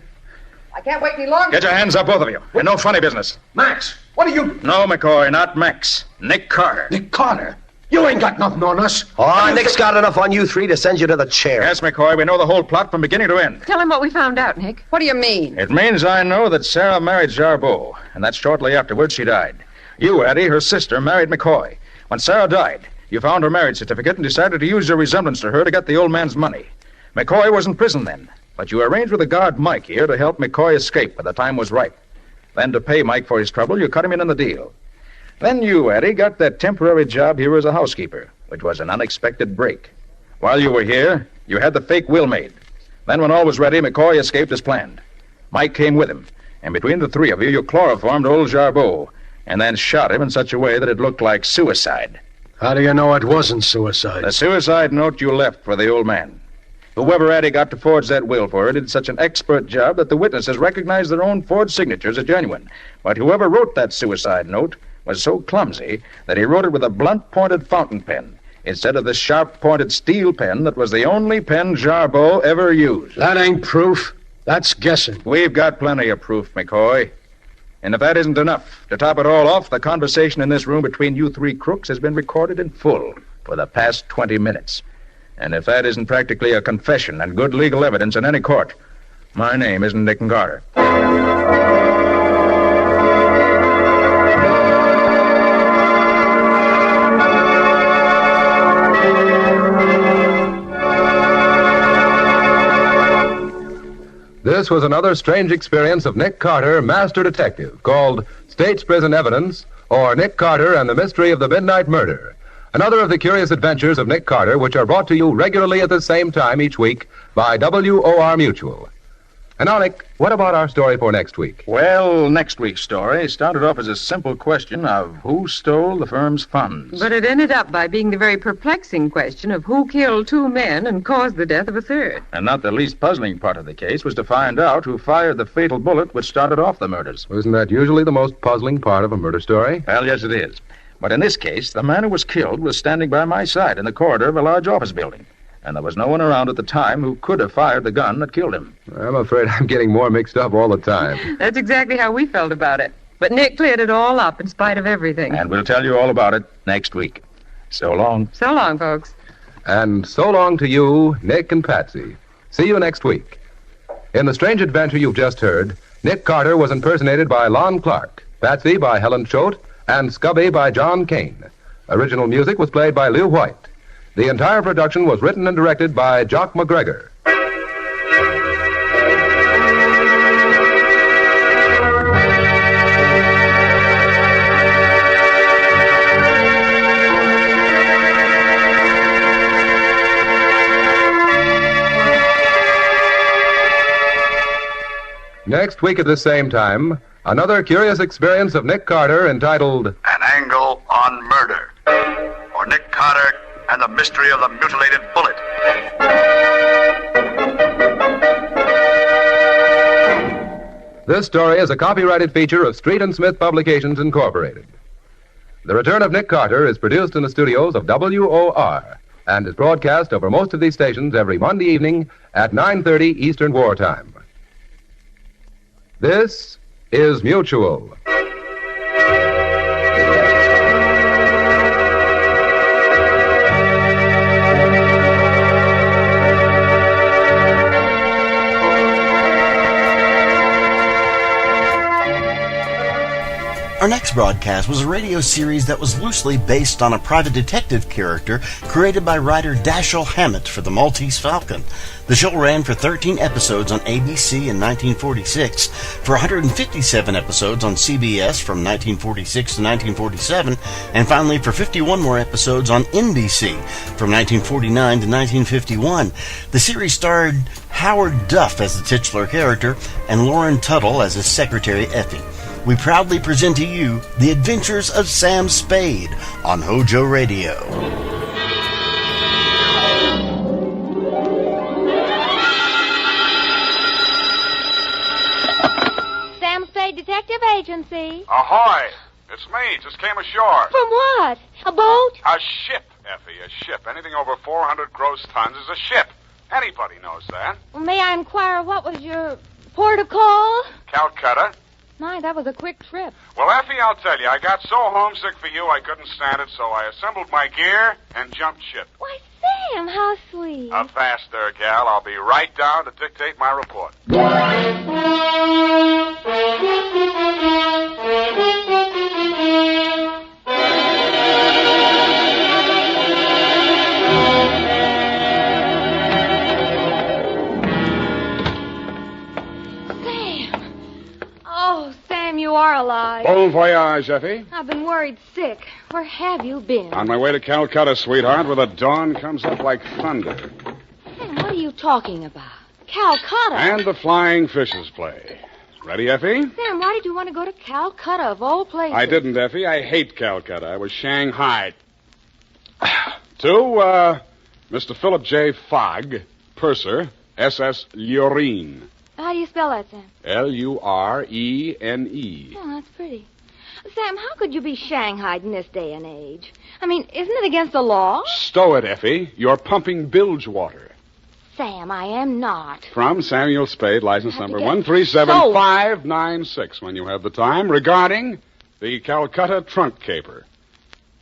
I can't wait any longer. Get your hands up, both of you. And no funny business. Max, what are you... No, McCoy, not Max. Nick Carter. Nick Carter? You ain't got nothing on us. Oh, Nick's got enough on you 3 to send you to the chair. Yes, McCoy, we know the whole plot from beginning to end. Tell him what we found out, Nick. What do you mean? It means I know that Sarah married Jarbeau, and that shortly afterwards she died. You, Addie, her sister, married McCoy. When Sarah died, you found her marriage certificate and decided to use your resemblance to her to get the old man's money. McCoy was in prison then, but you arranged with the guard Mike here to help McCoy escape when the time was ripe. Then to pay Mike for his trouble, you cut him in the deal. Then you, Addie, got that temporary job here as a housekeeper, which was an unexpected break. While you were here, you had the fake will made. Then when all was ready, McCoy escaped as planned. Mike came with him, and between the 3 of you, you chloroformed old Jarbeau, and then shot him in such a way that it looked like suicide. How do you know it wasn't suicide? The suicide note you left for the old man. Whoever Addie got to forge that will for her did such an expert job that the witnesses recognized their own forged signatures as genuine. But whoever wrote that suicide note was so clumsy that he wrote it with a blunt-pointed fountain pen instead of the sharp-pointed steel pen that was the only pen Jarbeau ever used. That ain't proof. That's guessing. We've got plenty of proof, McCoy. And if that isn't enough, to top it all off, the conversation in this room between you 3 crooks has been recorded in full for the past 20 minutes. And if that isn't practically a confession and good legal evidence in any court, my name isn't Nick Carter. This was another strange experience of Nick Carter, Master Detective, called State's Prison Evidence, or Nick Carter and the Mystery of the Midnight Murder. Another of the curious adventures of Nick Carter, which are brought to you regularly at the same time each week by WOR Mutual. And now, Nick, what about our story for next week? Well, next week's story started off as a simple question of who stole the firm's funds. But it ended up by being the very perplexing question of who killed two men and caused the death of a third. And not the least puzzling part of the case was to find out who fired the fatal bullet which started off the murders. Isn't that usually the most puzzling part of a murder story? Well, yes, it is. But in this case, the man who was killed was standing by my side in the corridor of a large office building. And there was no one around at the time who could have fired the gun that killed him. I'm afraid I'm getting more mixed up all the time. That's exactly how we felt about it. But Nick cleared it all up in spite of everything. And we'll tell you all about it next week. So long. So long, folks. And so long to you, Nick and Patsy. See you next week. In the strange adventure you've just heard, Nick Carter was impersonated by Lon Clark, Patsy by Helen Choate, and Scubby by John Kane. Original music was played by Lew White. The entire production was written and directed by Jock McGregor. Next week at the same time, another curious experience of Nick Carter entitled An Angle on Murder, or Nick Carter and the Mystery of the Mutilated Bullet. This story is a copyrighted feature of Street and Smith Publications, Incorporated. The Return of Nick Carter is produced in the studios of WOR and is broadcast over most of these stations every Monday evening at 9:30 Eastern Wartime. This is Mutual. Our next broadcast was a radio series that was loosely based on a private detective character created by writer Dashiell Hammett for the Maltese Falcon. The show ran for 13 episodes on ABC in 1946, for 157 episodes on CBS from 1946 to 1947, and finally for 51 more episodes on NBC from 1949 to 1951. The series starred Howard Duff as the titular character and Lauren Tuttle as his secretary Effie. We proudly present to you The Adventures of Sam Spade on HOJO Radio. Sam Spade Detective Agency. Ahoy! It's me. Just came ashore. From what? A boat? A ship, Effie, a ship. Anything over 400 gross tons is a ship. Anybody knows that. Well, may I inquire what was your port of call? Calcutta. My, that was a quick trip. Well, Effie, I'll tell you, I got so homesick for you I couldn't stand it, so I assembled my gear and jumped ship. Why, Sam, how sweet. A fast there, gal. I'll be right down to dictate my report. You are alive. Bon voyage, Effie. I've been worried sick. Where have you been? On my way to Calcutta, sweetheart, where the dawn comes up like thunder. Sam, what are you talking about? Calcutta? And the flying fishes play. Ready, Effie? Sam, why did you want to go to Calcutta, of all places? I didn't, Effie. I hate Calcutta. I was Shanghai. To, Mr. Philip J. Fogg, purser, SS Lurene. How do you spell that, Sam? Lurene. Oh, that's pretty. Sam, how could you be shanghaied in this day and age? I mean, isn't it against the law? Stow it, Effie. You're pumping bilge water. Sam, I am not. From Samuel Spade, license number get 137596, when you have the time, regarding the Calcutta trunk caper.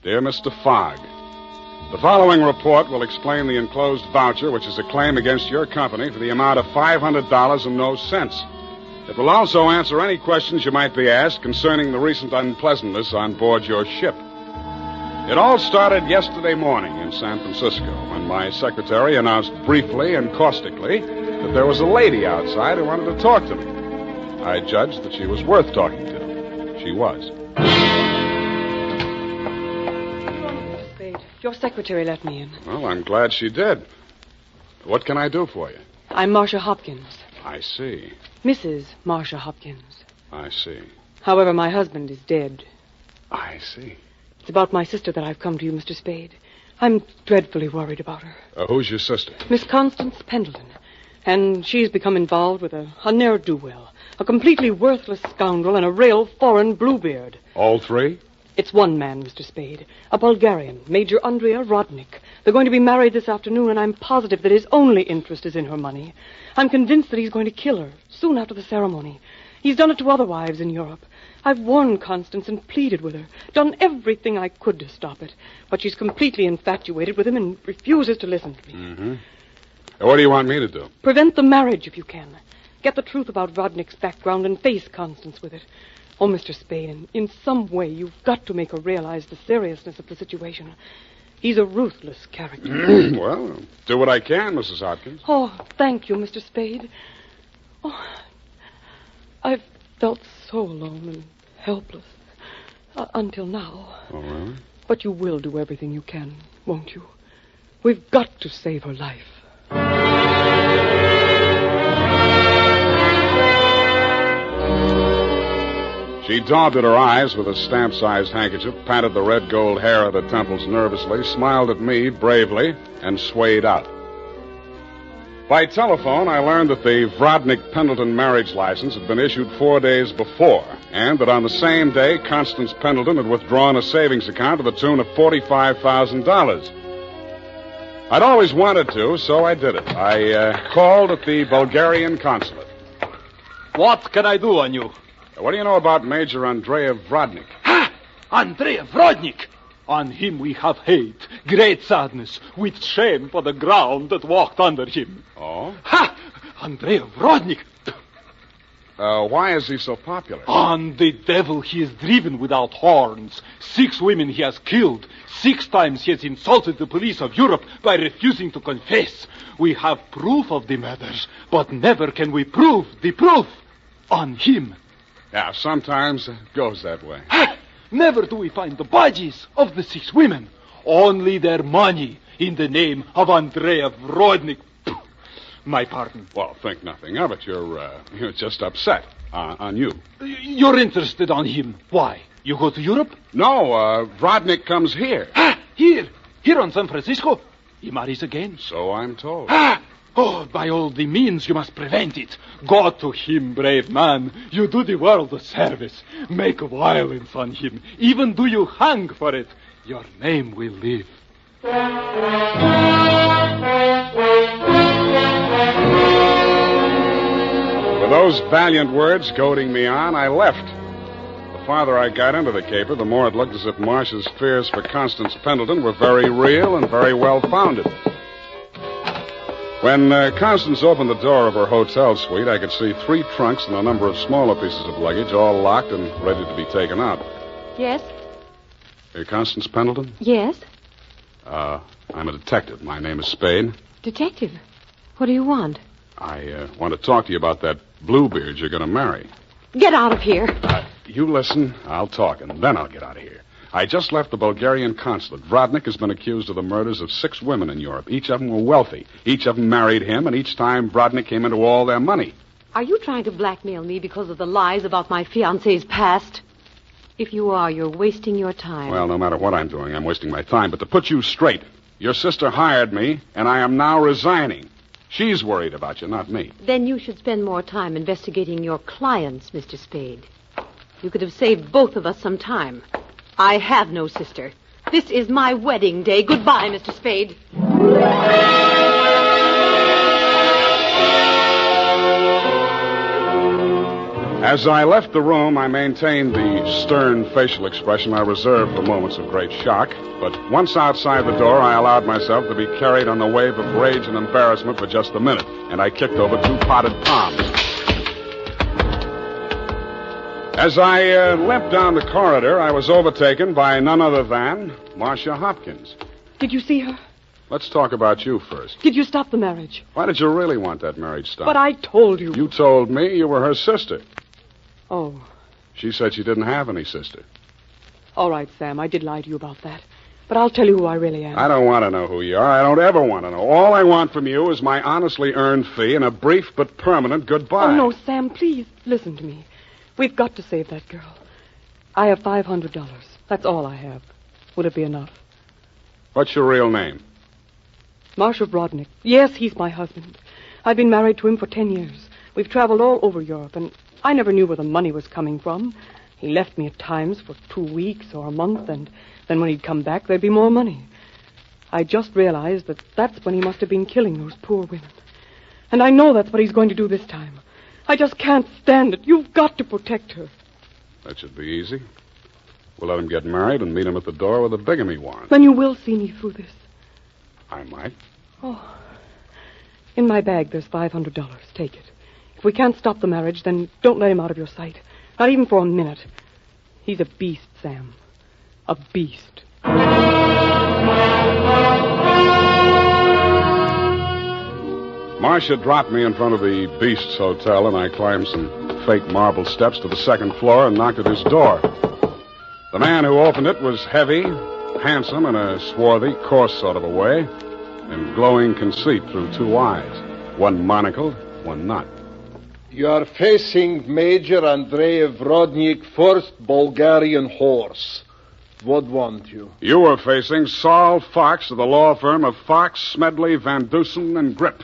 Dear Mr. Fogg, the following report will explain the enclosed voucher, which is a claim against your company for the amount of $500 and no cents. It will also answer any questions you might be asked concerning the recent unpleasantness on board your ship. It all started yesterday morning in San Francisco when my secretary announced briefly and caustically that there was a lady outside who wanted to talk to me. I judged that she was worth talking to. She was. Your secretary let me in. Well, I'm glad she did. What can I do for you? I'm Marcia Hopkins. I see. Mrs. Marcia Hopkins. I see. However, my husband is dead. I see. It's about my sister that I've come to you, Mr. Spade. I'm dreadfully worried about her. Who's your sister? Miss Constance Pendleton. And she's become involved with a ne'er-do-well, a completely worthless scoundrel, and a real foreign bluebeard. All three? It's one man, Mr. Spade. A Bulgarian, Major Andrea Rodnik. They're going to be married this afternoon, and I'm positive that his only interest is in her money. I'm convinced that he's going to kill her soon after the ceremony. He's done it to other wives in Europe. I've warned Constance and pleaded with her, done everything I could to stop it. But she's completely infatuated with him and refuses to listen to me. Mm-hmm. What do you want me to do? Prevent the marriage if you can. Get the truth about Rodnik's background and face Constance with it. Oh, Mr. Spade, in some way you've got to make her realize the seriousness of the situation. He's a ruthless character. Well, do what I can, Mrs. Hopkins. Oh, thank you, Mr. Spade. Oh, I've felt so alone and helpless until now. Oh, really? But you will do everything you can, won't you? We've got to save her life. She daubed at her eyes with a stamp-sized handkerchief, patted the red gold hair at her temples nervously, smiled at me bravely, and swayed out. By telephone, I learned that the Vrodnik-Pendleton marriage license had been issued 4 days before, and that on the same day, Constance Pendleton had withdrawn a savings account to the tune of $45,000. I'd always wanted to, so I did it. I called at the Bulgarian consulate. What can I do on you? What do you know about Major Andrea Vrodnik? Ha! Andrea Vrodnik! On him we have hate, great sadness, with shame for the ground that walked under him. Oh? Ha! Andrea Vrodnik! Why is he so popular? On the devil he is driven without horns. 6 women he has killed. 6 times he has insulted the police of Europe by refusing to confess. We have proof of the murders, but never can we prove the proof on him. Yeah, sometimes it goes that way. Ha! Never do we find the bodies of the 6 women. Only their money in the name of Andrea Vrodnik. My pardon. Well, think nothing of it. You're just upset on you. You're interested on him. Why? You go to Europe? No, Vrodnik comes here. Ah, here on San Francisco. He marries again. So I'm told. Ah! Oh, by all the means you must prevent it. Go to him, brave man. You do the world a service. Make violence on him. Even do you hang for it. Your name will live. With those valiant words goading me on, I left. The farther I got into the caper, the more it looked as if Marcia's fears for Constance Pendleton were very real and very well-founded. When Constance opened the door of her hotel suite, I could see 3 trunks and a number of smaller pieces of luggage, all locked and ready to be taken out. Yes? You're Constance Pendleton? Yes? I'm a detective. My name is Spade. Detective? What do you want? I want to talk to you about that Bluebeard you're going to marry. Get out of here. You listen, I'll talk, and then I'll get out of here. I just left the Bulgarian consulate. Vrodnik has been accused of the murders of 6 women in Europe. Each of them were wealthy. Each of them married him, and each time Vrodnik came into all their money. Are you trying to blackmail me because of the lies about my fiancé's past? If you are, you're wasting your time. Well, no matter what I'm doing, I'm wasting my time. But to put you straight, your sister hired me, and I am now resigning. She's worried about you, not me. Then you should spend more time investigating your clients, Mr. Spade. You could have saved both of us some time. I have no sister. This is my wedding day. Goodbye, Mr. Spade. As I left the room, I maintained the stern facial expression I reserved for moments of great shock. But once outside the door, I allowed myself to be carried on the wave of rage and embarrassment for just a minute, and I kicked over 2 potted palms. As I limped down the corridor, I was overtaken by none other than Marcia Hopkins. Did you see her? Let's talk about you first. Did you stop the marriage? Why did you really want that marriage stopped? But I told you. You told me you were her sister. Oh. She said she didn't have any sister. All right, Sam, I did lie to you about that. But I'll tell you who I really am. I don't want to know who you are. I don't ever want to know. All I want from you is my honestly earned fee and a brief but permanent goodbye. Oh, no, Sam, please, listen to me. We've got to save that girl. I have $500. That's all I have. Would it be enough? What's your real name? Marshal Rodnick. Yes, he's my husband. I've been married to him for 10 years. We've traveled all over Europe, and I never knew where the money was coming from. He left me at times for 2 weeks or a month, and then when he'd come back, there'd be more money. I just realized that that's when he must have been killing those poor women. And I know that's what he's going to do this time. I just can't stand it. You've got to protect her. That should be easy. We'll let him get married and meet him at the door with a bigamy warrant. Then you will see me through this. I might. Oh. In my bag, there's $500. Take it. If we can't stop the marriage, then don't let him out of your sight. Not even for a minute. He's a beast, Sam. A beast. Marcia dropped me in front of the Beast's Hotel, and I climbed some fake marble steps to the second floor and knocked at his door. The man who opened it was heavy, handsome in a swarthy, coarse sort of a way, and glowing conceit through two eyes. One monocled, one not. You are facing Major Andrei Rodnik, 1st Bulgarian Horse. What want you? You were facing Saul Fox of the law firm of Fox, Smedley, Van Dusen, and Grip.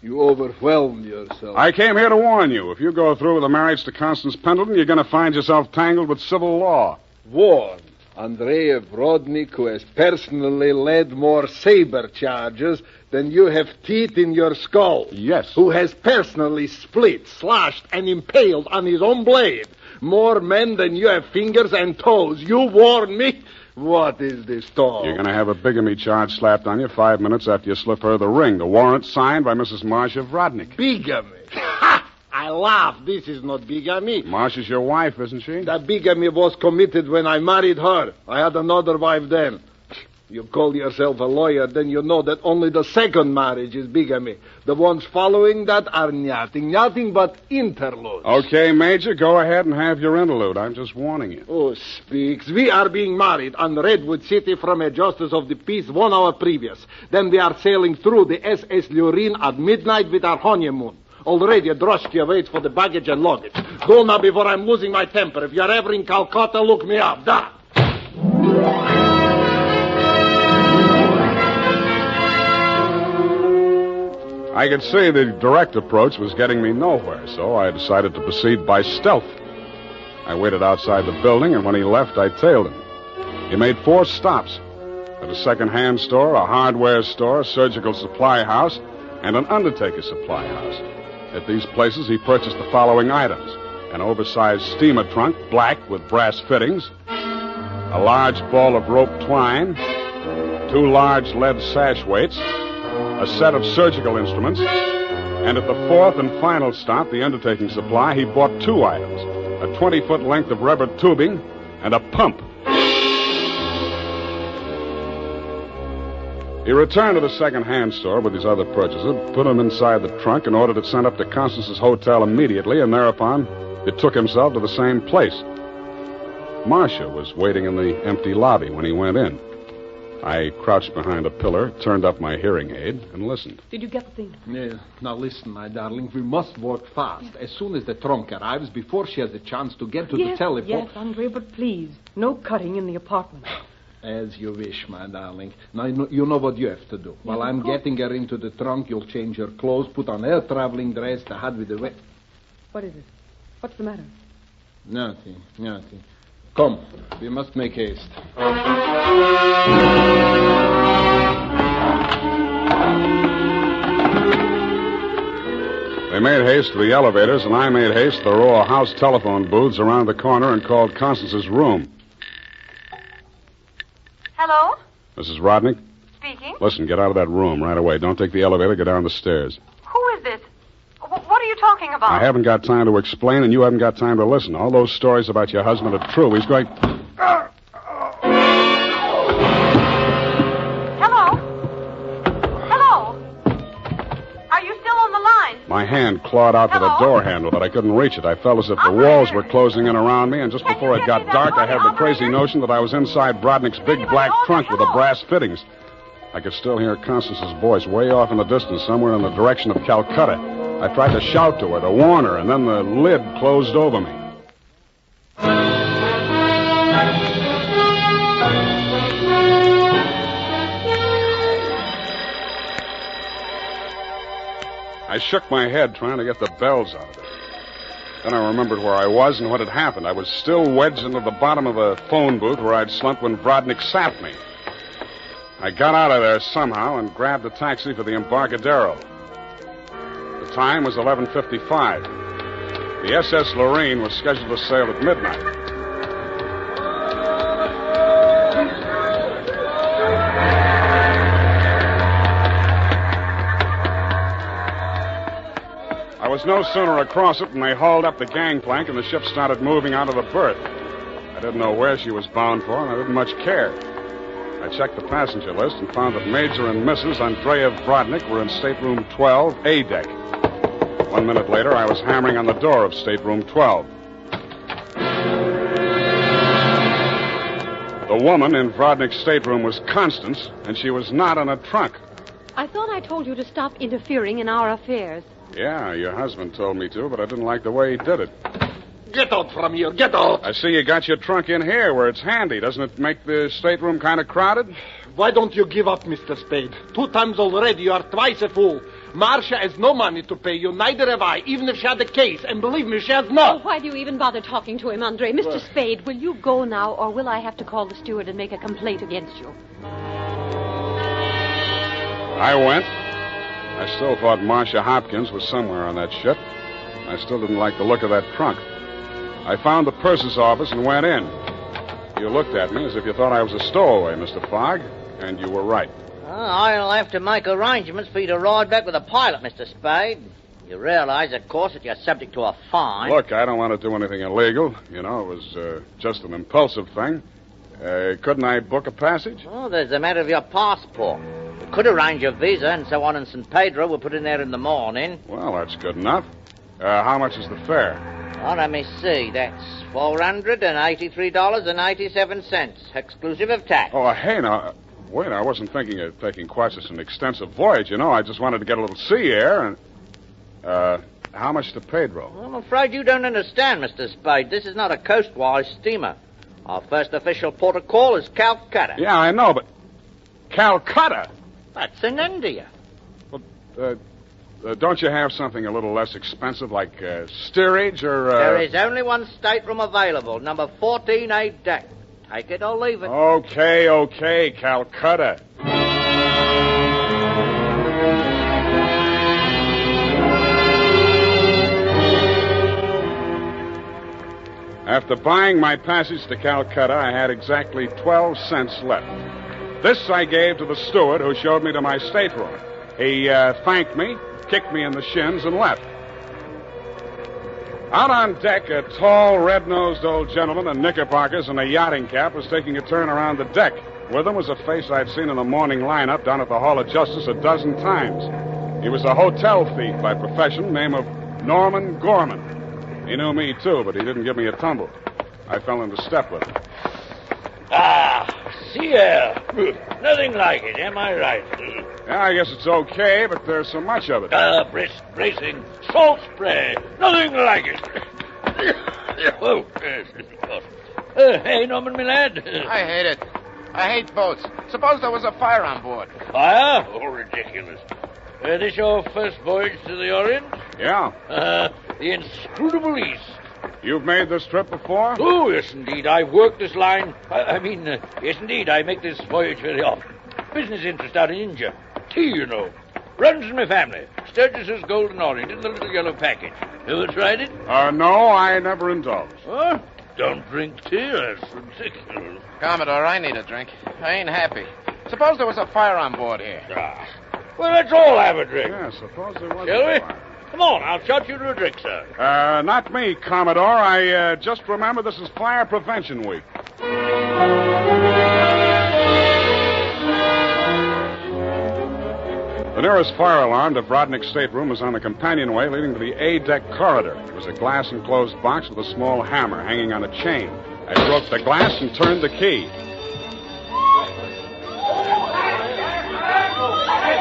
You overwhelmed yourself. I came here to warn you. If you go through with the marriage to Constance Pendleton, you're going to find yourself tangled with civil law. Warn Andrei Rodnik, who has personally led more saber charges than you have teeth in your skull. Yes. Who has personally split, slashed, and impaled on his own blade more men than you have fingers and toes. You warn me? What is this talk? You're going to have a bigamy charge slapped on you 5 minutes after you slip her the ring. The warrant signed by Mrs. Marcia Rodnik. Bigamy? Ha! I laugh. This is not bigamy. Marcia's your wife, isn't she? That bigamy was committed when I married her. I had another wife then. You call yourself a lawyer, then you know that only the second marriage is bigamy. The ones following that are nothing but interludes. Okay, Major, go ahead and have your interlude. I'm just warning you. Oh, speaks. We are being married on Redwood City from a justice of the peace 1 hour previous. Then we are sailing through the SS Lurin at midnight with our honeymoon. Already a droshky waits for the baggage and luggage. Go now before I'm losing my temper. If you're ever in Calcutta, look me up. Da! I could see the direct approach was getting me nowhere, so I decided to proceed by stealth. I waited outside the building, and when he left, I tailed him. He made 4 stops. At a second-hand store, a hardware store, a surgical supply house, and an undertaker supply house. At these places, he purchased the following items: an oversized steamer trunk, black with brass fittings, a large ball of rope twine, 2 large lead sash weights, a set of surgical instruments, and at the 4th and final stop, the undertaking supply, he bought 2 items: a 20-foot length of rubber tubing and a pump. He returned to the second-hand store with his other purchases, put them inside the trunk, and ordered it sent up to Constance's hotel immediately, and thereupon it took himself to the same place. Marcia was waiting in the empty lobby when he went in. I crouched behind a pillar, turned up my hearing aid, and listened. Did you get the thing? Yeah. Now listen, my darling. We must work fast. As soon as the trunk arrives, before she has a chance to get to the telephone... Yes, Andre, but please, no cutting in the apartment. As you wish, my darling. Now, you know what you have to do. While I'm getting her into the trunk, you'll change her clothes, put on her traveling dress, the hat with the wet... What is it? What's the matter? Nothing. Come, we must make haste. They made haste to the elevators, and I made haste to the row of house telephone booths around the corner and called Constance's room. Hello? Mrs. Rodnick? Speaking. Listen, get out of that room right away. Don't take the elevator. Go down the stairs. Who is this? What are you talking about? I haven't got time to explain, and you haven't got time to listen. All those stories about your husband are true. He's going... Hello? Are you still on the line? My hand closed clawed out for the door handle, but I couldn't reach it. I felt as if the walls were closing in around me, and just before it got dark, I had the crazy notion that I was inside Brodnick's big black trunk with the brass fittings. I could still hear Constance's voice way off in the distance, somewhere in the direction of Calcutta. I tried to shout to her, to warn her, and then the lid closed over me. I shook my head trying to get the bells out of it. Then I remembered where I was and what had happened. I was still wedged into the bottom of a phone booth where I'd slumped when Brodnick sapped me. I got out of there somehow and grabbed a taxi for the Embarcadero. The time was 11:55. The SS Lorraine was scheduled to sail at midnight. I was no sooner across it than they hauled up the gangplank and the ship started moving out of the berth. I didn't know where she was bound for, and I didn't much care. I checked the passenger list and found that Major and Mrs. Andreev Brodnick were in stateroom 12, A deck. 1 minute later, I was hammering on the door of stateroom 12. The woman in Brodnick's stateroom was Constance, and she was not in a trunk. I thought I told you to stop interfering in our affairs. Yeah, your husband told me to, but I didn't like the way he did it. Get out from here, get out! I see you got your trunk in here where it's handy. Doesn't it make the stateroom kind of crowded? Why don't you give up, Mr. Spade? 2 times already, you are twice a fool. Marcia has no money to pay you, neither have I, even if she had the case. And believe me, she has not. Oh, why do you even bother talking to him, Andre? Mr. Spade, will you go now, or will I have to call the steward and make a complaint against you? I went. I still thought Marcia Hopkins was somewhere on that ship. I still didn't like the look of that trunk. I found the purser's office and went in. You looked at me as if you thought I was a stowaway, Mr. Fogg, and you were right. I'll have to make arrangements for you to ride back with a pilot, Mr. Spade. You realize, of course, that you're subject to a fine. Look, I don't want to do anything illegal. You know, it was just an impulsive thing. Couldn't I book a passage? Oh, there's the matter of your passport. We could arrange your visa and so on in San Pedro. We'll put in there in the morning. Well, that's good enough. How much is the fare? Oh, let me see. That's $483.87, exclusive of tax. Oh, hey, now, wait, I wasn't thinking of taking quite such an extensive voyage, you know. I just wanted to get a little sea air and... how much to Pedro? I'm afraid you don't understand, Mr. Spade. This is not a coastwise steamer. Our first official port of call is Calcutta. Yeah, I know, but... Calcutta? That's in India. Well, don't you have something a little less expensive, like steerage or... There is only one stateroom available, number 14A deck. Take it or leave it. Okay, Calcutta. After buying my passage to Calcutta, I had exactly 12 cents left. This I gave to the steward who showed me to my stateroom. He thanked me, kicked me in the shins, and left. Out on deck, a tall, red-nosed old gentleman in knickerbockers and a yachting cap was taking a turn around the deck. With him was a face I'd seen in the morning lineup down at the Hall of Justice a dozen times. He was a hotel thief by profession, name of Norman Gorman. He knew me, too, but he didn't give me a tumble. I fell into step with him. Sea air. Nothing like it, am I right? Yeah, I guess it's okay, but there's so much of it. Bracing. Salt spray. Nothing like it. Oh, hey, Norman, my lad. I hate it. I hate boats. Suppose there was a fire on board. Fire? Oh, ridiculous. This your first voyage to the Orient? Yeah. The inscrutable East. You've made this trip before? Oh, yes, indeed. I've worked this line. Yes, indeed. I make this voyage very often. Business interest out in India. Tea, you know. Runs in my family. Sturgis's Golden Orient in the little yellow package. Ever tried it? No, I never indulged. Huh? Don't drink tea. That's ridiculous. Commodore, I need a drink. I ain't happy. Suppose there was a fire on board here. Well, let's all have a drink. Yeah, suppose there was Shall a we? fire. Come on, I'll shot you to a drink, sir. Not me, Commodore. I just remember this is Fire Prevention Week. The nearest fire alarm to Brodnick's stateroom was on the companionway leading to the A-deck corridor. It was a glass-enclosed box with a small hammer hanging on a chain. I broke the glass and turned the key.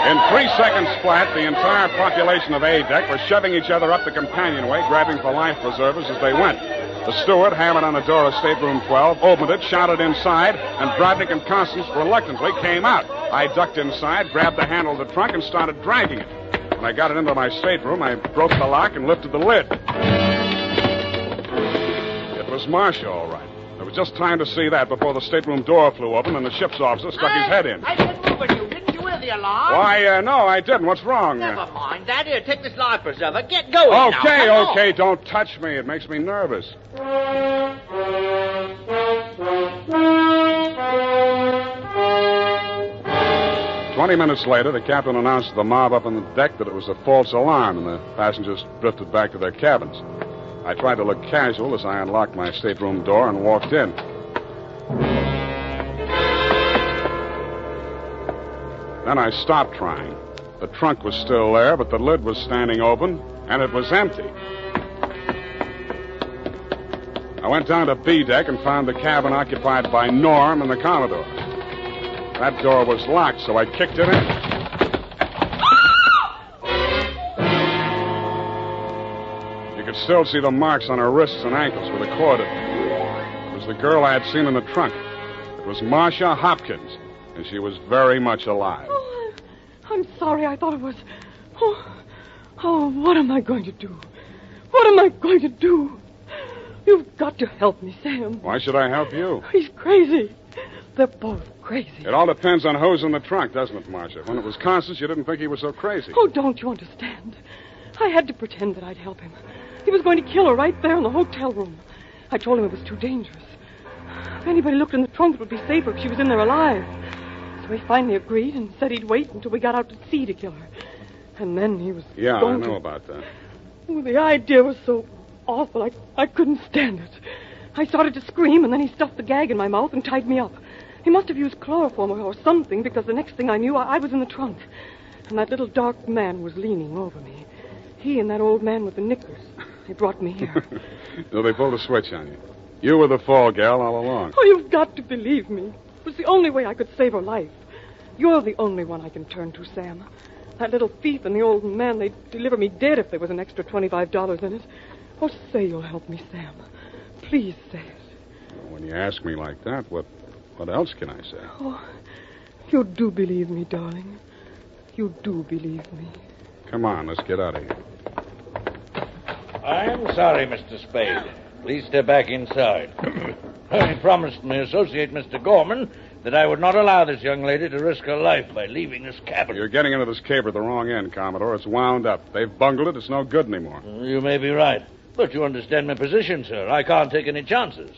In 3 seconds flat, the entire population of A-deck were shoving each other up the companionway, grabbing for life preservers as they went. The steward hammered on the door of stateroom 12, opened it, shouted inside, and Brodnick and Constance reluctantly came out. I ducked inside, grabbed the handle of the trunk, and started dragging it. When I got it into my stateroom, I broke the lock and lifted the lid. It was Marcia, all right. There was just time to see that before the stateroom door flew open and the ship's officer stuck his head in. I've been moving you. Didn't you hear the alarm? Why, no, I didn't. What's wrong? Never mind that. Here, take this life preserver. Get going now. Okay, Come okay, on. don't touch me. It makes me nervous. 20 minutes later, the captain announced to the mob up on the deck that it was a false alarm, and the passengers drifted back to their cabins. I tried to look casual as I unlocked my stateroom door and walked in. Then I stopped trying. The trunk was still there, but the lid was standing open, and it was empty. I went down to B deck and found the cabin occupied by Norm and the Commodore. That door was locked, so I kicked it in. You could still see the marks on her wrists and ankles where the cord had been. It was the girl I had seen in the trunk. It was Marcia Hopkins, and she was very much alive. Oh, I'm sorry. I thought it was... Oh, what am I going to do? What am I going to do? You've got to help me, Sam. Why should I help you? He's crazy. They're both crazy. It all depends on who's in the trunk, doesn't it, Marcia? When it was Constance, you didn't think he was so crazy. Oh, don't you understand? I had to pretend that I'd help him. He was going to kill her right there in the hotel room. I told him it was too dangerous. If anybody looked in the trunk, it would be safer if she was in there alive. So he finally agreed and said he'd wait until we got out to sea to kill her. And then he was Yeah, going I know to... about that. Oh, the idea was so awful, I couldn't stand it. I started to scream, and then he stuffed the gag in my mouth and tied me up. He must have used chloroform or something, because the next thing I knew, I was in the trunk. And that little dark man was leaning over me. He and that old man with the knickers. They brought me here. So they pulled a switch on you. You were the fall gal all along. Oh, you've got to believe me. It was the only way I could save her life. You're the only one I can turn to, Sam. That little thief and the old man, they'd deliver me dead if there was an extra $25 in it. Oh, say you'll help me, Sam. Please say it. Well, when you ask me like that, what else can I say? Oh, you do believe me, darling. You do believe me. Come on, let's get out of here. I'm sorry, Mr. Spade. Please step back inside. I promised my associate, Mr. Gorman, that I would not allow this young lady to risk her life by leaving this cabin. You're getting into this caper at the wrong end, Commodore. It's wound up. They've bungled it. It's no good anymore. You may be right. But you understand my position, sir. I can't take any chances.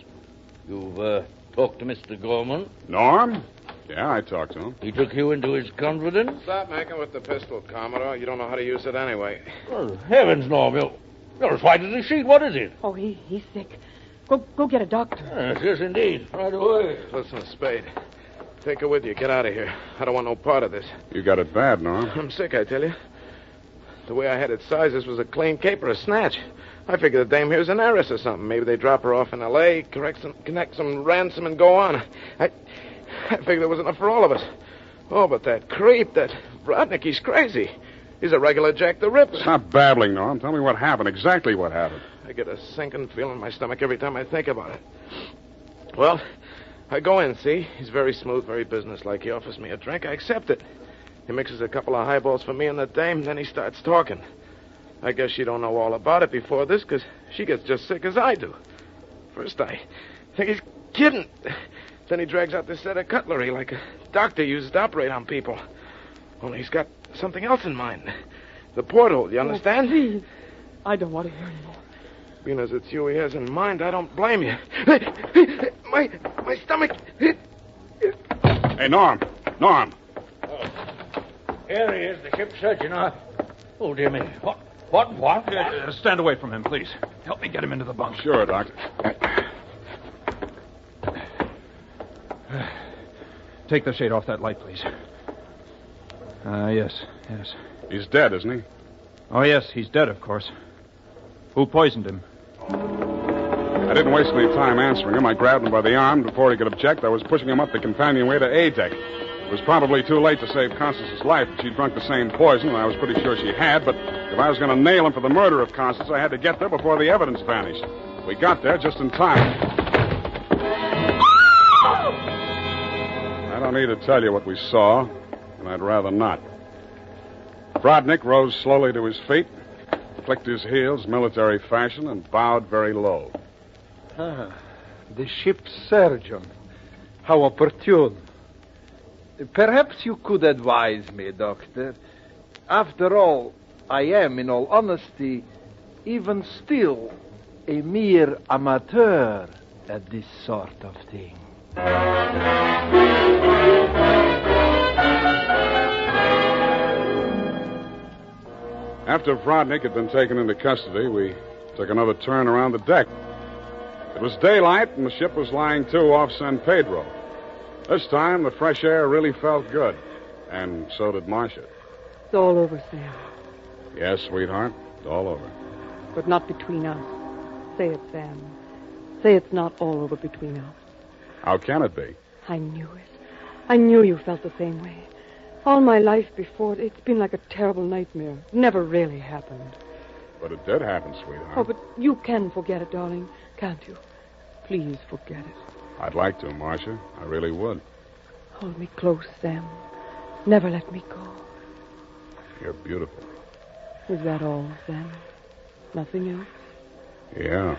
You've talked to Mr. Gorman? Norm? Yeah, I talked to him. He took you into his confidence? Stop making with the pistol, Commodore. You don't know how to use it anyway. Oh, heavens, Norm. You're as white as a sheet. What is it? Oh, he's sick. Go get a doctor. Yes, indeed. Right away. Listen, Spade. Take her with you. Get out of here. I don't want no part of this. You got it bad, Norm. I'm sick, I tell you. The way I had it sized, this was a clean caper, a snatch. I figured the dame here's an heiress or something. Maybe they drop her off in L.A., connect some ransom, and go on. I figured there was enough for all of us. Oh, but that creep, that Brodnick, he's crazy. He's a regular Jack the Ripper. Stop babbling, Norm. Tell me what happened, exactly what happened. I get a sinking feeling in my stomach every time I think about it. Well, I go in, see? He's very smooth, very businesslike. He offers me a drink. I accept it. He mixes a couple of highballs for me and the dame, then he starts talking. I guess she don't know all about it before this, because she gets just sick as I do. First, I think he's kidding. Then he drags out this set of cutlery like a doctor uses to operate on people. Only he's got something else in mind. The porthole, you understand? Oh, please. I don't want to hear anymore. Being as it's you he has in mind, I don't blame you. My stomach. Hey, Norm. Norm. Here he is, the ship's surgeon. Oh, dear me. What? Stand away from him, please. Help me get him into the bunk. Sure, Doctor. Take the shade off that light, please. Yes. Yes. He's dead, isn't he? Oh, yes, he's dead, of course. Who poisoned him? I didn't waste any time answering him. I grabbed him by the arm. Before he could object, I was pushing him up the companionway to A deck. It was probably too late to save Constance's life. She'd drunk the same poison, and I was pretty sure she had, but if I was going to nail him for the murder of Constance, I had to get there before the evidence vanished. We got there just in time. I don't need to tell you what we saw, and I'd rather not. Rodnick rose slowly to his feet, clicked his heels military fashion, and bowed very low. Ah, the ship's surgeon. How opportune. Perhaps you could advise me, Doctor. After all, I am, in all honesty, even still, a mere amateur at this sort of thing. After Rodnick had been taken into custody, we took another turn around the deck. It was daylight, and the ship was lying to off San Pedro. This time, the fresh air really felt good, and so did Marcia. It's all over, Sam. Yes, sweetheart, it's all over. But not between us. Say it, Sam. Say it's not all over between us. How can it be? I knew it. I knew you felt the same way. All my life before, it's been like a terrible nightmare. It never really happened. But it did happen, sweetheart. Oh, but you can forget it, darling, can't you? Please forget it. I'd like to, Marcia. I really would. Hold me close, Sam. Never let me go. You're beautiful. Is that all, Sam? Nothing else? Yeah,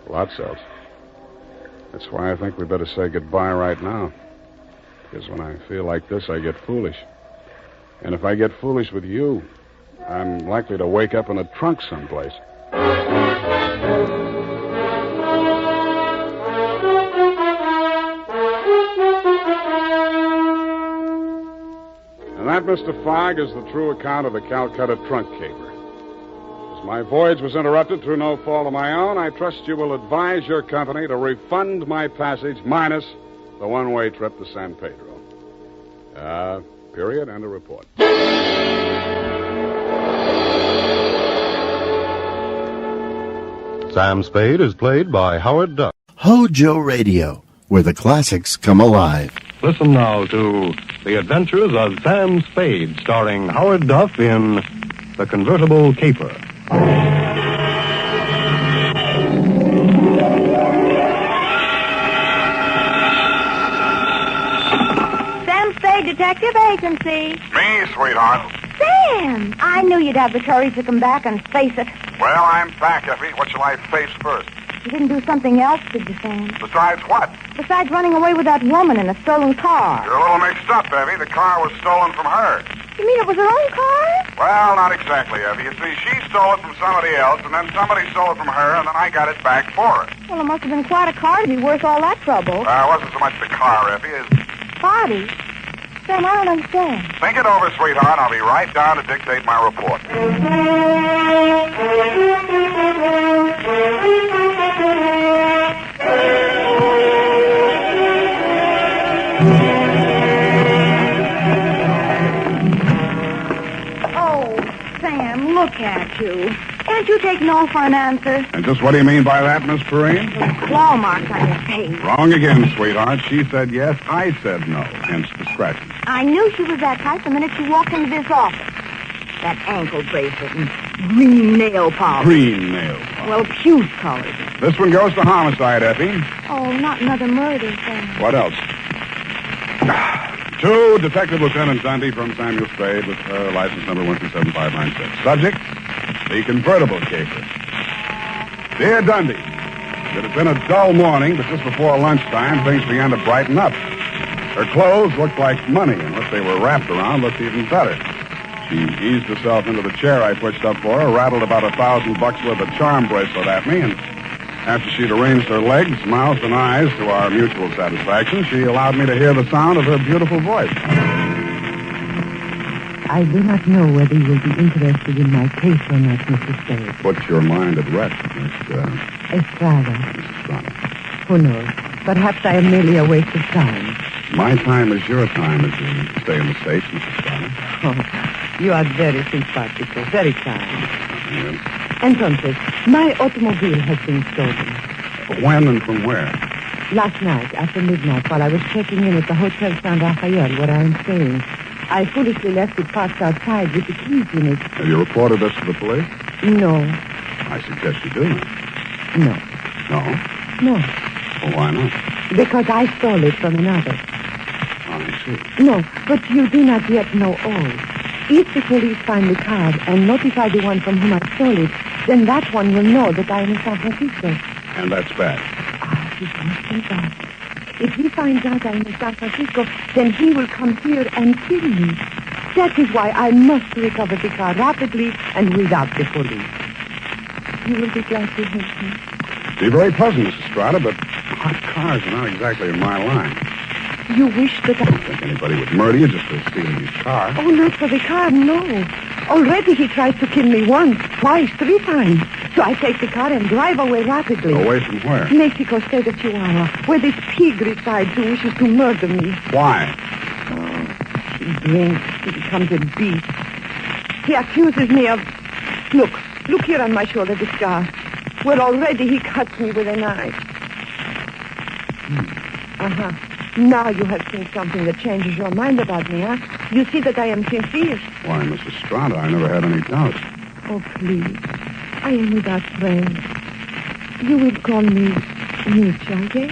lots else. That's why I think we better say goodbye right now. Because when I feel like this, I get foolish. And if I get foolish with you, I'm likely to wake up in a trunk someplace. And that, Mr. Fogg, is the true account of the Calcutta trunk caper. As my voyage was interrupted through no fault of my own, I trust you will advise your company to refund my passage minus the one-way trip to San Pedro. Period, and a report. Sam Spade is played by Howard Duff. HOJO Radio, where the classics come alive. Listen now to The Adventures of Sam Spade, starring Howard Duff in The Convertible Caper. Sam Spade Detective Agency. Me, sweetheart. Sam, I knew you'd have the courage to come back and face it. Well, I'm back, Effie. What shall I face first? You didn't do something else, did you, Sam? Besides what? Besides running away with that woman in a stolen car. You're a little mixed up, Effie. The car was stolen from her. You mean it was her own car? Well, not exactly, Effie. You see, she stole it from somebody else, and then somebody stole it from her, and then I got it back for her. Well, it must have been quite a car to be worth all that trouble. It wasn't so much the car, Effie, as... Body? Sam, I don't understand. Think it over, sweetheart. I'll be right down to dictate my report. Oh, Sam, look at you. Can't you take no for an answer? And just what do you mean by that, Miss Perrine? Claw marks on your face. Wrong again, sweetheart. She said yes, I said no. Hence the scratches. I knew she was that type the minute she walked into this office. That ankle bracelet and green nail polish. Green nail polish. Well, puce colored. This one goes to homicide, Effie. Oh, not another murder, Sam. What else? To Detective Lieutenant Dundee from Samuel Spade with license number 127596. Subject, the convertible caper. Dear Dundee, it had been a dull morning, but just before lunchtime, things began to brighten up. Her clothes looked like money, and what they were wrapped around looked even better. She eased herself into the chair I pushed up for her, rattled about $1,000 worth of charm bracelet at me, and after she'd arranged her legs, mouth, and eyes to our mutual satisfaction, she allowed me to hear the sound of her beautiful voice. I do not know whether you will be interested in my case or not, Mr. Spade. Put your mind at rest, Miss Estrada. Estrada. Who knows? Perhaps I am merely a waste of time. My time is your time as you stay in the States, Mrs. Strada. Oh, you are very simpatico, very kind. Yes. Entonces, my automobile has been stolen. When and from where? Last night, after midnight, while I was checking in at the Hotel San Rafael, where I am staying, I foolishly left it parked outside with the keys in it. Have you reported this to the police? No. I suggest you do. No. No? No. Well, why not? Because I stole it from another. I see. No, but you do not yet know all. If the police find the car and notify the one from whom I stole it, then that one will know that I am in San Francisco. And that's bad. He must be bad. If he finds out I am in San Francisco, then he will come here and kill me. That is why I must recover the car rapidly and without the police. You will be glad to help me. Be very pleasant, Mrs. Strada, but hot cars are not exactly in my line. You wish that I don't think anybody would murder you just for stealing his car. Oh, not for the car, no. Already he tried to kill me once, twice, 3 times. So I take the car and drive away rapidly. Away from where? Mexico State of Chihuahua, where this pig resides who wishes to murder me. Why? Oh, he drinks. He becomes a beast. He accuses me of... Look here on my shoulder, the scar. Well, already he cuts me with a knife. Uh-huh. Now you have seen something that changes your mind about me, huh? You see that I am sincere. Why, Mrs. Strada, I never had any doubts. Oh, please. I am without friends. You will call me Micha, yes?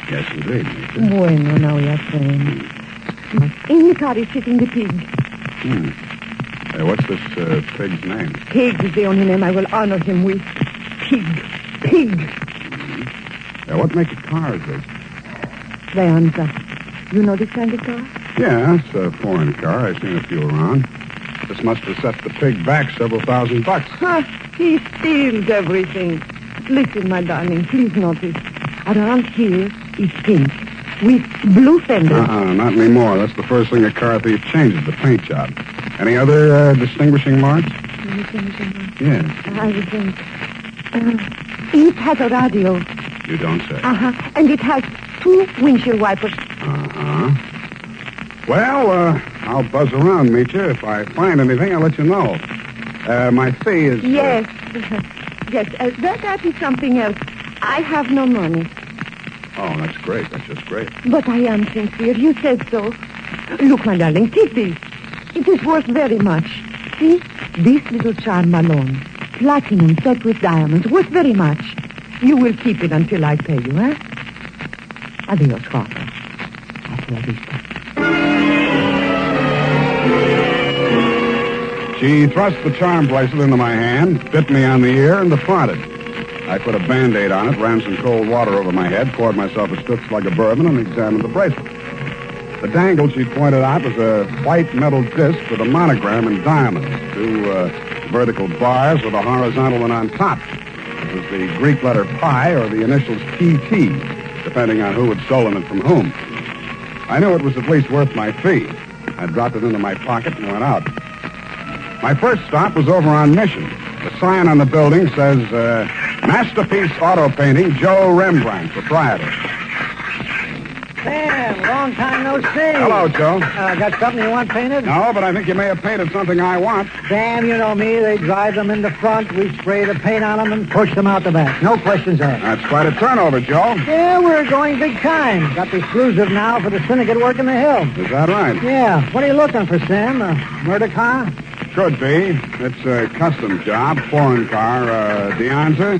Yes, indeed, Micha. Bueno, now we are friends. In the car is sitting the pig. Hey, what's this pig's name? Pig is the only name I will honor him with. Pig. What make of car is this? Leonza. You know this kind of car? Yeah, it's a foreign car. I've seen a few around. This must have set the pig back several $1,000. Huh, he steals everything. Listen, my darling, please notice. Around here is pink with blue fenders. Not anymore. That's the first thing a car thief changes, the paint job. Any other distinguishing marks? Yes. I think. It has a radio. You don't say. And it has 2 windshield wipers. Well, I'll buzz around, Micha. If I find anything, I'll let you know. My fee is... Yes. Yes, that is something else. I have no money. Oh, that's great. That's just great. But I am sincere. You said so. Look, my darling, take this. It is worth very much. See? This little charm alone. Platinum set with diamonds. Worth very much. You will keep it until I pay you, eh? Adios, Father. Hasta la vista. She thrust the charm bracelet into my hand, bit me on the ear, and departed. I put a Band-Aid on it, ran some cold water over my head, poured myself a stiff slug of bourbon, and examined the bracelet. The dangle she'd pointed out was a white metal disc with a monogram in diamonds, 2 vertical bars with a horizontal one on top. It was the Greek letter pi or the initials PT, depending on who had stolen it from whom. I knew it was at least worth my fee. I dropped it into my pocket and went out. My first stop was over on Mission. The sign on the building says, Masterpiece Auto Painting, Joe Rembrandt, proprietor. Sam, long time no see. Hello, Joe. Got something you want painted? No, but I think you may have painted something I want. Sam, you know me. They drive them in the front. We spray the paint on them and push them out the back. No questions asked. That's quite a turnover, Joe. Yeah, we're going big time. Got the exclusive now for the syndicate work in the hill. Is that right? Yeah. What are you looking for, Sam? A murder car? Could be. It's a custom job, foreign car, Deonza.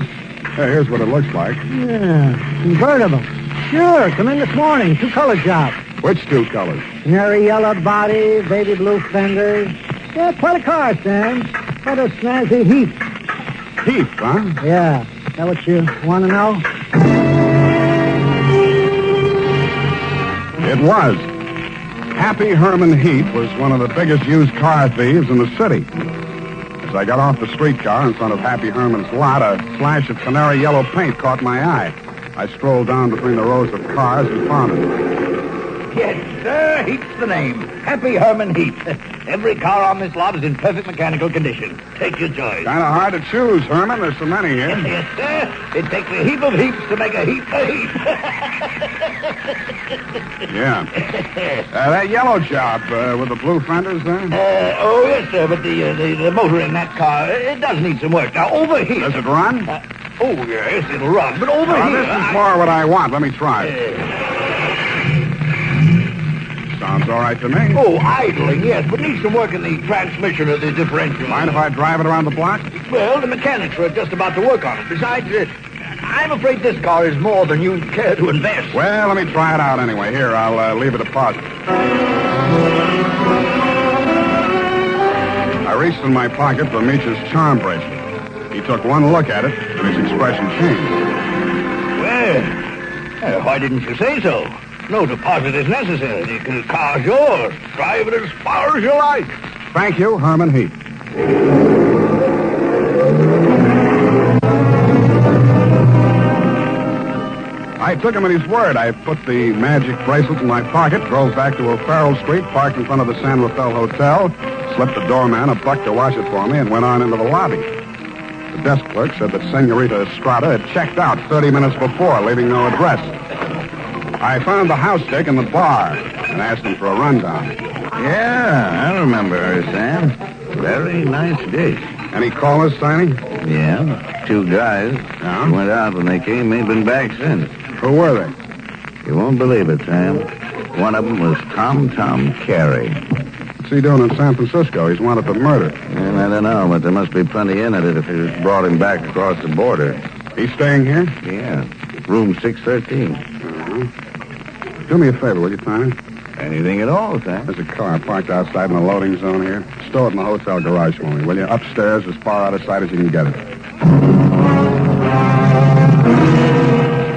Here's what it looks like. Yeah, convertible. Sure, come in this morning. 2-color job. Which 2 colors? Canary yellow body, baby blue fenders. Yeah, quite a car, Sam. Quite a snazzy Heath. Heath, huh? Yeah. Is that what you want to know? It was. Happy Herman Heath was one of the biggest used car thieves in the city. As I got off the streetcar in front of Happy Herman's lot, a flash of canary yellow paint caught my eye. I strolled down between the rows of cars and found him. Yes, sir. Heap's the name. Happy Herman Heap. Every car on this lot is in perfect mechanical condition. Take your choice. Kind of hard to choose, Herman. There's so many here. Yes, sir. It takes a heap of heaps to make a heap of heap. Yeah. That yellow job with the blue fenders there? Oh, yes, sir, but the motor in that car, it does need some work. Now, over here... Does it run? Oh, yes, it'll run, but over here... This is more what I want. Let me try it. Sounds all right to me. Oh, idling, yes, but needs some work in the transmission of the differential. Mind if I drive it around the block? Well, the mechanics are just about to work on it. Besides, I'm afraid this car is more than you care to invest. Well, let me try it out anyway. Here, I'll leave a deposit. I reached in my pocket for Meech's charm bracelet. He took one look at it, and his expression changed. Well, why didn't you say so? No deposit is necessary. The car's yours. Drive it as far as you like. Thank you, Herman Heap. I took him at his word. I put the magic bracelet in my pocket, drove back to O'Farrell Street, parked in front of the San Rafael Hotel, slipped the doorman a buck to wash it for me, and went on into the lobby. The desk clerk said that Senorita Estrada had checked out 30 minutes before, leaving no address. I found the house dick in the bar and asked him for a rundown. Yeah, I remember her, Sam. Very nice dish. Any callers, Tiny? Yeah, 2 guys. Yeah? They went out when they came. Ain't been back since. Who were they? You won't believe it, Sam. One of them was Tom Carey. What's he doing in San Francisco? He's wanted for murder. And I don't know, but there must be plenty in it if it brought him back across the border. He's staying here? Yeah, room 613. Do me a favor, will you, Tiny? Anything at all, Sam. There's a car parked outside in the loading zone here. Stow it in the hotel garage for me, will you? Upstairs, as far out of sight as you can get it.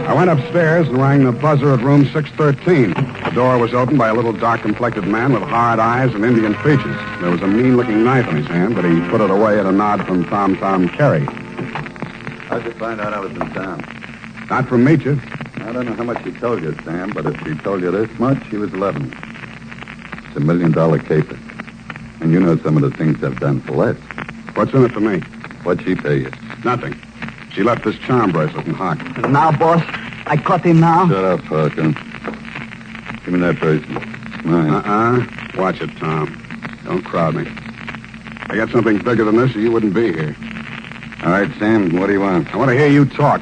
I went upstairs and rang the buzzer at room 613. The door was opened by a little dark-complected man with hard eyes and Indian features. There was a mean-looking knife in his hand, but he put it away at a nod from Tom Carey. How'd you find out I was in town? Not from Meecha. I don't know how much he told you, Sam, but if he told you this much, he was 11. It's $1 million caper. And you know some of the things I've done for less. What's in it for me? What'd she pay you? Nothing. She left this charm bracelet in Hock. Now, boss, I caught him now. Shut up, Parker. Give me that bracelet. Mine. Watch it, Tom. Don't crowd me. I got something bigger than this or you wouldn't be here. All right, Sam, what do you want? I want to hear you talk.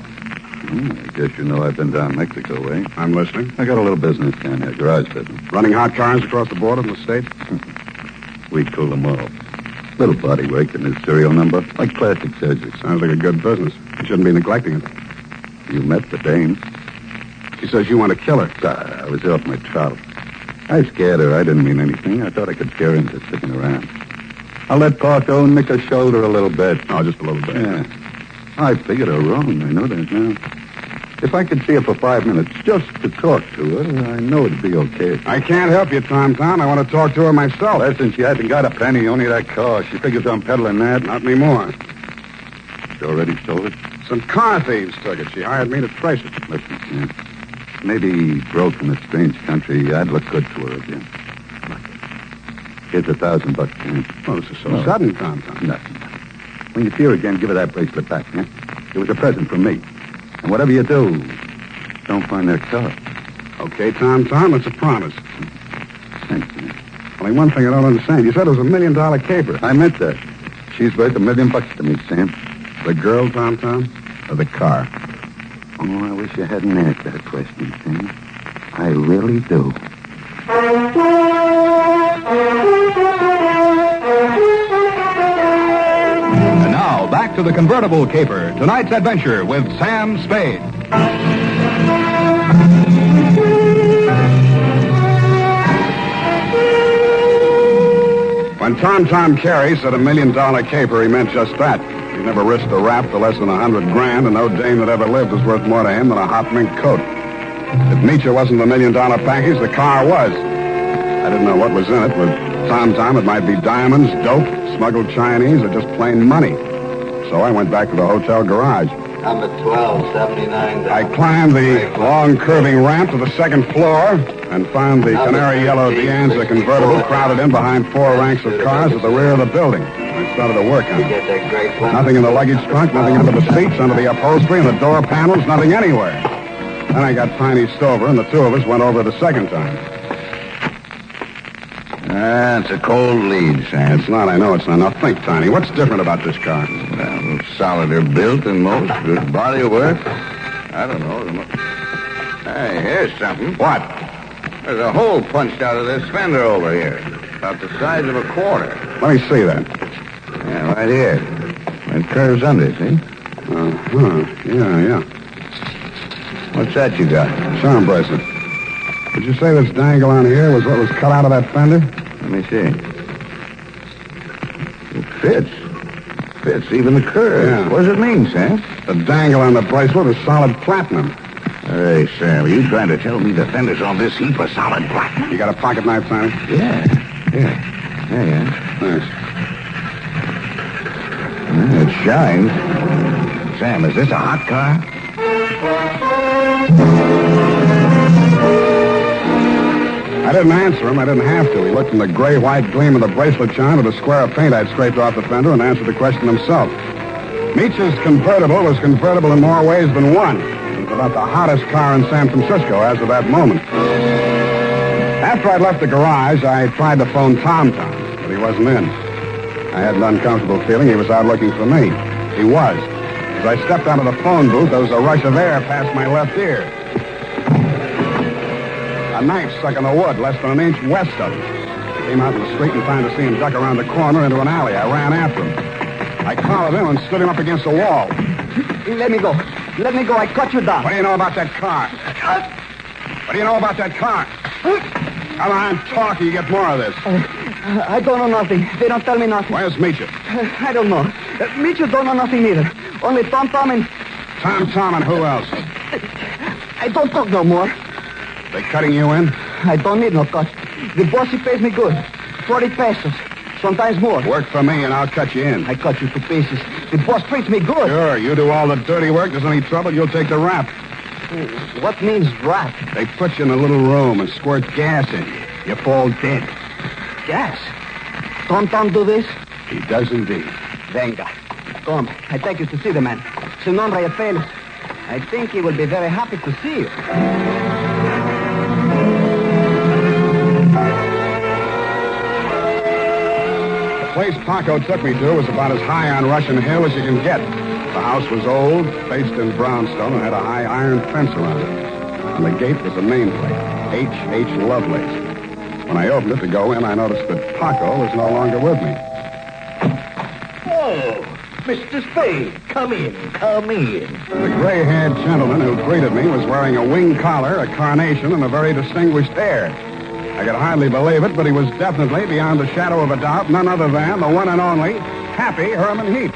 I guess you know I've been down Mexico, eh? I'm listening. I got a little business down here, garage business. Running hot cars across the border from the States? We cool them off. Little body work and his serial number, like plastic surgery. Sounds like a good business. You shouldn't be neglecting it. You met the dame. She says you want to kill her. I was off my trout. I scared her. I didn't mean anything. I thought I could scare her into sticking around. I'll let Parko nick her shoulder a little bit. Oh, just a little bit. Yeah. I figured her wrong. I know that now. If I could see her for 5 minutes just to talk to her, I know it'd be okay. I can't help you, Tom. I want to talk to her myself. Listen, she hasn't got a penny, only that car. She figures I'm peddling that. Not anymore. She already sold it? Some car thieves took it. She hired me to trace it. Listen, Sam. Maybe broke in a strange country, I'd look good to her again. Here's $1,000, Sam. Oh, this is so sudden, Tom. Nothing. When you see her again, give her that bracelet back, yeah? It was a present from me. And whatever you do, don't find that car. Okay, Tom, it's a promise. Thanks, man. Only one thing I don't understand. You said it was $1 million caper. I meant that. She's worth $1 million to me, Sam. The girl, Tom, or the car? Oh, I wish you hadn't asked that question, Sam. I really do. And now, back to the convertible caper. Tonight's adventure with Sam Spade. When Tom Carey said $1 million caper, he meant just that. He never risked a rap for less than $100,000, and no dame that ever lived was worth more to him than a hot mink coat. If Meecha wasn't the $1 million package, the car was. I didn't know what was in it. With Tom, it might be diamonds, dope, smuggled Chinese, or just plain money. So I went back to the hotel garage. Number 1279. I climbed the long curving ramp to the second floor and found the canary yellow Deanza convertible crowded in behind 4 ranks of cars at the rear of the building. I started to work on it. Nothing in the luggage trunk, nothing under the seats, under the upholstery, and the door panels, nothing anywhere. Then I got Tiny Stover, and the two of us went over it a second time. It's a cold lead, Sam. It's not, I know it's not. Now think, Tiny, what's different about this car? Well, solider built than most. Good body work. I don't know. Hey, here's something. What? There's a hole punched out of this fender over here. About the size of a quarter. Let me see that. Yeah, right here. It curves under, see? Yeah. What's that you got? Charm bracelet. Did you say this dangle on here was what was cut out of that fender? Let me see. It fits. Fits even the curve. Yeah. What does it mean, Sam? The dangle on the bracelet is solid platinum. Hey, Sam, are you trying to tell me the fenders on this heap are solid platinum? You got a pocket knife, Tiny? Yeah. Thanks. It shines. Sam, is this a hot car? I didn't answer him. I didn't have to. He looked from the gray-white gleam of the bracelet shine to the square of paint I'd scraped off the fender and answered the question himself. Meech's convertible was convertible in more ways than one. It was about the hottest car in San Francisco as of that moment. After I'd left the garage, I tried to phone Tom, but he wasn't in. I had an uncomfortable feeling he was out looking for me. He was. As I stepped out of the phone booth, there was a rush of air past my left ear. A knife stuck in the wood less than an inch west of him. I came out in the street in time to see him duck around the corner into an alley. I ran after him. I collared him and stood him up against the wall. Let me go. Let me go. I cut you down. What do you know about that car? What do you know about that car? Come on, talk, or you get more of this. I don't know nothing. They don't tell me nothing. Where's Meecha? I don't know. Meecha don't know nothing either. Only Tom and... Tom and who else? I don't talk no more. They cutting you in? I don't need no cut. The boss, he pays me good. 40 pesos. Sometimes more. Work for me and I'll cut you in. I cut you to pieces. The boss treats me good. Sure, you do all the dirty work. There's any trouble, you'll take the rap. What means rap? They put you in a little room and squirt gas in you. You fall dead. Gas? Tom do this? He does indeed. Venga. Come, I take you to see the man. Su nombre es Félix. I think he will be very happy to see you. The place Paco took me to was about as high on Russian Hill as you can get. The house was old, faced in brownstone, and had a high iron fence around it. On the gate was a nameplate, H.H. Lovelace. When I opened it to go in, I noticed that Paco was no longer with me. Oh, Mr. Spade, come in. The gray-haired gentleman who greeted me was wearing a wing collar, a carnation, and a very distinguished air. I could hardly believe it, but he was definitely, beyond the shadow of a doubt, none other than the one and only Happy Herman Heap.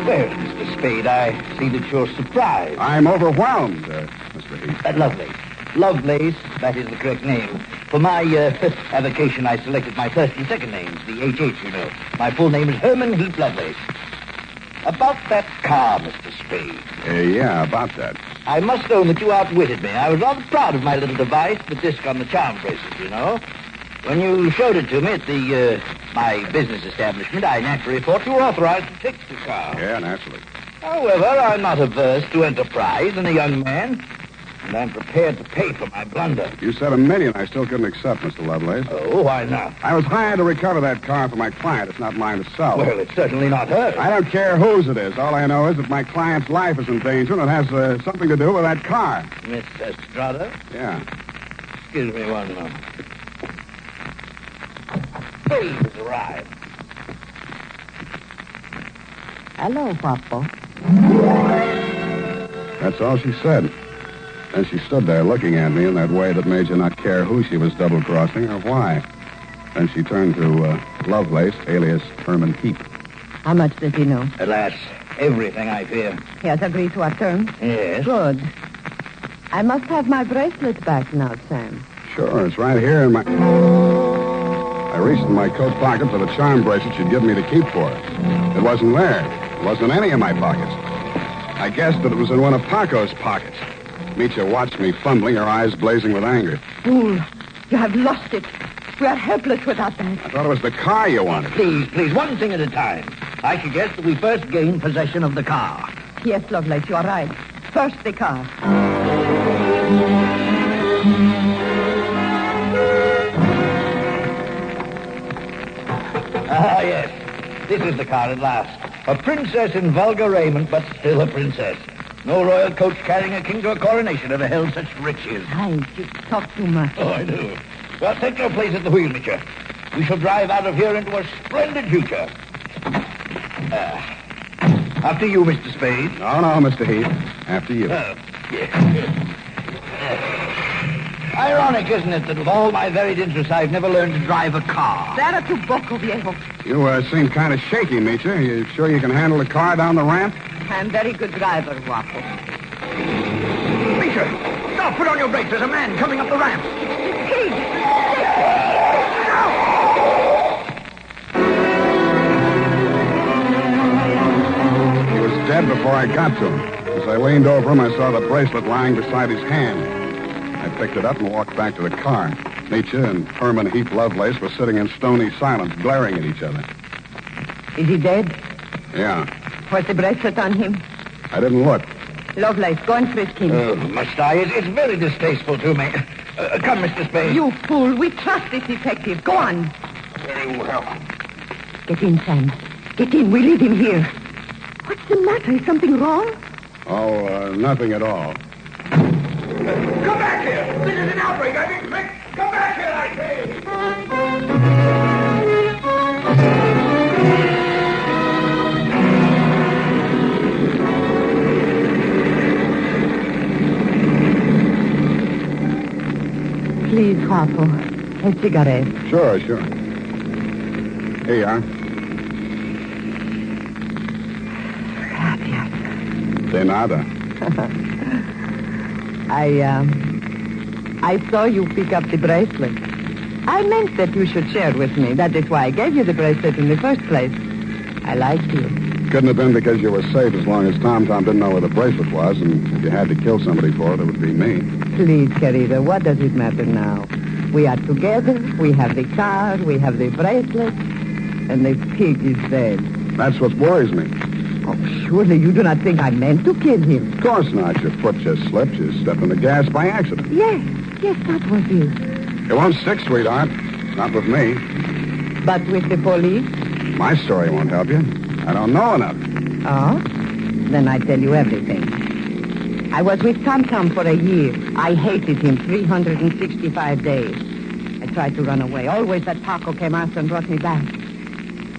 Well, Mr. Spade, I see that you're surprised. I'm overwhelmed, Mr. Heap. Lovelace, that is the correct name. For my avocation, I selected my first and second names, the H.H., you know. My full name is Herman Heap Lovelace. About that car, Mr. Spade. Yeah, about that. I must own that you outwitted me. I was rather proud of my little device, the disc on the charm bracelet, you know. When you showed it to me at my business establishment, I naturally thought you were authorized to fix the car. Yeah, naturally. However, I'm not averse to enterprise in a young man, and I'm prepared to pay for my blunder. You said $1 million I still couldn't accept, Mr. Lovelace. Oh, why not? I was hired to recover that car for my client. It's not mine to sell. Well, it's certainly not hers. I don't care whose it is. All I know is that my client's life is in danger, and it has something to do with that car. Miss Estrada? Yeah. Excuse me one moment. Spade has arrived. Hello, Papa. That's all she said. And she stood there looking at me in that way that made you not care who she was double-crossing or why. Then she turned to Lovelace, alias Herman Heap. How much does he know? Alas, everything, I fear. He has agreed to our terms? Yes. Good. I must have my bracelet back now, Sam. Sure, it's right here in my... I reached in my coat pocket for the charm bracelet she'd given me to keep for her. It wasn't there. It wasn't in any of my pockets. I guessed that it was in one of Paco's pockets. Mitya watched me fumbling, her eyes blazing with anger. Fool, you have lost it. We are helpless without that. I thought it was the car you wanted. Please, one thing at a time. I suggest that we first gain possession of the car. Yes, Lovelace, you are right. First, the car. Ah, yes. This is the car at last. A princess in vulgar raiment, but still a princess. No royal coach carrying a king to a coronation ever held such riches. Hi, you talk too much. Oh, I do. Well, take your place at the wheel, Mitchell. We shall drive out of here into a splendid future. After you, Mr. Spade. No, Mr. Heath. After you. Yes. Ironic, isn't it, that with all my varied interests, I've never learned to drive a car. There tu poco, viejo. You seem kind of shaky, Mitya. You sure you can handle the car down the ramp? I'm very good driver, Guapo. Mitchell, stop! Put on your brakes. There's a man coming up the ramp. He was dead before I got to him. As I leaned over him, I saw the bracelet lying beside his hand. I picked it up and walked back to the car. Mitya and Herman Heath Lovelace were sitting in stony silence, glaring at each other. Is he dead? Yeah. Was the bracelet on him? I didn't look. Lovelace, go and frisk him. Must I? It's very distasteful to me. Come, Mr. Spade. You fool. We trust this detective. Go on. Very well. Get in, Sam. Get in. We leave him here. What's the matter? Is something wrong? Oh, nothing at all. Come back here! This is an outbreak! Come back here, I say! Please, Guapo. A cigarette. Sure. Here you are. Gracias. De nada. I saw you pick up the bracelet. I meant that you should share with me. That is why I gave you the bracelet in the first place. I liked you. Couldn't have been because you were safe as long as Tom didn't know where the bracelet was, and if you had to kill somebody for it, it would be me. Please, querida, what does it matter now? We are together, we have the car, we have the bracelet, and the pig is dead. That's what worries me. Oh, surely you do not think I meant to kill him. Of course not. Your foot just slipped. You stepped on the gas by accident. Yes, that was it. It won't stick, sweetheart. Not with me. But with the police? My story won't help you. I don't know enough. Oh? Then I tell you everything. I was with Tom for a year. I hated him 365 days. I tried to run away. Always that Paco came after and brought me back.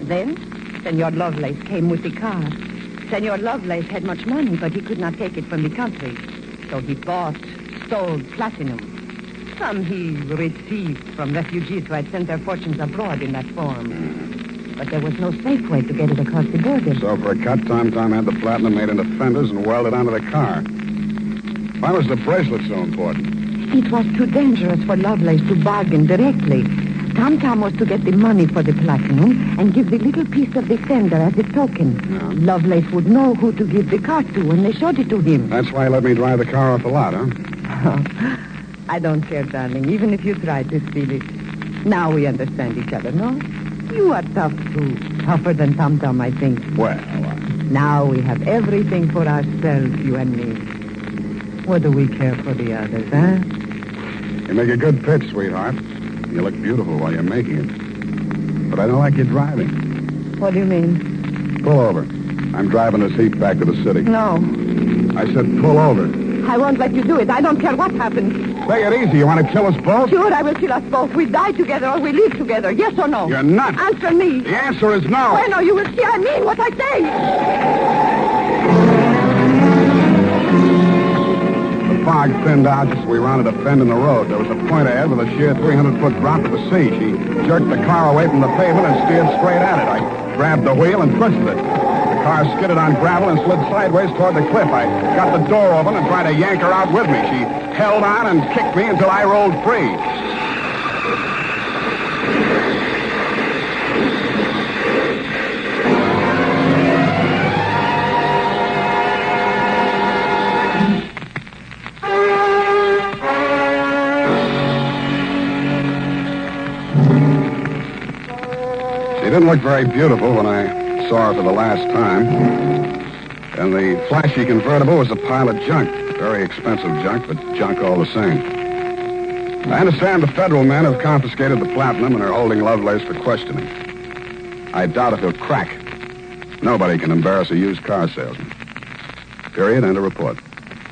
Then, Senor Lovelace came with the car. Senor Lovelace had much money, but he could not take it from the country. So he stole platinum. Some he received from refugees who had sent their fortunes abroad in that form. But there was no safe way to get it across the border. So for a cut, Tom had the platinum made into fenders and welded onto the car. Why was the bracelet so important? It was too dangerous for Lovelace to bargain directly. Tom was to get the money for the platinum and give the little piece of the fender as a token. Yeah. Lovelace would know who to give the car to when they showed it to him. That's why he let me drive the car off the lot, huh? Oh, I don't care, darling, even if you tried to steal it. Now we understand each other, no? You are tough, too. Tougher than Tom, I think. Well, Now we have everything for ourselves, you and me. What do we care for the others, huh? You make a good pitch, sweetheart. You look beautiful while you're making it. But I don't like you driving. What do you mean? Pull over. I'm driving this heap back to the city. No. I said pull over. I won't let you do it. I don't care what happens. Take it easy. You want to kill us both? Sure, I will kill us both. We die together or we live together. Yes or no? You're nuts. Answer me. The answer is no. Bueno, you will see I mean what I say. The fog thinned out just as we rounded a bend in the road. There was a point ahead with a sheer 300-foot drop to the sea. She jerked the car away from the pavement and steered straight at it. I grabbed the wheel and twisted it. The car skidded on gravel and slid sideways toward the cliff. I got the door open and tried to yank her out with me. She held on and kicked me until I rolled free. didn't look very beautiful when I saw her for the last time. And the flashy convertible was a pile of junk. Very expensive junk, but junk all the same. I understand the federal men have confiscated the platinum and are holding Lovelace for questioning. I doubt if he'll crack. Nobody can embarrass a used car salesman. Period. End of report.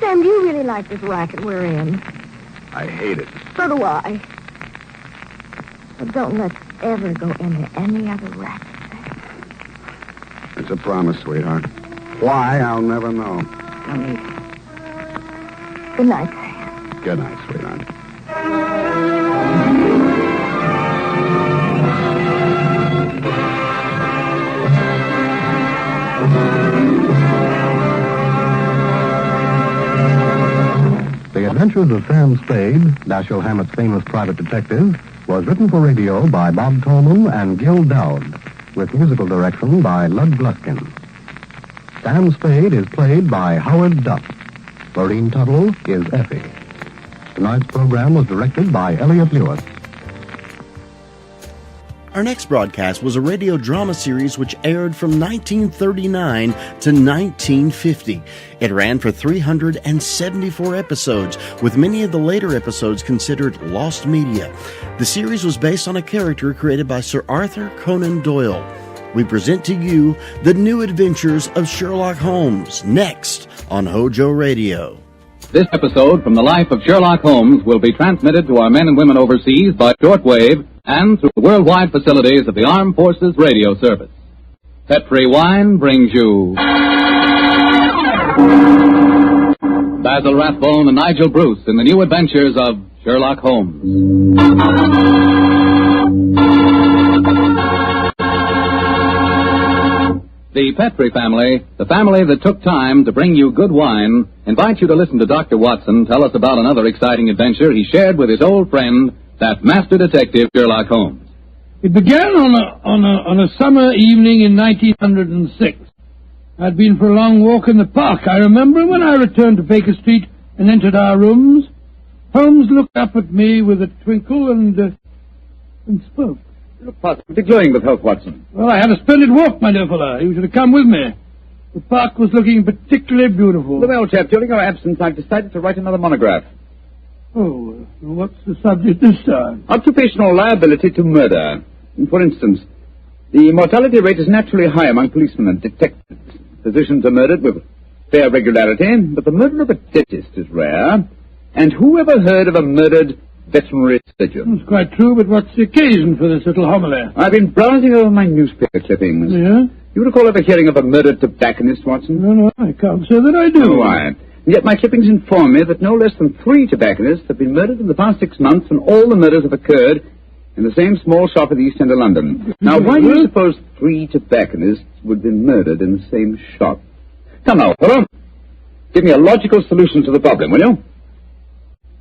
Sam, do you really like this racket we're in? I hate it. So do I. But don't let's ever go into any other racket. It's a promise, sweetheart. Why, I'll never know. Don't need it. Good night, Sam. Good night, sweetheart. The Adventures of Sam Spade, Dashiell Hammett's famous private detective, was written for radio by Bob Tolman and Gil Dowd, with musical direction by Lud Gluskin. Sam Spade is played by Howard Duff. Lorene Tuttle is Effie. Tonight's program was directed by Elliot Lewis. Our next broadcast was a radio drama series which aired from 1939 to 1950. It ran for 374 episodes, with many of the later episodes considered lost media. The series was based on a character created by Sir Arthur Conan Doyle. We present to you The New Adventures of Sherlock Holmes, next on HOJO Radio. This episode from the life of Sherlock Holmes will be transmitted to our men and women overseas by shortwave and through the worldwide facilities of the Armed Forces Radio Service. Pet-Free Wine brings you Basil Rathbone and Nigel Bruce in the new adventures of Sherlock Holmes. The Petrie family, the family that took time to bring you good wine, invites you to listen to Dr. Watson tell us about another exciting adventure he shared with his old friend, that master detective Sherlock Holmes. It began on a summer evening in 1906. I'd been for a long walk in the park, I remember, when I returned to Baker Street and entered our rooms. Holmes looked up at me with a twinkle and spoke. You look positively glowing with health, Watson. Well, I had a splendid walk, my dear fellow. You should have come with me. The park was looking particularly beautiful. Well, chap, during your absence, I've decided to write another monograph. Oh, what's the subject this time? Occupational liability to murder. For instance, the mortality rate is naturally high among policemen and detectives. Physicians are murdered with fair regularity, but the murder of a dentist is rare. And who ever heard of a murdered veterinary surgeon? That's quite true, but what's the occasion for this little homily? I've been browsing over my newspaper clippings. Yeah? You recall ever hearing of a murdered tobacconist, Watson? No, I can't say that I do. Why? Yet my clippings inform me that no less than 3 tobacconists have been murdered in the past 6 months, and all the murders have occurred in the same small shop at the East End of London. Now, why do you suppose 3 tobacconists would be murdered in the same shop? Come now, fellow. Give me a logical solution to the problem, will you?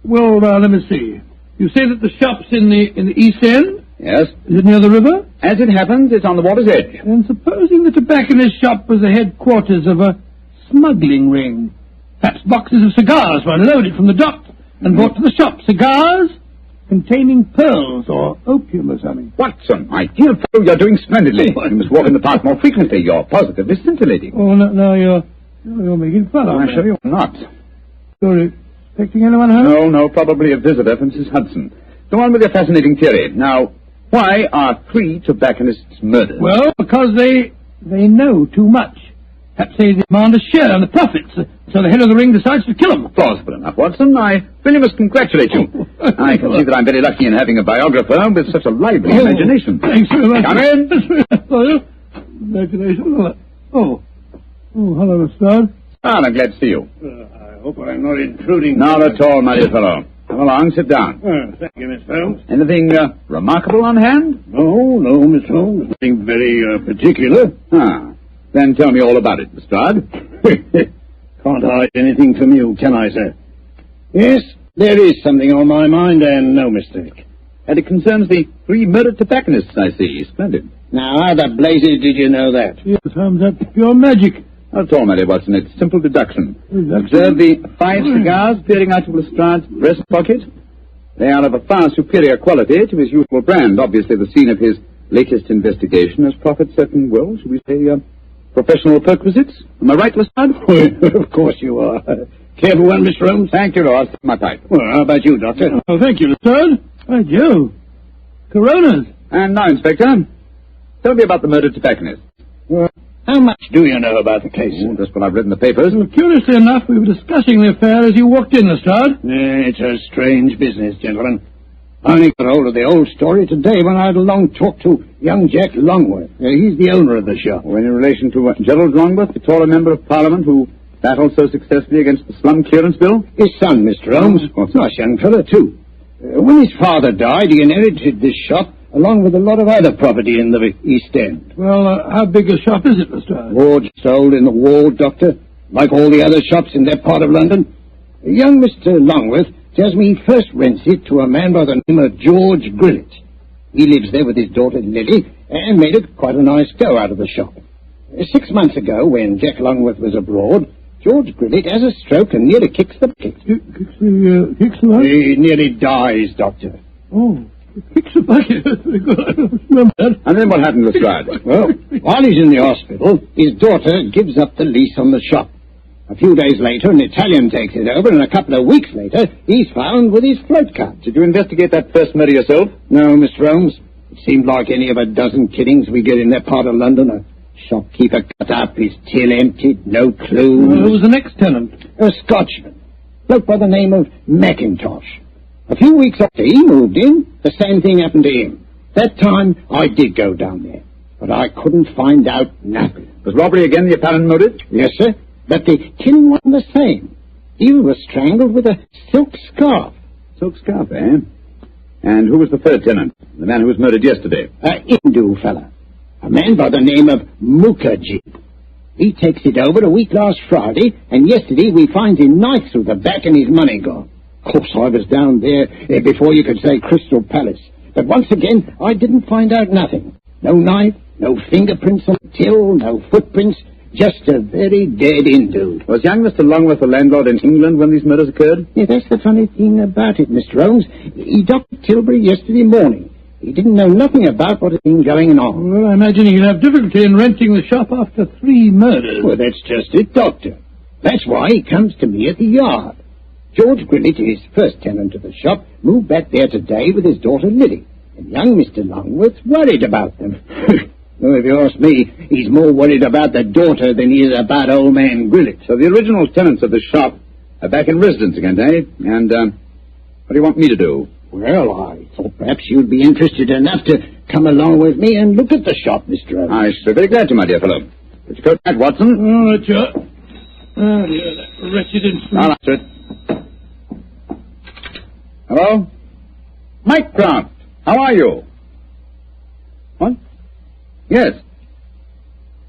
Well, let me see. You say that the shop's in the East End? Yes. Is it near the river? As it happens, it's on the water's edge. And supposing the tobacconist's shop was the headquarters of a smuggling ring. Perhaps boxes of cigars were unloaded from the dock and brought to the shop. Cigars containing pearls or opium or something. Watson, my dear fellow, you're doing splendidly. You must walk in the park more frequently. You're positively scintillating. Oh, no, you're making fun of me. I'm sure you're not. You're expecting anyone home? No, probably a visitor from Mrs. Hudson. Go on with your fascinating theory. Now, why are 3 tobacconists murdered? Well, because they know too much. Perhaps they demand a share in the profits, so the head of the ring decides to kill them. Plausible enough, Watson. I really must congratulate you. I can see that I'm very lucky in having a biographer with such a lively imagination. Thanks very much. Come in. Imagination. Oh, hello, Mr. Todd. I'm glad to see you. I hope I'm not intruding. Not at all, my dear fellow. Come along, sit down. Thank you, Mr. Holmes. Anything remarkable on hand? No, Mr. Holmes. Nothing very particular. Then tell me all about it, Mr. Todd. Can't hide anything from you, can I, sir? Yes, there is something on my mind, and no mistake. And it concerns the 3 murdered tobacconists, I see. Splendid. Now, how the blazes did you know that? Yes, Holmes, that's pure magic. Not at all, my dear Watson. It's simple deduction. Observe the 5 cigars peering out of Lestrade's breast pocket. They are of a far superior quality to his usual brand, obviously the scene of his latest investigation has proffered certain, well, shall we say, professional perquisites. Am I right, Lestrade? Of course you are. Careful one, Mr. Holmes. Thank you, Ross. My pipe. Well, how about you, Doctor? Oh, thank you, Lestrade. By Jove. Coronas. And now, Inspector, tell me about the murdered tobacconist. Well, how much do you know about the case? Oh, just what I've read in the papers. Well, curiously enough, we were discussing the affair as you walked in, Lestrade. It's a strange business, gentlemen. I only got hold of the old story today when I had a long talk to young Jack Longworth. He's the owner of the shop. Well, in relation to Gerald Longworth, the taller member of Parliament who battled so successfully against the slum clearance bill? His son, Mr. Holmes. Nice young fellow, too. When his father died, he inherited this shop along with a lot of other property in the East End. Well, how big a shop is it, Lestrade? Oh, just sold in the wall, Doctor, like all the other shops in that part of London. Young Mr. Longworth tells me he first rents it to a man by the name of George Grillet. He lives there with his daughter Lily and made it quite a nice go out of the shop. 6 months ago, when Jack Longworth was abroad, George Grillet has a stroke and nearly kicks the bucket. Kicks the what? He nearly dies, Doctor. Oh, kicks the bucket. And then what happened, Lestrade? Well, while he's in the hospital, his daughter gives up the lease on the shop. A few days later, an Italian takes it over, and a couple of weeks later, he's found with his float cart. Did you investigate that first murder yourself? No, Mr. Holmes. It seemed like any of a dozen killings we get in that part of London. A shopkeeper cut up, his till emptied, no clue. Who was the next tenant? A Scotchman, bloke by the name of Mackintosh. A few weeks after he moved in, the same thing happened to him. That time, I did go down there, but I couldn't find out nothing. Was robbery again the apparent motive? Yes, sir. But the killing wasn't the same. He was strangled with a silk scarf. Silk scarf, eh? And who was the third tenant? The man who was murdered yesterday? A Hindu fella. A man by the name of Mukherjee. He takes it over a week last Friday, and yesterday we find him knife through the back and his money gone. Of course, I was down there before you could say Crystal Palace. But once again, I didn't find out nothing. No knife, no fingerprints on the till, no footprints. Just a very dead Hindu. Was young Mr. Longworth a landlord in England when these murders occurred? Yeah, that's the funny thing about it, Mr. Holmes. He docked at Tilbury yesterday morning. He didn't know nothing about what had been going on. Well, I imagine he'll have difficulty in renting the shop after 3 murders. Well, that's just it, Doctor. That's why he comes to me at the yard. George Grillet, his first tenant of the shop, moved back there today with his daughter Lily. And young Mr. Longworth's worried about them. Well, if you ask me, he's more worried about the daughter than he is about old man Grillet. So the original tenants of the shop are back in residence again, eh? And, what do you want me to do? Well, I thought perhaps you'd be interested enough to come along with me and look at the shop, Mr. Holmes. I should be very glad to, my dear fellow. Put your coat back, Watson. Oh, that's your... Oh, dear, that wretched instrument. I'll answer it. Hello? Mycroft, how are you? What? Yes.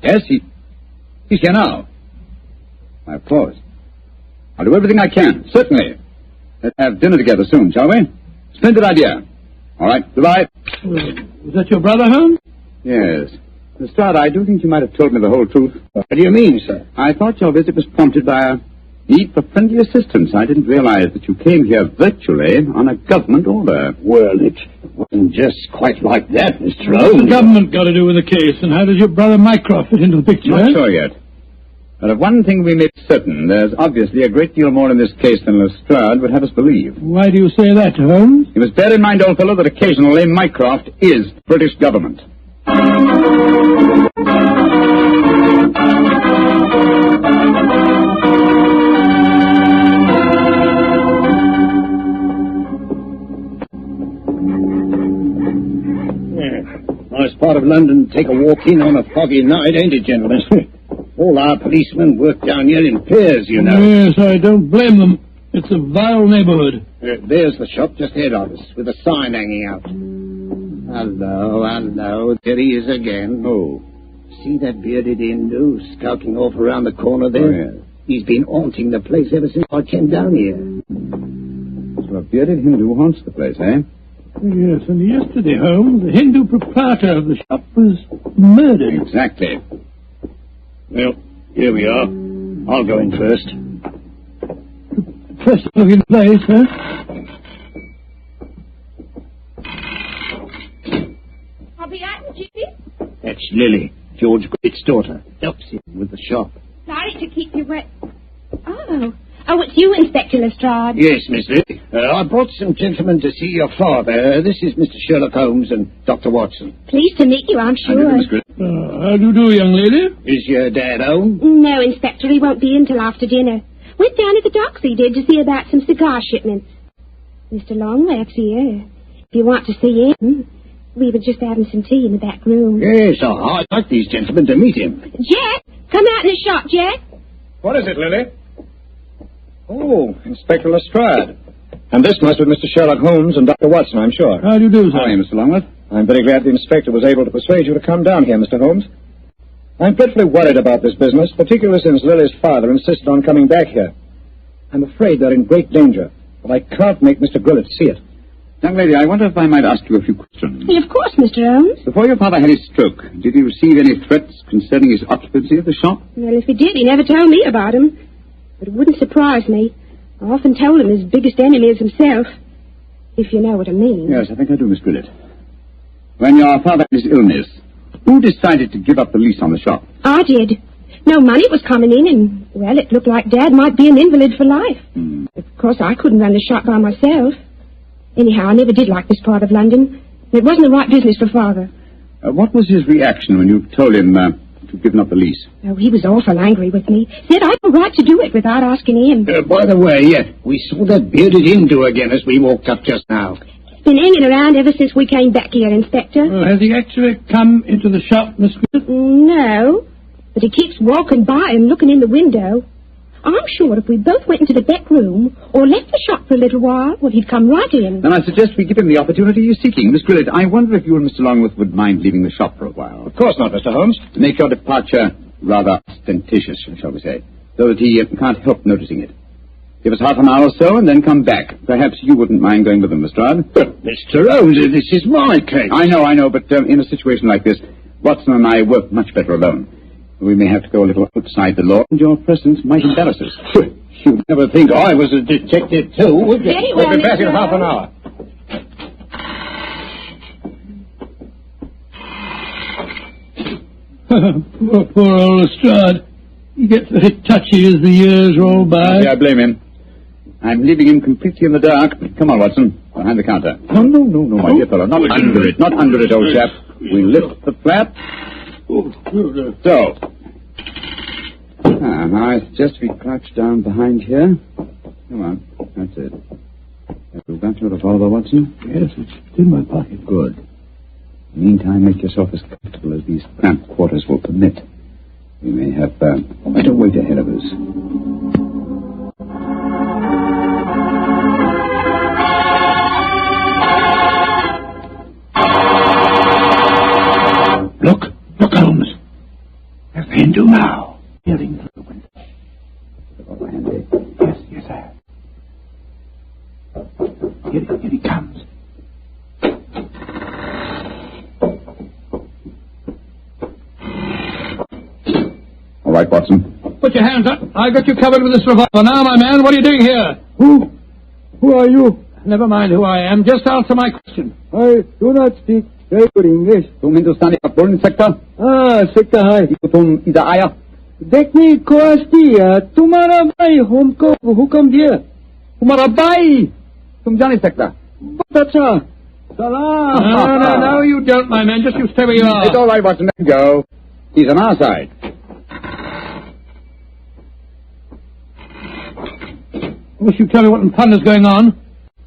Yes, he's here now. Why, of course. I'll do everything I can, certainly. Let's have dinner together soon, shall we? Splendid idea. All right, goodbye. Is that your brother, Holmes? Yes. Lestrade, I do think you might have told me the whole truth. What do you mean, sir? I thought your visit was prompted by a need for friendly assistance. I didn't realize that you came here virtually on a government order. Well, it wasn't just quite like that, Mr. What's Holmes. the government got to do with the case, and how does your brother Mycroft fit into the picture? Not sure yet. But of one thing we may be certain, there's obviously a great deal more in this case than Lestrade would have us believe. Why do you say that, Holmes? You must bear in mind, old fellow, that occasionally Mycroft is British government. Nice part of London to take a walk in on a foggy night, ain't it, gentlemen? All our policemen work down here in pairs, you know. Yes, I don't blame them. It's a vile neighborhood. There's the shop just ahead of us, with a sign hanging out. Hello, there he is again. Oh. See that bearded Hindu skulking off around the corner there? Oh, yes. He's been haunting the place ever since I came down here. So a bearded Hindu haunts the place, eh? Yes, and yesterday, Holmes, the Hindu proprietor of the shop was murdered. Exactly. Well, here we are. I'll go in first. First looking place, huh? I'll be out in Lily, George Great's daughter. Helps him with the shop. Sorry to keep you wet. Oh, it's you, Inspector Lestrade. Yes, Miss Lily. I brought some gentlemen to see your father. This is Mr. Sherlock Holmes and Dr. Watson. Pleased to meet you, I'm sure. How do you do, young lady? Is your dad home? No, Inspector, he won't be in till after dinner. Went down to the docks, he did, to see about some cigar shipments. Mr. Longlegs here. If you want to see him, we were just having some tea in the back room. Yes, I'd like these gentlemen to meet him. Jack, come out in the shop, Jack. What is it, Lily? Oh, Inspector Lestrade. And this must be Mr. Sherlock Holmes and Dr. Watson, I'm sure. How do you do, sir? Hi, Mr. Longworth. I'm very glad the inspector was able to persuade you to come down here, Mr. Holmes. I'm dreadfully worried about this business, particularly since Lily's father insisted on coming back here. I'm afraid they're in great danger, but I can't make Mr. Grillet see it. Young lady, I wonder if I might ask you a few questions. Of course, Mr. Holmes. Before your father had his stroke, did he receive any threats concerning his occupancy of the shop? Well, if he did, he never told me about him. But it wouldn't surprise me. I often told him his biggest enemy is himself. If you know what I mean. Yes, I think I do, Miss Grillet. When your father had his illness, who decided to give up the lease on the shop? I did. No money was coming in, and, well, it looked like Dad might be an invalid for life. Of course, I couldn't run the shop by myself. Anyhow, I never did like this part of London. It wasn't the right business for Father. What was his reaction when you told him to give up the lease? Oh, he was awful angry with me. Said I had no right to do it without asking him. By the way, we saw that bearded Hindu again as we walked up just now. Been hanging around ever since we came back here, Inspector. Has he actually come into the shop, Miss Grillet? No, but he keeps walking by and looking in the window. I'm sure if we both went into the back room or left the shop for a little while, well, he'd come right in. Then I suggest we give him the opportunity he's seeking. Miss Grillet, I wonder if you and Mr. Longworth would mind leaving the shop for a while. Of course not, Mr. Holmes. To make your departure rather ostentatious, shall we say, so that he can't help noticing it. Give us half an hour or so and then come back. Perhaps you wouldn't mind going with him, Mr. Lestrade. But, Mr. Holmes, this is my case. I know, but in a situation like this, Watson and I work much better alone. We may have to go a little outside the law, and your presence might embarrass us. You'd never think I was a detective, too, would you? Very well, We'll be back in Mr. half an hour. Poor old Lestrade. He gets very touchy as the years roll by. Yeah, I blame him. I'm leaving him completely in the dark. Come on, Watson. Behind the counter. No, my dear fellow. Not under it, old chap. We lift the flap. So. Now it's just we crouch down behind here. Come on. That's it. Have you got your revolver, Watson? Yes, it's in my pocket. Good. Meantime, make yourself as comfortable as these cramped quarters will permit. We may have quite a wait ahead of us. Look, Holmes. There's the Hindu now. Peering through the window. Revolver handy. Yes, sir. Here he comes. All right, Watson. Put your hands up. I got you covered with this revolver. Now, my man, what are you doing here? Who are you? Never mind who I am. Just answer my question. I do not speak very good English. तुम हिंदुस्तानी Kapoor sector sector है तुम इधर आया देखने को आती है तुम्हारा भाई हमको हुक्म दिया तुम्हारा भाई तुम जाने सकता बहुत अच्छा No, you don't, my man. Just you stay where you are. It's all right, Watson. Let him go. He's on our side. Wish you'd tell me what in thunder is going on.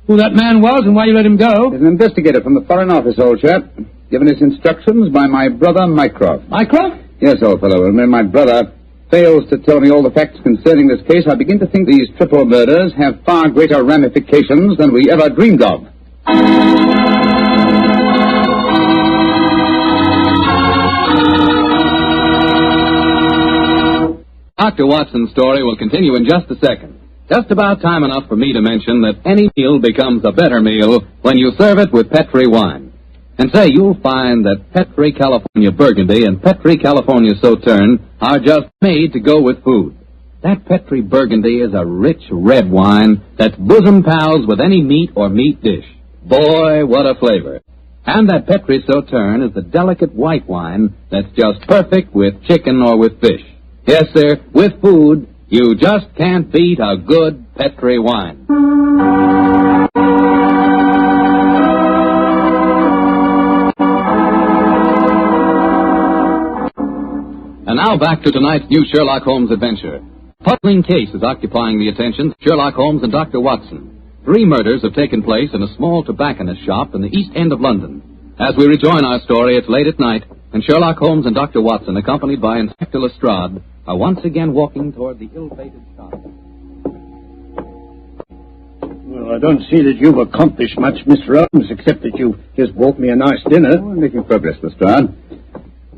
Who that man was and why you let him go. There's an investigator from the Foreign Office, old chap. Given his instructions by my brother, Mycroft. Mycroft? Yes, old fellow. And when my brother fails to tell me all the facts concerning this case, I begin to think these triple murders have far greater ramifications than we ever dreamed of. Dr. Watson's story will continue in just a second. Just about time enough for me to mention that any meal becomes a better meal when you serve it with Petri wine. And say, you'll find that Petri California Burgundy and Petri California Sauterne are just made to go with food. That Petri Burgundy is a rich red wine that's bosom pals with any meat or meat dish. Boy, what a flavor. And that Petri Sauterne is the delicate white wine that's just perfect with chicken or with fish. Yes, sir, with food, you just can't beat a good Petri wine. And now back to tonight's new Sherlock Holmes adventure. A puzzling case is occupying the attention of Sherlock Holmes and Dr. Watson. 3 murders have taken place in a small tobacconist shop in the East End of London. As we rejoin our story, it's late at night, and Sherlock Holmes and Dr. Watson, accompanied by Inspector Lestrade, are once again walking toward the ill-fated shop. Well, I don't see that you've accomplished much, Mr. Holmes, except that you just bought me a nice dinner. We're making progress, Lestrade.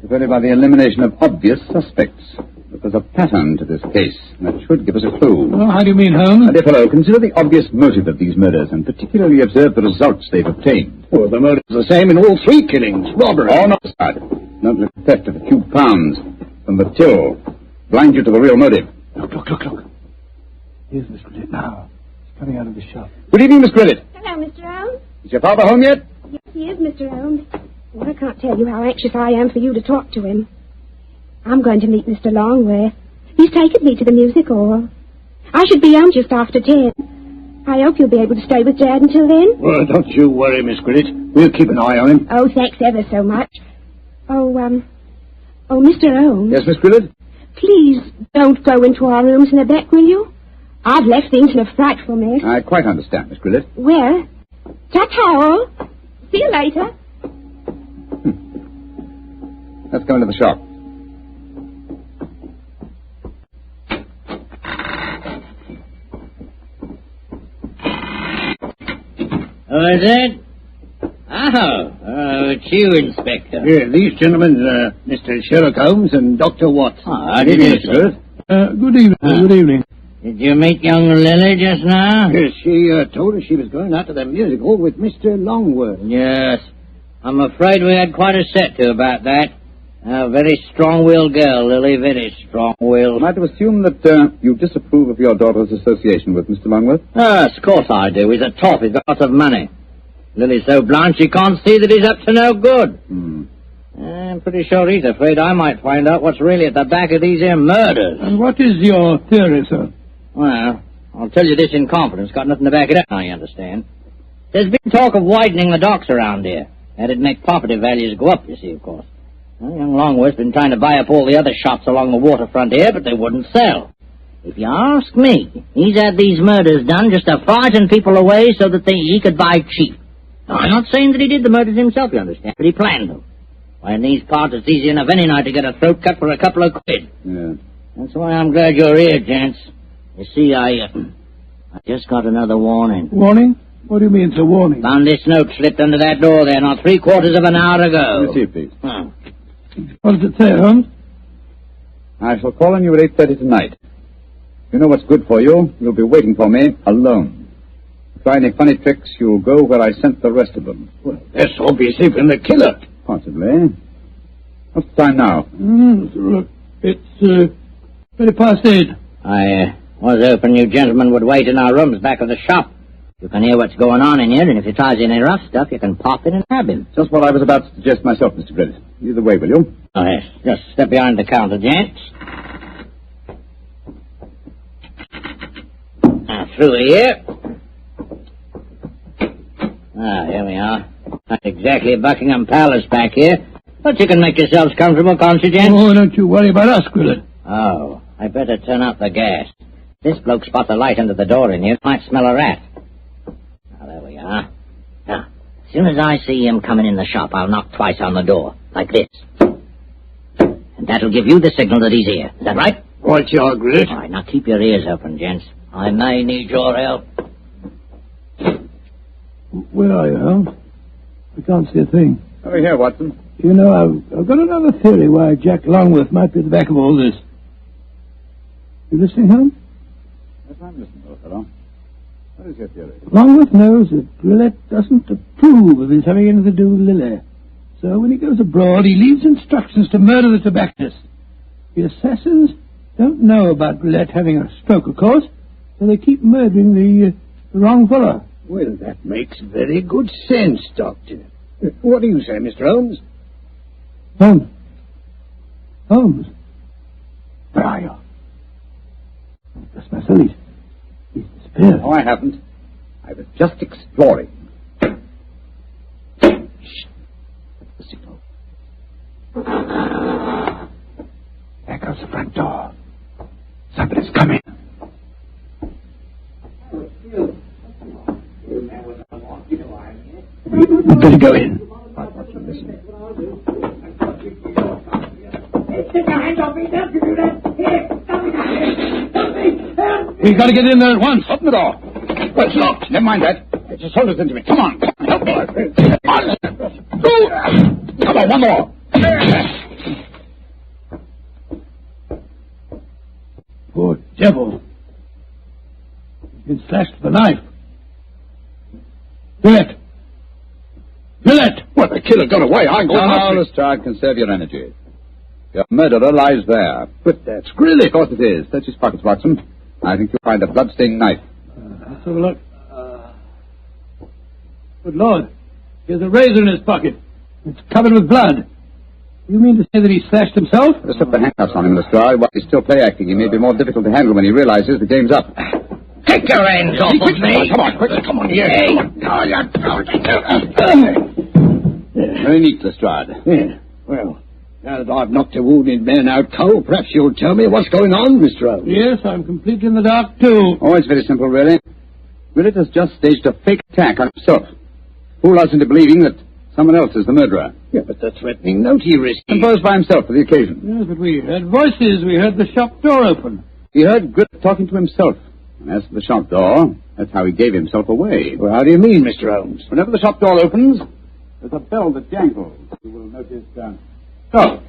If only by the elimination of obvious suspects. But there's a pattern to this case, and that should give us a clue. Well, how do you mean, Holmes? My dear fellow, consider the obvious motive of these murders, and particularly observe the results they've obtained. Well, the motive's the same in all 3 killings. Robbery. Oh, no, sir. Not the theft of a few pounds from the till. Blind you to the real motive. Look. Here's Miss Gridlett now. She's coming out of the shop. Good evening, Miss Gridlett. Hello, Mr. Holmes. Is your father home yet? Yes, he is, Mr. Holmes. Well, I can't tell you how anxious I am for you to talk to him. I'm going to meet Mr. Longworth. He's taken me to the music hall. I should be home just after 10. I hope you'll be able to stay with Dad until then. Well, don't you worry, Miss Gridlett. We'll keep an eye on him. Oh, thanks ever so much. Oh, Mr. Holmes. Yes, Miss Gridlett? Please don't go into our rooms in the back, will you? I've left things in a frightful mess. I quite understand, Miss Gridlett. Well, ta-ta. See you later. Let's go into the shop. Oh, is it? Oh, it's you, Inspector. Yeah, these gentlemen, Mr. Sherlock Holmes and Dr. Watson. How do you do, sir? Good evening. Good evening. Did you meet young Lily just now? Yes, she told us she was going out to the music hall with Mr. Longworth. Yes. I'm afraid we had quite a set to about that. A very strong-willed girl, Lily, very strong-willed. Am I to assume that you disapprove of your daughter's association with Mr. Longworth? Yes, of course I do. He's a top. He's got lots of money. Lily's so blind she can't see that he's up to no good. I'm pretty sure he's afraid I might find out what's really at the back of these here murders. And what is your theory, sir? Well, I'll tell you this in confidence. Got nothing to back it up now, you understand. There's been talk of widening the docks around here. That'd make property values go up, you see, of course. Well, young Longworth's been trying to buy up all the other shops along the waterfront here, but they wouldn't sell. If you ask me, he's had these murders done just to frighten people away so that he could buy cheap. Now, I'm not saying that he did the murders himself, you understand, but he planned them. Why, in these parts, it's easy enough any night to get a throat cut for a couple of quid. Yeah. That's why I'm glad you're here, gents. You see, I just got another warning. Warning? What do you mean it's a warning? Found this note slipped under that door there not 3/4 of an hour ago. Let me see it, please. What does it say, Holmes? I shall call on you at 8:30 tonight. If you know what's good for you, you'll be waiting for me alone. If you try any funny tricks, you'll go where I sent the rest of them. Well, that's obviously from the killer. Possibly. What's the time now? Look, it's 8:20. I was hoping you gentlemen would wait in our rooms back of the shop. You can hear what's going on in here, and if he tries any rough stuff, you can pop in and grab him. Just what I was about to suggest myself, Mr. Gridlett. Either way, will you? Oh, yes. Just step behind the counter, gents. Now, through here. Here we are. Not exactly Buckingham Palace back here, but you can make yourselves comfortable, can't you, gents? Oh, don't you worry about us, Gridlett. Oh, I better turn up the gas. This bloke spot the light under the door in here might smell a rat. Now, there we are. Now, as soon as I see him coming in the shop, I'll knock twice on the door, like this. And that'll give you the signal that he's here. Is that right? Right, you are, Gridlett. All right, now keep your ears open, gents. I may need your help. Where are you, Holmes? I can't see a thing. Over here, Watson. You know, I've got another theory why Jack Longworth might be at the back of all this. You listening, Holmes? Yes, I'm listening, old fellow. What is your theory? Longworth knows that Gillette doesn't approve of his having anything to do with Lily. So when he goes abroad, he leaves instructions to murder the tobacconist. The assassins don't know about Gillette having a stroke, of course, so they keep murdering the wrong fellow. Well, that makes very good sense, Doctor. What do you say, Mr. Holmes? Holmes. Holmes. Where are you? That's my son. He's disappeared. No, I haven't. I was just exploring. Shh. That's the signal. There goes the front door. Somebody's coming. We'd better go in. Listen. Take your hands off me. Don't you do that. Here, stop me. Stop me. We've got to get in there at once. Open the door. Well, it's locked. Never mind that. Just hold it into me. Come on. Help me. Come on, one more. Poor devil. He's been slashed with a knife. Millet! Millet! Well, the killer got away. I'm going after him. Lestrade, conserve your energy. Your murderer lies there. But that's Grilly. Of course it is. Search his pockets, Watson. I think you'll find a blood-stained knife. Let's have a look. Good Lord. Here's a razor in his pocket. It's covered with blood. You mean to say that he slashed himself? Let's put the handcuffs on him, Lestrade. While he's still play-acting, he may be more difficult to handle when he realizes the game's up. Take your hands off of me. Come on, quickly. Come on here. Hey. Very neat, Lestrade. Yeah. Well, now that I've knocked a wounded man out cold, perhaps you'll tell me what's going on, Mr. Holmes. Yes, I'm completely in the dark, too. Oh, it's very simple, really. Willett has just staged a fake attack on himself. Fool us into believing that someone else is the murderer. Yeah, but the threatening note he received. Composed by himself for the occasion. Yes, but we heard voices. We heard the shop door open. He heard Grit talking to himself. And as for the shop door, that's how he gave himself away. Well, how do you mean, Mr. Holmes? Whenever the shop door opens, there's a bell that jangles. You will notice, Oh.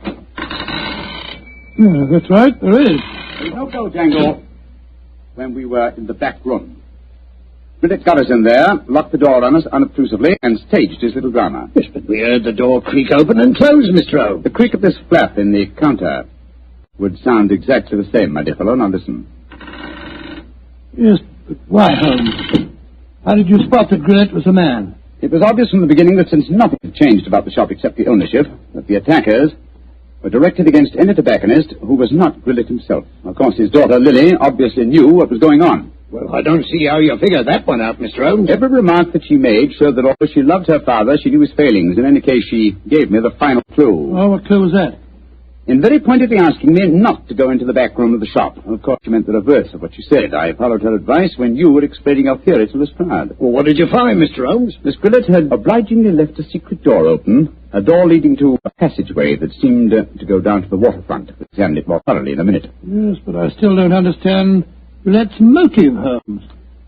Yeah, that's right, there is. There's no bell jangle when we were in the back room. Willett got us in there, locked the door on us unobtrusively, and staged his little drama. Yes, but we heard the door creak open and close, Mr. Holmes. The creak of this flap in the counter would sound exactly the same, my dear fellow. Now listen. Yes, but why, Holmes? How did you spot that Grillet was a man? It was obvious from the beginning that since nothing had changed about the shop except the ownership, that the attackers were directed against any tobacconist who was not Grillet himself. Of course, his daughter, Lily, obviously knew what was going on. Well, I don't see how you figure that one out, Mr. Holmes. Every remark that she made showed that although she loved her father, she knew his failings. In any case, she gave me the final clue. Oh, what clue was that? In very pointedly asking me not to go into the back room of the shop. Of course, she meant the reverse of what she said. I followed her advice when you were explaining your theory to Lestrade. Well, what did you find, Mr. Holmes? Miss Grillet had obligingly left a secret door open, a door leading to a passageway that seemed to go down to the waterfront. We'll examine it more thoroughly in a minute. Yes, but I still don't understand Grillet's motive, Holmes.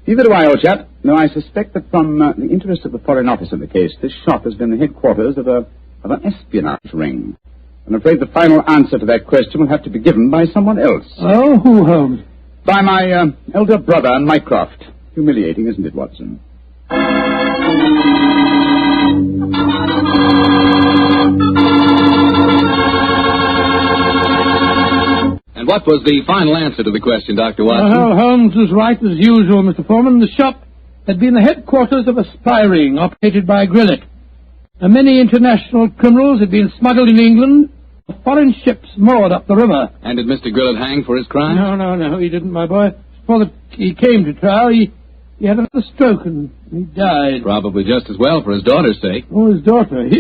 Neither do I, old chap. No, I suspect that from the interest of the Foreign Office in the case, this shop has been the headquarters of an espionage ring. I'm afraid the final answer to that question will have to be given by someone else. Oh, who, Holmes? By my elder brother in Mycroft. Humiliating, isn't it, Watson? And what was the final answer to the question, Dr. Watson? Well, Holmes was right as usual, Mr. Foreman. The shop had been the headquarters of a spy ring operated by Grillet. Many international criminals had been smuggled in England, foreign ships moored up the river. And did Mr. Grillet hang for his crime? No, he didn't, my boy. Before he came to trial, he had another stroke and he died. Probably just as well for his daughter's sake. Oh, his daughter. A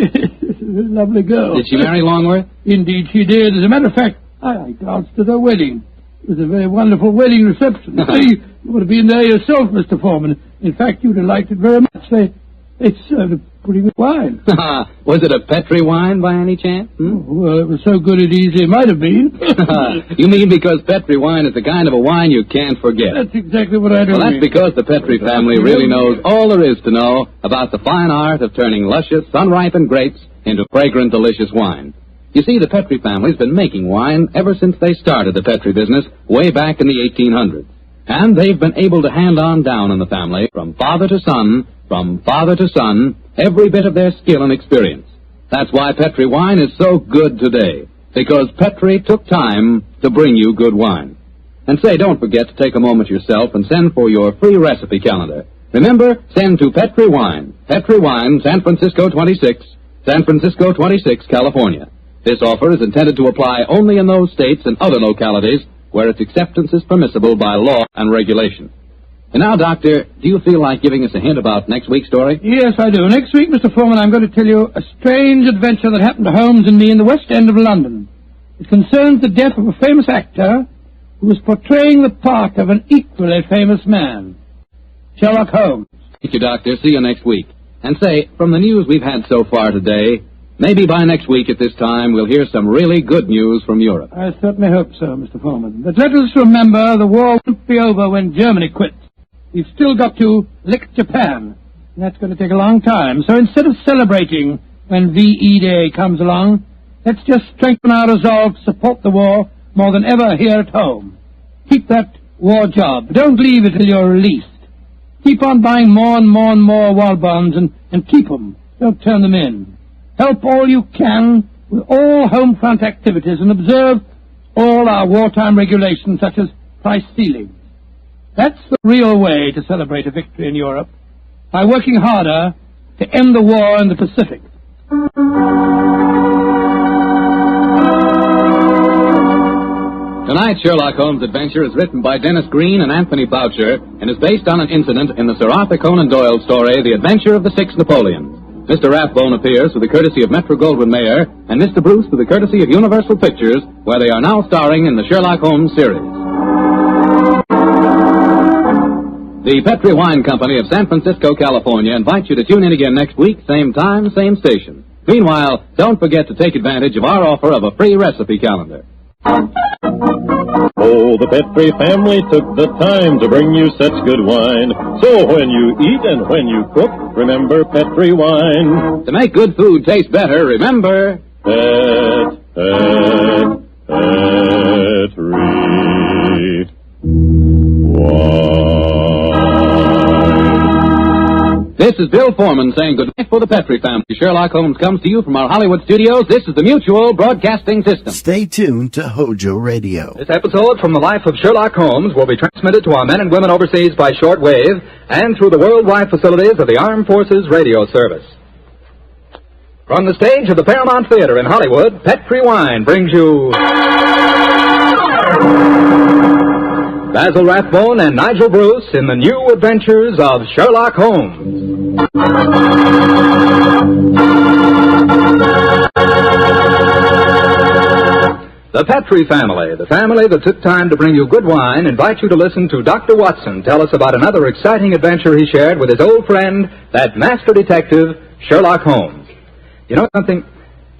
lovely girl. Did she marry Longworth? Indeed she did. As a matter of fact, I danced at her wedding. It was a very wonderful wedding reception. See, you would have been there yourself, Mr. Foreman. In fact, you'd have liked it very much. They served a pretty good wine. Was it a Petri wine by any chance? Oh, well, it was so good it easily might have been. You mean because Petri wine is the kind of a wine you can't forget? That's exactly what I do. Well, that's because the Petri family really knows all there is to know about the fine art of turning luscious, sun-ripened grapes into fragrant, delicious wine. You see, the Petri family's been making wine ever since they started the Petri business way back in the 1800s. And they've been able to hand on down in the family, from father to son, every bit of their skill and experience. That's why Petri wine is so good today, because Petri took time to bring you good wine. And say, don't forget to take a moment yourself and send for your free recipe calendar. Remember, send to Petri Wine. Petri Wine, San Francisco 26, California. This offer is intended to apply only in those states and other localities where its acceptance is permissible by law and regulation. And now, Doctor, do you feel like giving us a hint about next week's story? Yes, I do. Next week, Mr. Foreman, I'm going to tell you a strange adventure that happened to Holmes and me in the West End of London. It concerns the death of a famous actor who was portraying the part of an equally famous man, Sherlock Holmes. Thank you, Doctor. See you next week. And say, from the news we've had so far today, maybe by next week at this time we'll hear some really good news from Europe. I certainly hope so, Mr. Foreman. But let us remember the war won't be over when Germany quits. We've still got to lick Japan. And that's going to take a long time. So instead of celebrating when VE Day comes along, let's just strengthen our resolve to support the war more than ever here at home. Keep that war job. Don't leave it till you're released. Keep on buying more and more and more war bonds and keep them. Don't turn them in. Help all you can with all home front activities and observe all our wartime regulations such as price ceilings. That's the real way to celebrate a victory in Europe, by working harder to end the war in the Pacific. Tonight's Sherlock Holmes adventure is written by Dennis Green and Anthony Boucher and is based on an incident in the Sir Arthur Conan Doyle story, The Adventure of the Six Napoleons. Mr. Rathbone appears with the courtesy of Metro-Goldwyn-Mayer and Mr. Bruce with the courtesy of Universal Pictures, where they are now starring in the Sherlock Holmes series. The Petri Wine Company of San Francisco, California invites you to tune in again next week, same time, same station. Meanwhile, don't forget to take advantage of our offer of a free recipe calendar. Oh, the Petri family took the time to bring you such good wine. So when you eat and when you cook, remember Petri wine. To make good food taste better, remember... Petri wine. This is Bill Foreman saying good night for the Petri family. Sherlock Holmes comes to you from our Hollywood studios. This is the Mutual Broadcasting System. Stay tuned to HOJO Radio. This episode from the life of Sherlock Holmes will be transmitted to our men and women overseas by shortwave and through the worldwide facilities of the Armed Forces Radio Service. From the stage of the Paramount Theater in Hollywood, Petri Wine brings you... Basil Rathbone and Nigel Bruce in the new adventures of Sherlock Holmes. The Petri family, the family that took time to bring you good wine, invites you to listen to Dr. Watson tell us about another exciting adventure he shared with his old friend, that master detective, Sherlock Holmes. You know something?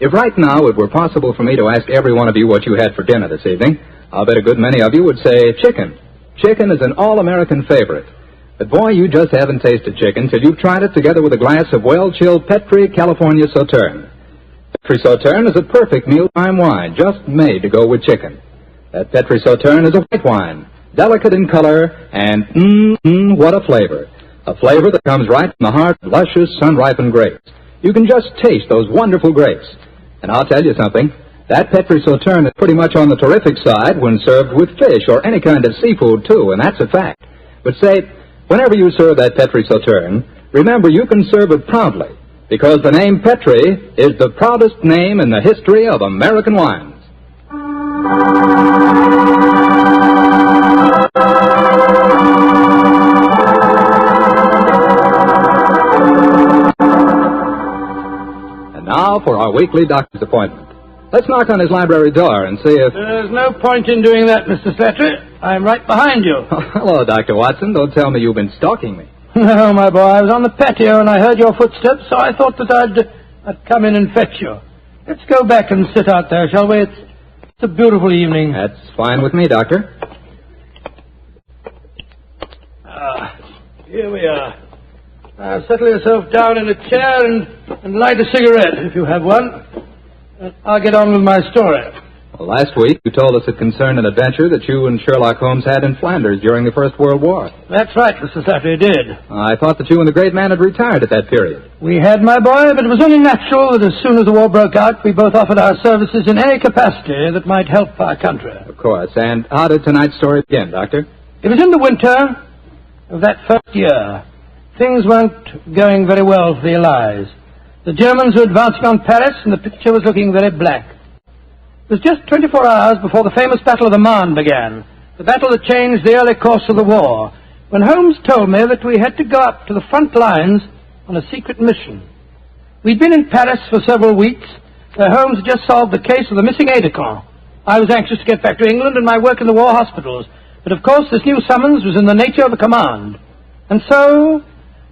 If right now it were possible for me to ask every one of you what you had for dinner this evening, I'll bet a good many of you would say chicken. Chicken is an all-American favorite. But boy, you just haven't tasted chicken till you've tried it together with a glass of well-chilled Petri California Sauterne. Petri Sauterne is a perfect mealtime wine, just made to go with chicken. That Petri Sauterne is a white wine, delicate in color, and what a flavor. A flavor that comes right from the heart of luscious, sun-ripened grapes. You can just taste those wonderful grapes. And I'll tell you something. That Petri Sauterne is pretty much on the terrific side when served with fish or any kind of seafood, too, and that's a fact. But say, whenever you serve that Petri Sauterne, remember you can serve it proudly, because the name Petri is the proudest name in the history of American wines. And now for our weekly doctor's appointment. Let's knock on his library door and see if... There's no point in doing that, Mr. Slattery. I'm right behind you. Oh, hello, Dr. Watson. Don't tell me you've been stalking me. No, my boy. I was on the patio and I heard your footsteps, so I thought that I'd come in and fetch you. Let's go back and sit out there, shall we? It's a beautiful evening. That's fine with me, Doctor. Here we are. Now, settle yourself down in a chair and light a cigarette, if you have one. I'll get on with my story. Well, last week you told us it concerned an adventure that you and Sherlock Holmes had in Flanders during the First World War. That's right, Mr. Slattery, did. I thought that you and the great man had retired at that period. We had, my boy, but it was only natural that as soon as the war broke out, we both offered our services in any capacity that might help our country. Of course. And how did tonight's story begin, Doctor? It was in the winter of that first year. things weren't going very well for the Allies. The Germans were advancing on Paris, and the picture was looking very black. It was just 24 hours before the famous Battle of the Marne began, the battle that changed the early course of the war, when Holmes told me that we had to go up to the front lines on a secret mission. We'd been in Paris for several weeks, where Holmes had just solved the case of the missing aide-de-camp. I was anxious to get back to England and my work in the war hospitals, but of course this new summons was in the nature of a command. And so,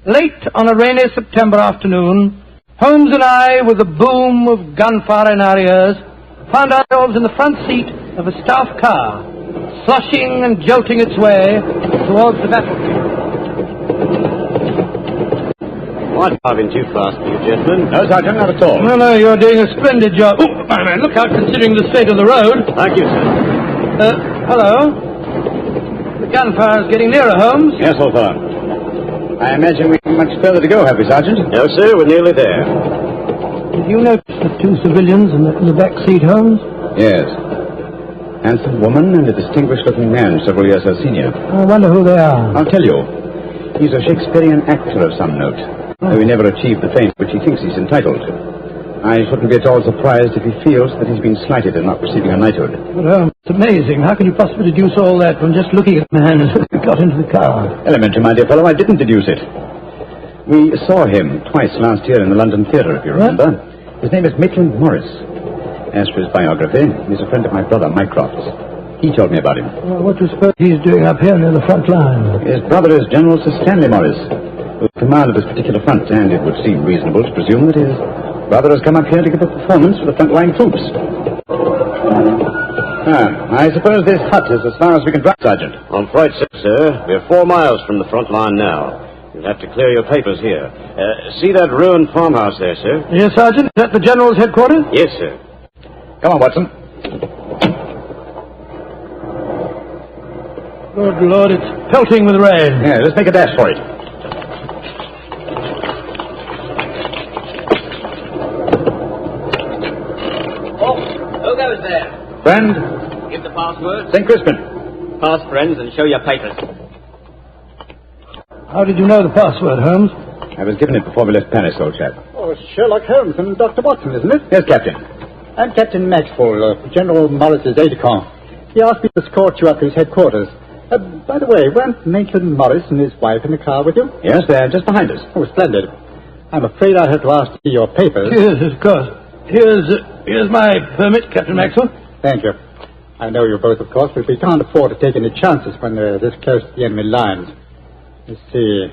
late on a rainy September afternoon, Holmes and I, with the boom of gunfire in our ears, found ourselves in the front seat of a staff car, sloshing and jolting its way towards the battlefield. I'm driving too fast for you, gentlemen. No, Sergeant, not at all. No, you're doing a splendid job. Oh, my man, look out considering the state of the road. Thank you, sir. Hello? The gunfire is getting nearer, Holmes. Yes, old fellow. I imagine we have much further to go, have we, Sergeant? No, sir, we're nearly there. Did you notice the two civilians in the back seat, Holmes? Yes. Handsome woman and a distinguished-looking man several years her senior. I wonder who they are. I'll tell you. He's a Shakespearean actor of some note, though he never achieved the fame which he thinks he's entitled to. I shouldn't be at all surprised if he feels that he's been slighted in not receiving a knighthood. But, it's amazing. How can you possibly deduce all that from just looking at the man as he got into the car? Elementary, my dear fellow, I didn't deduce it. We saw him twice last year in the London Theatre, if you remember. His name is Maitland Morris. As for his biography, he's a friend of my brother, Mycroft's. He told me about him. What do you suppose he's doing up here near the front line? His brother is General Sir Stanley Morris, who commanded this particular front, and it would seem reasonable to presume that his brother has come up here to give a performance for the front-line troops. I suppose this hut is as far as we can drive, Sergeant. I'm afraid so, sir. We're 4 miles from the front line now. You'll have to clear your papers here. See that ruined farmhouse there, sir? Yes, Sergeant. Is that the General's headquarters? Yes, sir. Come on, Watson. Good Lord, it's pelting with rain. Yeah, let's make a dash for it. Who goes there? Friend? Give the password. St. Crispin. Pass, friends, and show your papers. How did you know the password, Holmes? I was given it before we left Paris, old chap. Oh, it's Sherlock Holmes and Dr. Watson, isn't it? Yes, Captain. I'm Captain Maxwell, General Morris's aide-de-camp. He asked me to escort you up to his headquarters. By the way, weren't Maitland Morris and his wife in the car with you? Yes, they're just behind us. Oh, splendid. I'm afraid I have to ask to see your papers. Yes, of course. Here's my permit, Captain Maxwell. Thank you. I know you both, of course, but we can't afford to take any chances when they're this close to the enemy lines. Let's see.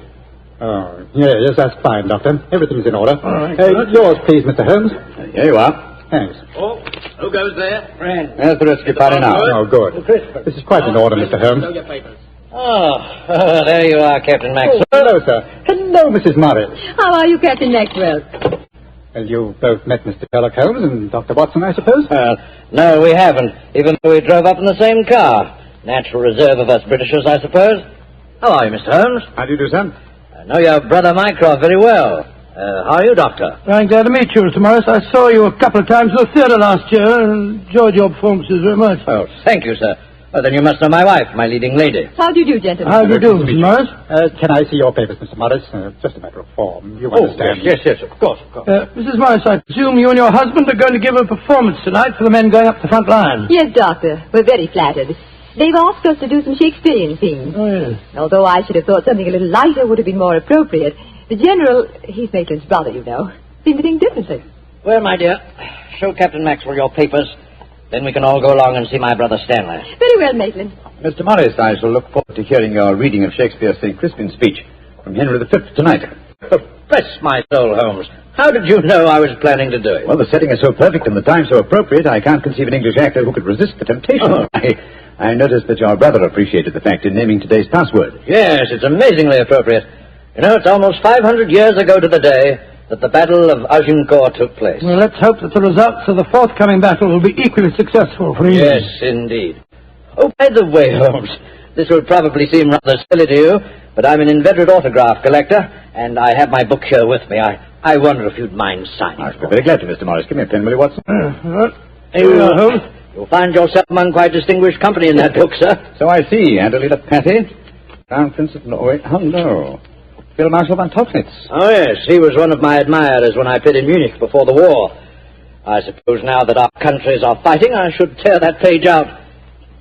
Oh, yes, that's fine, Doctor. Everything's in order. All right. Yours, please, Mr. Holmes. Here you are. Thanks. Oh, who goes there? Friend. There's the rescue party now. Oh, good. This is quite in order, Mr. Holmes. Show your papers. Oh, there you are, Captain Maxwell. Oh, hello, sir. Hello, Mrs. Morris. How are you, Captain Maxwell? Well, you both met Mr. Sherlock Holmes and Dr. Watson, I suppose? No, we haven't, even though we drove up in the same car. Natural reserve of us Britishers, I suppose. How are you, Mr. Holmes? How do you do, sir? I know your brother Mycroft very well. How are you, Doctor? I'm glad to meet you, Mr. Morris. I saw you a couple of times at the theatre last year and enjoyed your performances very much. Oh, thank you, sir. Well, then you must know my wife, my leading lady. How do you do, gentlemen? How do you do, Mr. Morris? Can I see your papers, Mr. Morris? Just a matter of form. You understand. Yes, of course. Mrs. Morris, I presume you and your husband are going to give a performance tonight for the men going up the front line. Yes, Doctor. We're very flattered. They've asked us to do some Shakespearean scenes. Oh, yes. Although I should have thought something a little lighter would have been more appropriate. The General, he's Maitland's brother, you know, seemed to think differently. Well, my dear, show Captain Maxwell your papers. Then we can all go along and see my brother Stanley. Very well, Maitland. Mr. Morris, I shall look forward to hearing your reading of Shakespeare's St. Crispin's speech from Henry V tonight. Bless my soul, Holmes. How did you know I was planning to do it? Well, the setting is so perfect and the time so appropriate, I can't conceive an English actor who could resist the temptation. Oh. I noticed that your brother appreciated the fact in naming today's password. Yes, it's amazingly appropriate. You know, it's almost 500 years ago to the day that the Battle of Agincourt took place. Well, let's hope that the results of the forthcoming battle will be equally successful for England. Yes, indeed. Oh, by the way, Holmes, this will probably seem rather silly to you, but I'm an inveterate autograph collector, and I have my book here with me. I wonder if you'd mind signing. I'll be very glad to, Mr. Morris. Give me a pen, will you, Watson? Here we are, Holmes. You'll find yourself among quite distinguished company in that book, sir. So I see. Adelina Patty, Crown Prince of Norway. Oh, no. Field Marshal von Tauchnitz. Oh, yes. He was one of my admirers when I played in Munich before the war. I suppose now that our countries are fighting, I should tear that page out.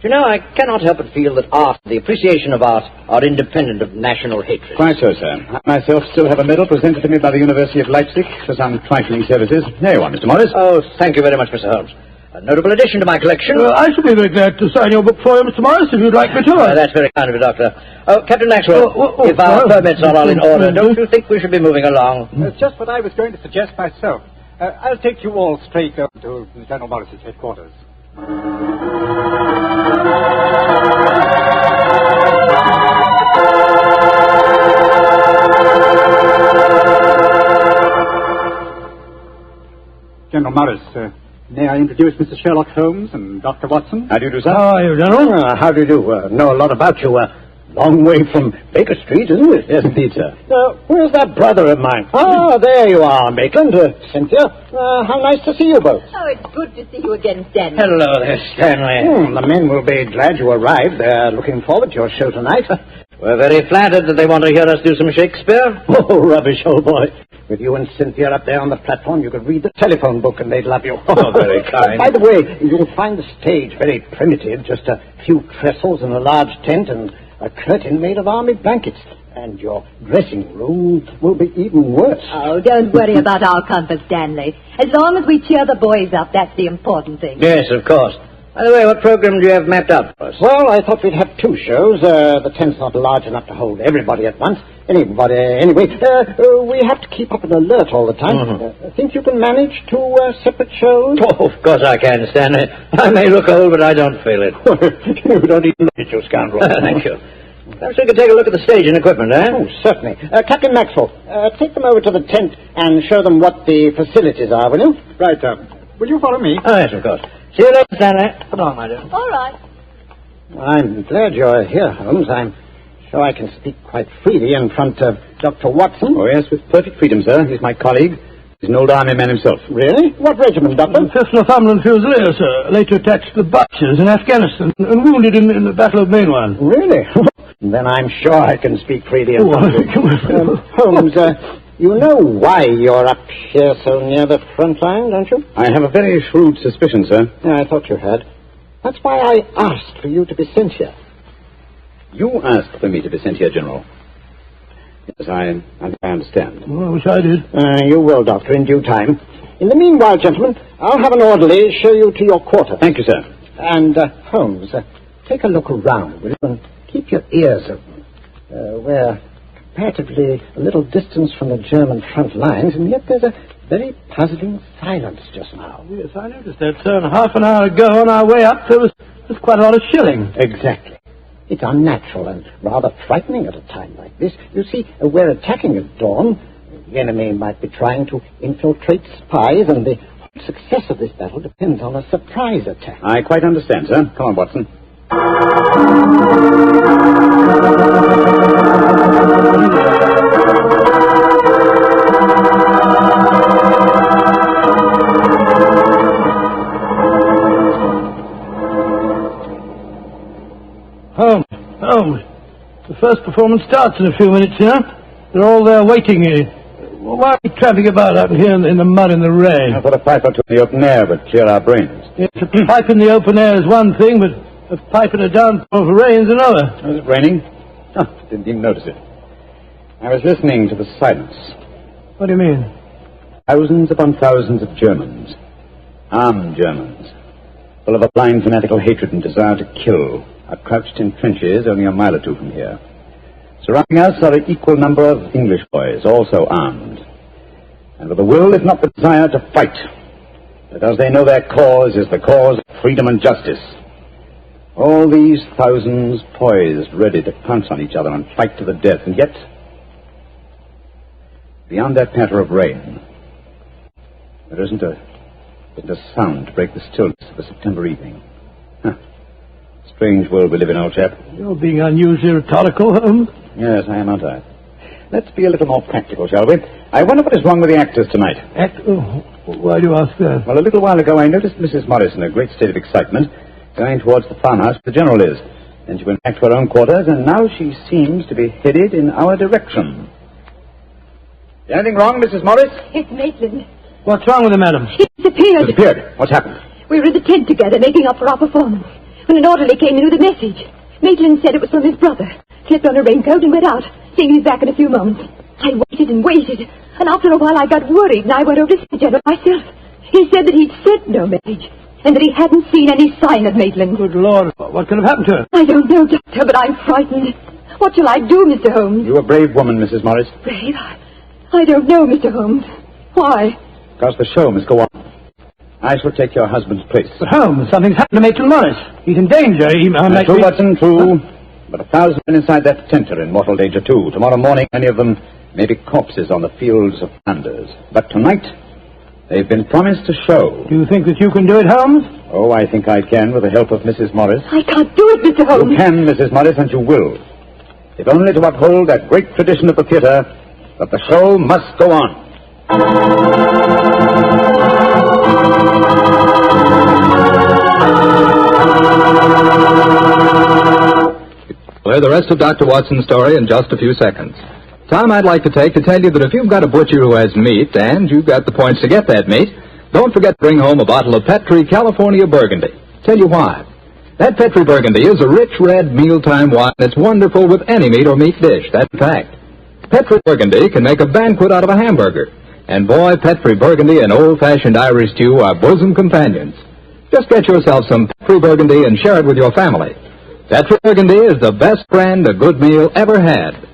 You know, I cannot help but feel that art, the appreciation of art, are independent of national hatred. Quite so, sir. I myself still have a medal presented to me by the University of Leipzig for some trifling services. There you are, Mr. Morris. Oh, thank you very much, Mr. Holmes. A notable addition to my collection. I shall be very glad to sign your book for you, Mr. Morris, if you'd like me to. That's very kind of you, Doctor. Oh, Captain Maxwell, if our permits are all in order, don't you think we should be moving along? Just what I was going to suggest myself. I'll take you all straight over to General Morris's headquarters. General Morris, may I introduce Mr. Sherlock Holmes and Dr. Watson? How do you do, sir? How are you, General? How do you do? Know a lot about you. Long way from Baker Street, isn't it? Yes, indeed, sir. Where's that brother of mine? Ah, there you are, Maitland. Cynthia, how nice to see you both. Oh, it's good to see you again, Stanley. Hello there, Stanley. The men will be glad you arrived. They're looking forward to your show tonight. We're very flattered that they want to hear us do some Shakespeare. Oh, rubbish, old boy. With you and Cynthia up there on the platform, you could read the telephone book and they'd love you. Oh, very kind. By the way, you'll find the stage very primitive, just a few trestles and a large tent and a curtain made of army blankets. And your dressing room will be even worse. Oh, don't worry about our comfort, Stanley. As long as we cheer the boys up, that's the important thing. Yes, of course. By the way, what program do you have mapped out for us? Well, I thought we'd have two shows. The tent's not large enough to hold everybody at once. Anyway, we have to keep up an alert all the time. Think you can manage two separate shows? Oh, of course I can, Stanley. I may look old, but I don't feel it. You don't even look at you, scoundrel. Thank you. Perhaps we could take a look at the stage and equipment, eh? Oh, certainly. Captain Maxwell, take them over to the tent and show them what the facilities are, will you? Right, will you follow me? Oh, yes, of course. See you later, Stanley. Come along, my dear. All right. I'm glad you're here, Holmes. I'm sure I can speak quite freely in front of Dr. Watson. Oh, yes, with perfect freedom, sir. He's my colleague. He's an old army man himself. Really? What regiment, Doctor? 5th Northumberland Fusiliers, sir. Later attached to the Butchers in Afghanistan and wounded in the Battle of Mainwan. Really? Then I'm sure I can speak freely in front of you. Holmes, you know why you're up here so near the front line, don't you? I have a very shrewd suspicion, sir. Yeah, I thought you had. That's why I asked for you to be sent here. You asked for me to be sent here, General. Yes, I understand. Well, I wish I did. You will, Doctor, in due time. In the meanwhile, gentlemen, I'll have an orderly show you to your quarter. Thank you, sir. And, Holmes, take a look around, will you? And keep your ears open. We're comparatively a little distance from the German front lines, and yet there's a very puzzling silence just now. Yes, I noticed that, sir. And half an hour ago, on our way up, there was quite a lot of shelling. Exactly. It's unnatural and rather frightening at a time like this. You see, we're attacking at dawn. The enemy might be trying to infiltrate spies, and the success of this battle depends on a surprise attack. I quite understand, sir. Come on, Watson. Holmes, the first performance starts in a few minutes, you know. They're all there waiting. Why are we tramping about out here in the mud and the rain? I thought a pipe or two in the open air would clear our brains. Yes, a pipe in the open air is one thing, but a pipe in a downpour of rain is another. Was it raining? Oh, didn't even notice it. I was listening to the silence. What do you mean? Thousands upon thousands of Germans. Armed Germans. Full of a blind fanatical hatred and desire to kill. Are crouched in trenches only a mile or two from here. Surrounding us are an equal number of English boys, also armed. And with the will, if not the desire, to fight. Because they know their cause is the cause of freedom and justice. All these thousands poised, ready to pounce on each other and fight to the death. And yet, beyond that patter of rain, there isn't a sound to break the stillness of a September evening. Strange world we live in, old chap. You're being unusually rhetorical, Holmes. Yes, I am, aren't I? Let's be a little more practical, shall we? I wonder what is wrong with the actors tonight. Why do you ask that? Well, a little while ago I noticed Mrs. Morris in a great state of excitement, going towards the farmhouse where the General is. Then she went back to her own quarters, and now she seems to be headed in our direction. Anything wrong, Mrs. Morris? It's Maitland. What's wrong with him, madam? He disappeared. Disappeared. What's happened? We were in the tent together making up for our performance when an orderly came in with a message. Maitland said it was from his brother. Slipped on a raincoat and went out, saying he's back in a few moments. I waited and waited, and after a while I got worried and I went over to see the general myself. He said that he'd sent no message and that he hadn't seen any sign of Maitland. Good Lord, what could have happened to her? I don't know, Doctor, but I'm frightened. What shall I do, Mr. Holmes? You're a brave woman, Mrs. Morris. Brave? I don't know, Mr. Holmes. Why? Because the show must go on. I shall take your husband's place. But Holmes, something's happened to Maitland Morris. He's in danger. He might True, be... Watson, true. But 1,000 men inside that tent are in mortal danger, too. Tomorrow morning, many of them may be corpses on the fields of Flanders. But tonight, they've been promised a show. Do you think that you can do it, Holmes? Oh, I think I can, with the help of Mrs. Morris. I can't do it, Mr. Holmes. You can, Mrs. Morris, and you will. If only to uphold that great tradition of the theater, that the show must go on. Play the rest of Dr. Watson's story in just a few seconds. Time I'd like to take to tell you that if you've got a butcher who has meat, and you've got the points to get that meat, don't forget to bring home a bottle of Petri California Burgundy. Tell you why. That Petri Burgundy is a rich red mealtime wine that's wonderful with any meat or meat dish. That's a fact. Petri Burgundy can make a banquet out of a hamburger. And boy, Petri Burgundy and old-fashioned Irish stew are bosom companions. Just get yourself some Petri Burgundy and share it with your family. Petri Burgundy is the best friend a good meal ever had.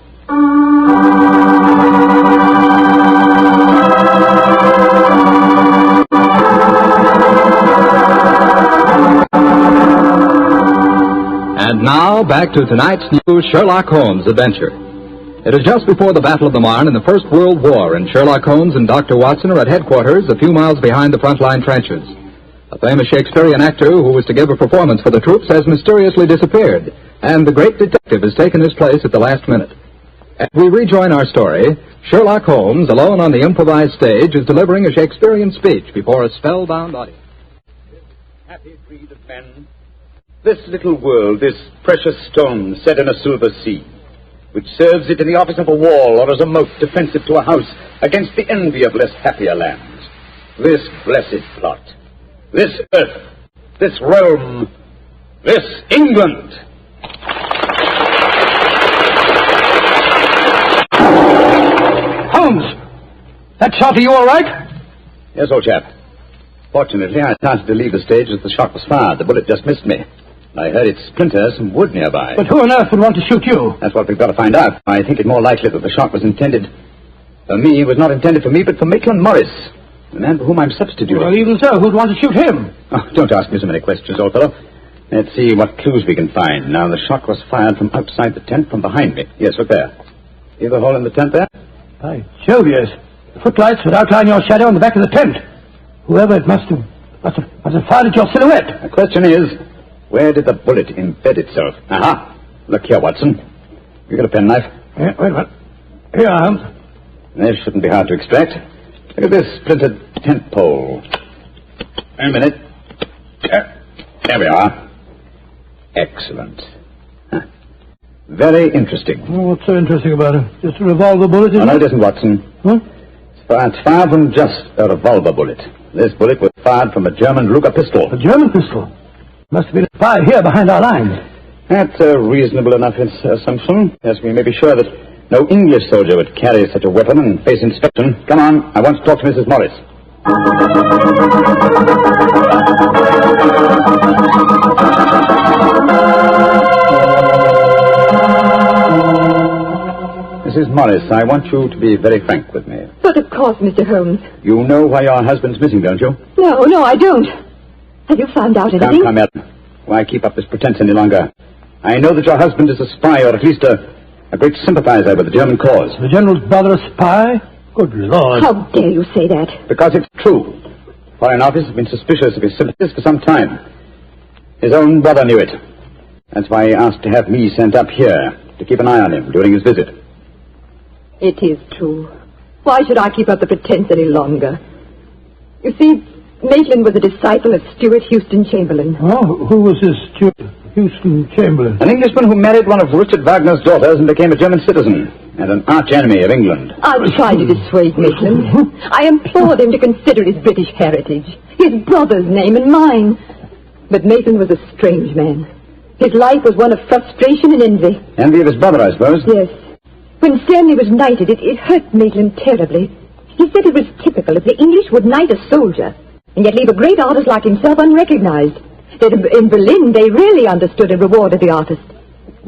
And now, back to tonight's new Sherlock Holmes adventure. It is just before the Battle of the Marne in the First World War, and Sherlock Holmes and Dr. Watson are at headquarters a few miles behind the front line trenches. A famous Shakespearean actor who was to give a performance for the troops has mysteriously disappeared, and the great detective has taken his place at the last minute. As we rejoin our story, Sherlock Holmes, alone on the improvised stage, is delivering a Shakespearean speech before a spellbound audience. Happy breed of men, this little world, this precious stone set in a silver sea, which serves it in the office of a wall or as a moat defensive to a house against the envy of less happier lands. This blessed plot, this earth, this realm, this England. Holmes! That shot, are you all right? Yes, old chap. Fortunately, I started to leave the stage as the shot was fired. The bullet just missed me. I heard it splinter some wood nearby. But who on earth would want to shoot you? That's what we've got to find out. I think it more likely that the shot was intended for me. It was not intended for me, but for Maitland Morris, the man for whom I'm substituting. Well, even so, who'd want to shoot him? Oh, don't ask me so many questions, old fellow. Let's see what clues we can find. Now, the shot was fired from outside the tent from behind me. Yes, look there. See the hole in the tent there? By Jove, yes. The footlights would outline your shadow on the back of the tent. Whoever it must have fired at your silhouette. The question is, where did the bullet embed itself? Aha! Look here, Watson. You got a penknife? Yeah, wait a minute. Here, Holmes. This shouldn't be hard to extract. Look at this splintered tent pole. Wait a minute. There we are. Excellent. Huh. Very interesting. Oh, what's so interesting about it? Just a revolver bullet, isn't it? No, it isn't, Watson. Huh? It's fired from just a revolver bullet. This bullet was fired from a German Luger pistol. A German pistol? Must have been a fire here behind our lines. That's a reasonable enough assumption. Yes, we may be sure that no English soldier would carry such a weapon and face inspection. Come on, I want to talk to Mrs. Morris. Mrs. Morris, I want you to be very frank with me. But of course, Mr. Holmes. You know why your husband's missing, don't you? No, I don't. Have you found out anything? Come, Ellen. Why keep up this pretense any longer? I know that your husband is a spy, or at least a great sympathizer with the German cause. The General's brother a spy? Good Lord. How dare you say that? Because it's true. Foreign Office has been suspicious of his sympathies for some time. His own brother knew it. That's why he asked to have me sent up here to keep an eye on him during his visit. It is true. Why should I keep up the pretense any longer? You see, Maitland was a disciple of Stuart Houston Chamberlain. Oh, who was this Stuart Houston Chamberlain? An Englishman who married one of Richard Wagner's daughters and became a German citizen. and an arch enemy of England. I've tried to dissuade Maitland. I implored him to consider his British heritage, his brother's name and mine. But Maitland was a strange man. His life was one of frustration and envy. Envy of his brother, I suppose? Yes. When Stanley was knighted, it hurt Maitland terribly. He said it was typical if the English would knight a soldier, and yet leave a great artist like himself unrecognized. That in Berlin, they really understood and rewarded the artist.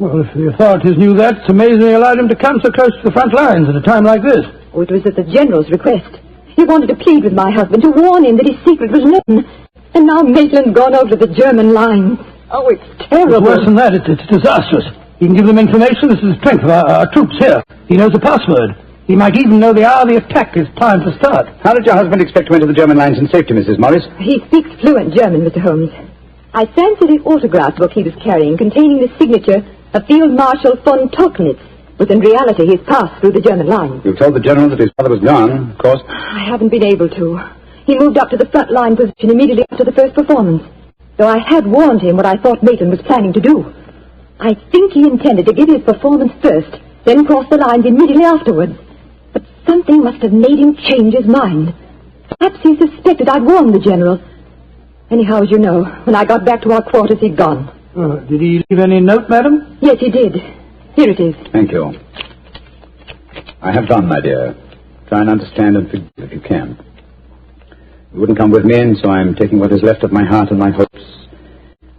Well, if the authorities knew that, it's amazing they allowed him to come so close to the front lines at a time like this. Oh, it was at the general's request. He wanted to plead with my husband to warn him that his secret was known. And now Maitland's gone over to the German lines. Oh, it's terrible. It's worse than that. It's disastrous. He can give them information as to the strength of our troops here. He knows the password. He might even know the hour the attack is timed to start. How did your husband expect to enter the German lines in safety, Mrs. Morris? He speaks fluent German, Mr. Holmes. I fancied the autograph book he was carrying containing the signature of Field Marshal von Tauchnitz, but in reality he's passed through the German line. You told the general that his father was gone, of course. I haven't been able to. He moved up to the front line position immediately after the first performance, though I had warned him what I thought Maitland was planning to do. I think he intended to give his performance first, then cross the lines immediately afterwards. But something must have made him change his mind. Perhaps he suspected I'd warned the general. Anyhow, as you know, when I got back to our quarters, he'd gone. Did he leave any note, madam? Yes, he did. Here it is. Thank you. I have done, my dear. Try and understand and forgive if you can. You wouldn't come with me, and so I'm taking what is left of my heart and my hopes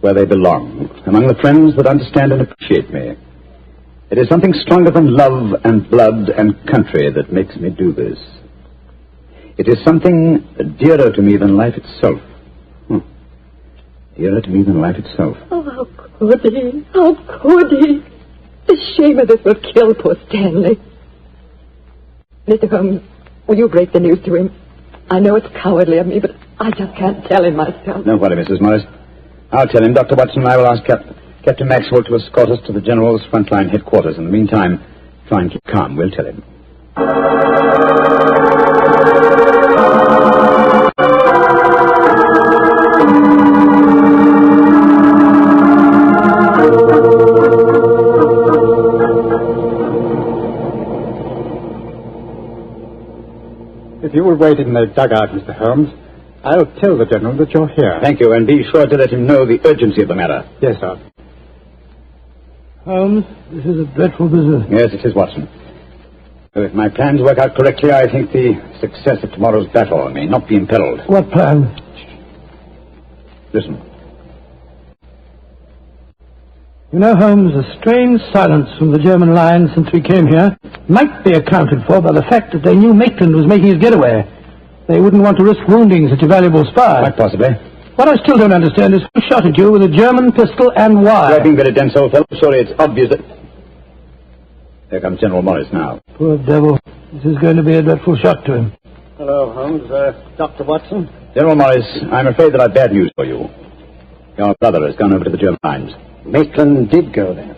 where they belong, among the friends that understand and appreciate me. It is something stronger than love and blood and country that makes me do this. It is something dearer to me than life itself. Dearer to me than life itself. Oh, how could he? How could he? The shame of this will kill poor Stanley. Mr. Holmes, will you break the news to him? I know it's cowardly of me, but I just can't tell him myself. Don't worry, Mrs. Morris. I'll tell him. Dr. Watson and I will ask Captain Maxwell to escort us to the General's frontline headquarters. In the meantime, try and keep calm. We'll tell him. If you will wait in the dugout, Mr. Holmes, I'll tell the General that you're here. Thank you, and be sure to let him know the urgency of the matter. Yes, sir. Holmes, this is a dreadful business. Yes, it is, Watson. So if my plans work out correctly, I think the success of tomorrow's battle may not be imperiled. What plan? Listen. You know, Holmes, a strange silence from the German line since we came here might be accounted for by the fact that they knew Maitland was making his getaway. They wouldn't want to risk wounding such a valuable spy. Quite possibly. What I still don't understand is who shot at you with a German pistol and why. You're being very dense, old fellow. Surely it's obvious that... There comes General Morris now. Poor devil. This is going to be a dreadful shock to him. Hello, Holmes. Dr. Watson? General Morris, I'm afraid that I've bad news for you. Your brother has gone over to the German lines. Maitland did go there.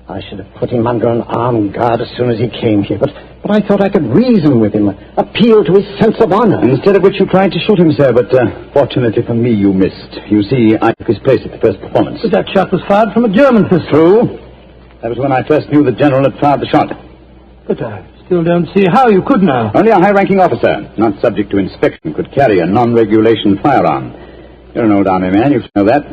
I should have put him under an armed guard as soon as he came here, but I thought I could reason with him, appeal to his sense of honor. Instead of which you tried to shoot him, sir, but fortunately for me, you missed. You see, I took his place at the first performance. But that shot was fired from a German pistol. True. That was when I first knew the General had fired the shot. But I still don't see how you could now. Only a high-ranking officer, not subject to inspection, could carry a non-regulation firearm. You're an old army man, you should know that.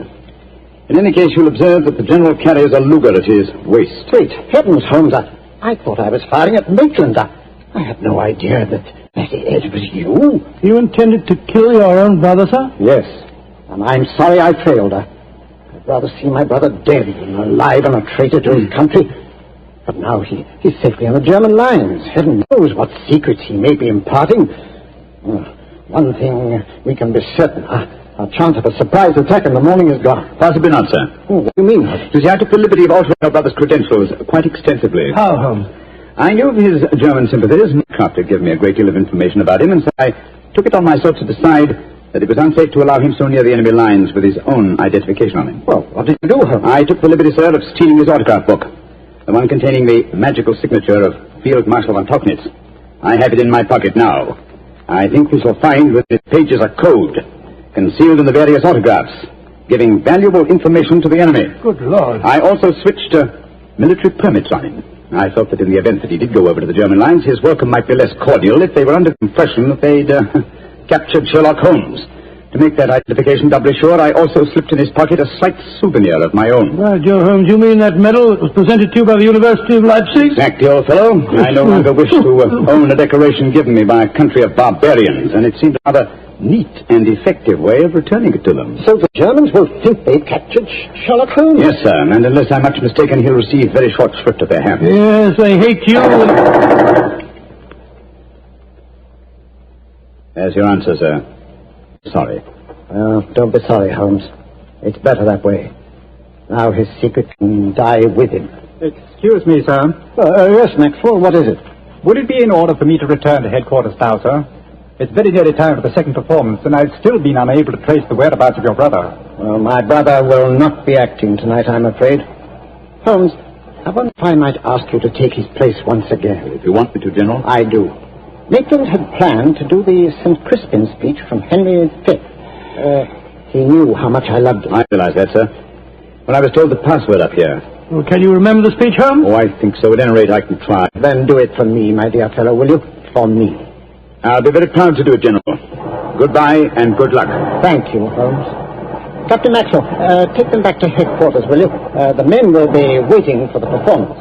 In any case, you'll observe that the General carries a Luger at his waist. Great heavens, Holmes, I thought I was firing at Maitland. I had no idea that it was you. You intended to kill your own brother, sir? Yes, and I'm sorry I failed. I'd rather see my brother dead than alive and a traitor to his country. But now he's safely on the German lines. Heaven knows what secrets he may be imparting. One thing we can be certain. Our chance of a surprise attack in the morning is gone. Possibly not, sir. What do you mean? You see, I took the liberty of altering your brother's credentials quite extensively. How, Holmes? I knew of his German sympathies. Kraft had given me a great deal of information about him, and so I took it on myself to decide that it was unsafe to allow him so near the enemy lines with his own identification on him. Well, what did you do, Holmes? I took the liberty, sir, of stealing his autograph book, the one containing the magical signature of Field Marshal von Tauchnitz. I have it in my pocket now. I think we shall find within its pages a code concealed in the various autographs, giving valuable information to the enemy. Good Lord. I also switched military permits on him. I felt that in the event that he did go over to the German lines, his welcome might be less cordial if they were under the impression that they'd captured Sherlock Holmes. To make that identification doubly sure, I also slipped in his pocket a slight souvenir of my own. Well, Joe Holmes, you mean that medal that was presented to you by the University of Leipzig? Exactly, old fellow. I no longer wish to own a decoration given me by a country of barbarians, and it seemed a rather neat and effective way of returning it to them. So the Germans will think they've captured Sherlock Holmes? Yes, sir, and unless I'm much mistaken, he'll receive very short shrift at their hands. Yes, they hate you. There's your answer, sir. Sorry. Well, don't be sorry, Holmes. It's better that way. Now his secret can die with him. Excuse me, sir. Yes, Maxwell, what is it? Would it be in order for me to return to headquarters now, sir? It's very nearly time for the second performance, and I've still been unable to trace the whereabouts of your brother. Well, my brother will not be acting tonight, I'm afraid. Holmes, I wonder if I might ask you to take his place once again. If you want me to, General. I do. Maitland had planned to do the St. Crispin speech from Henry V. He knew how much I loved him. I realize that, sir. When I was told the password up here. Well, can you remember the speech, Holmes? Oh, I think so. At any rate, I can try. Then do it for me, my dear fellow, will you? For me. I'll be very proud to do it, General. Goodbye and good luck. Thank you, Holmes. Captain Maxwell, take them back to headquarters, will you? The men will be waiting for the performance.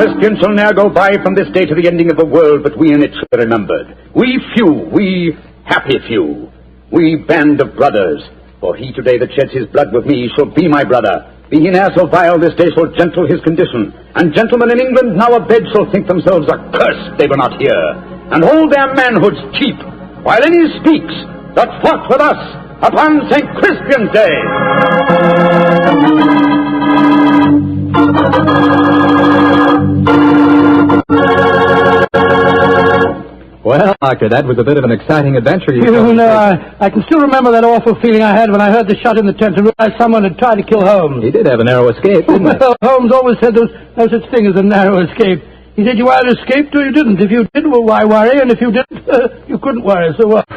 Christian shall now go by from this day to the ending of the world, but we in it shall be remembered. We few, we happy few, we band of brothers. For he today that sheds his blood with me shall be my brother. Be he ne'er so vile, this day shall gentle his condition. And gentlemen in England now abed shall think themselves accursed they were not here, and hold their manhoods cheap, while any speaks that fought with us upon St. Crispin's Day. Well, Doctor, that was a bit of an exciting adventure. You know, I can still remember that awful feeling I had when I heard the shot in the tent and realized someone had tried to kill Holmes. He did have a narrow escape, didn't he? Well, Holmes always said there was no such thing as a narrow escape. He said you either escaped or you didn't. If you did, well, why worry? And if you didn't, you couldn't worry, so what?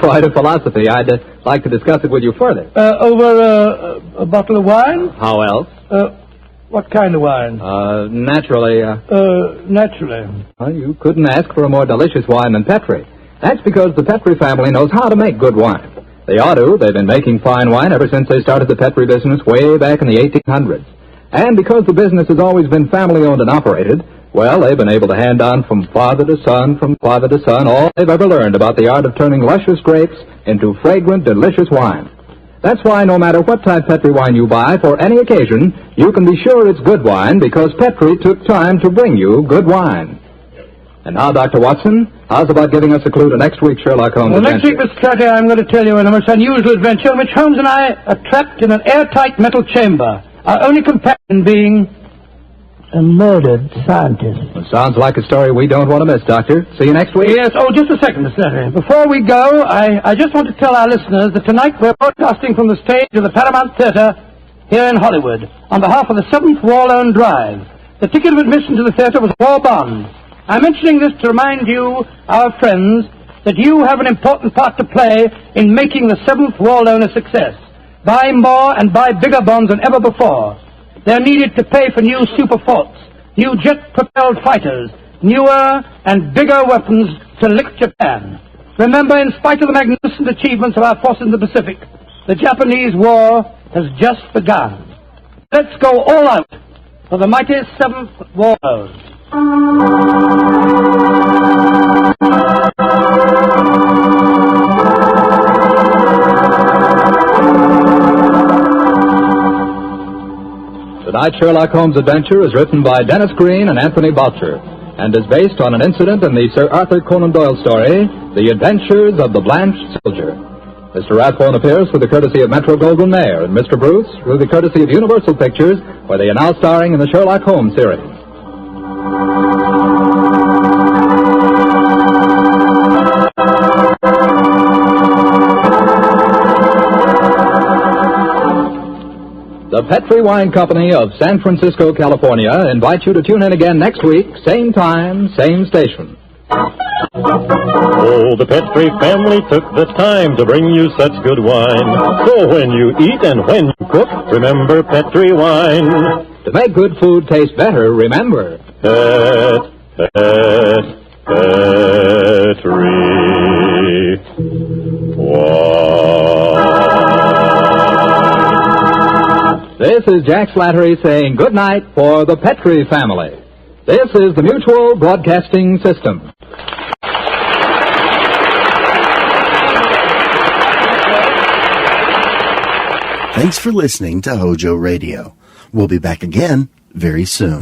Quite a philosophy. I'd like to discuss it with you further. Over a bottle of wine? How else? What kind of wine? Naturally. Naturally. Well, you couldn't ask for a more delicious wine than Petri. That's because the Petri family knows how to make good wine. They ought to. They've been making fine wine ever since they started the Petri business way back in the 1800s. And because the business has always been family-owned and operated, well, they've been able to hand on from father to son, all they've ever learned about the art of turning luscious grapes into fragrant, delicious wine. That's why no matter what type Petri wine you buy for any occasion, you can be sure it's good wine because Petri took time to bring you good wine. And now, Dr. Watson, how's about giving us a clue to next week's Sherlock Holmes adventure? Next week, Mr. Carter, I'm going to tell you a most unusual adventure in which Holmes and I are trapped in an airtight metal chamber, our only companion being a murdered scientist. Well, sounds like a story we don't want to miss, Doctor. See you next week. Yes. Oh, just a second, Mr. Carter. Before we go, I just want to tell our listeners that tonight we're broadcasting from the stage of the Paramount Theater here in Hollywood on behalf of the 7th War Loan Drive. The ticket of admission to the theater was a war bond. I'm mentioning this to remind you, our friends, that you have an important part to play in making the 7th War Loan a success. Buy more and buy bigger bonds than ever before. They're needed to pay for new super forts, new jet-propelled fighters, newer and bigger weapons to lick Japan. Remember, in spite of the magnificent achievements of our forces in the Pacific, the Japanese war has just begun. Let's go all out for the mighty 7th War Loan. Tonight's Sherlock Holmes adventure is written by Dennis Green and Anthony Boucher and is based on an incident in the Sir Arthur Conan Doyle story, The Adventures of the Blanched Soldier. Mr. Rathbone appears through the courtesy of Metro-Goldwyn-Mayer and Mr. Bruce through the courtesy of Universal Pictures, where they are now starring in the Sherlock Holmes series. The Petri Wine Company of San Francisco, California, invites you to tune in again next week, same time, same station. Oh, the Petri family took the time to bring you such good wine. So when you eat and when you cook, remember Petri wine. To make good food taste better, remember Petri wine. This is Jack Slattery saying good night for the Petri family. This is the Mutual Broadcasting System. Thanks for listening to HOJO Radio. We'll be back again very soon.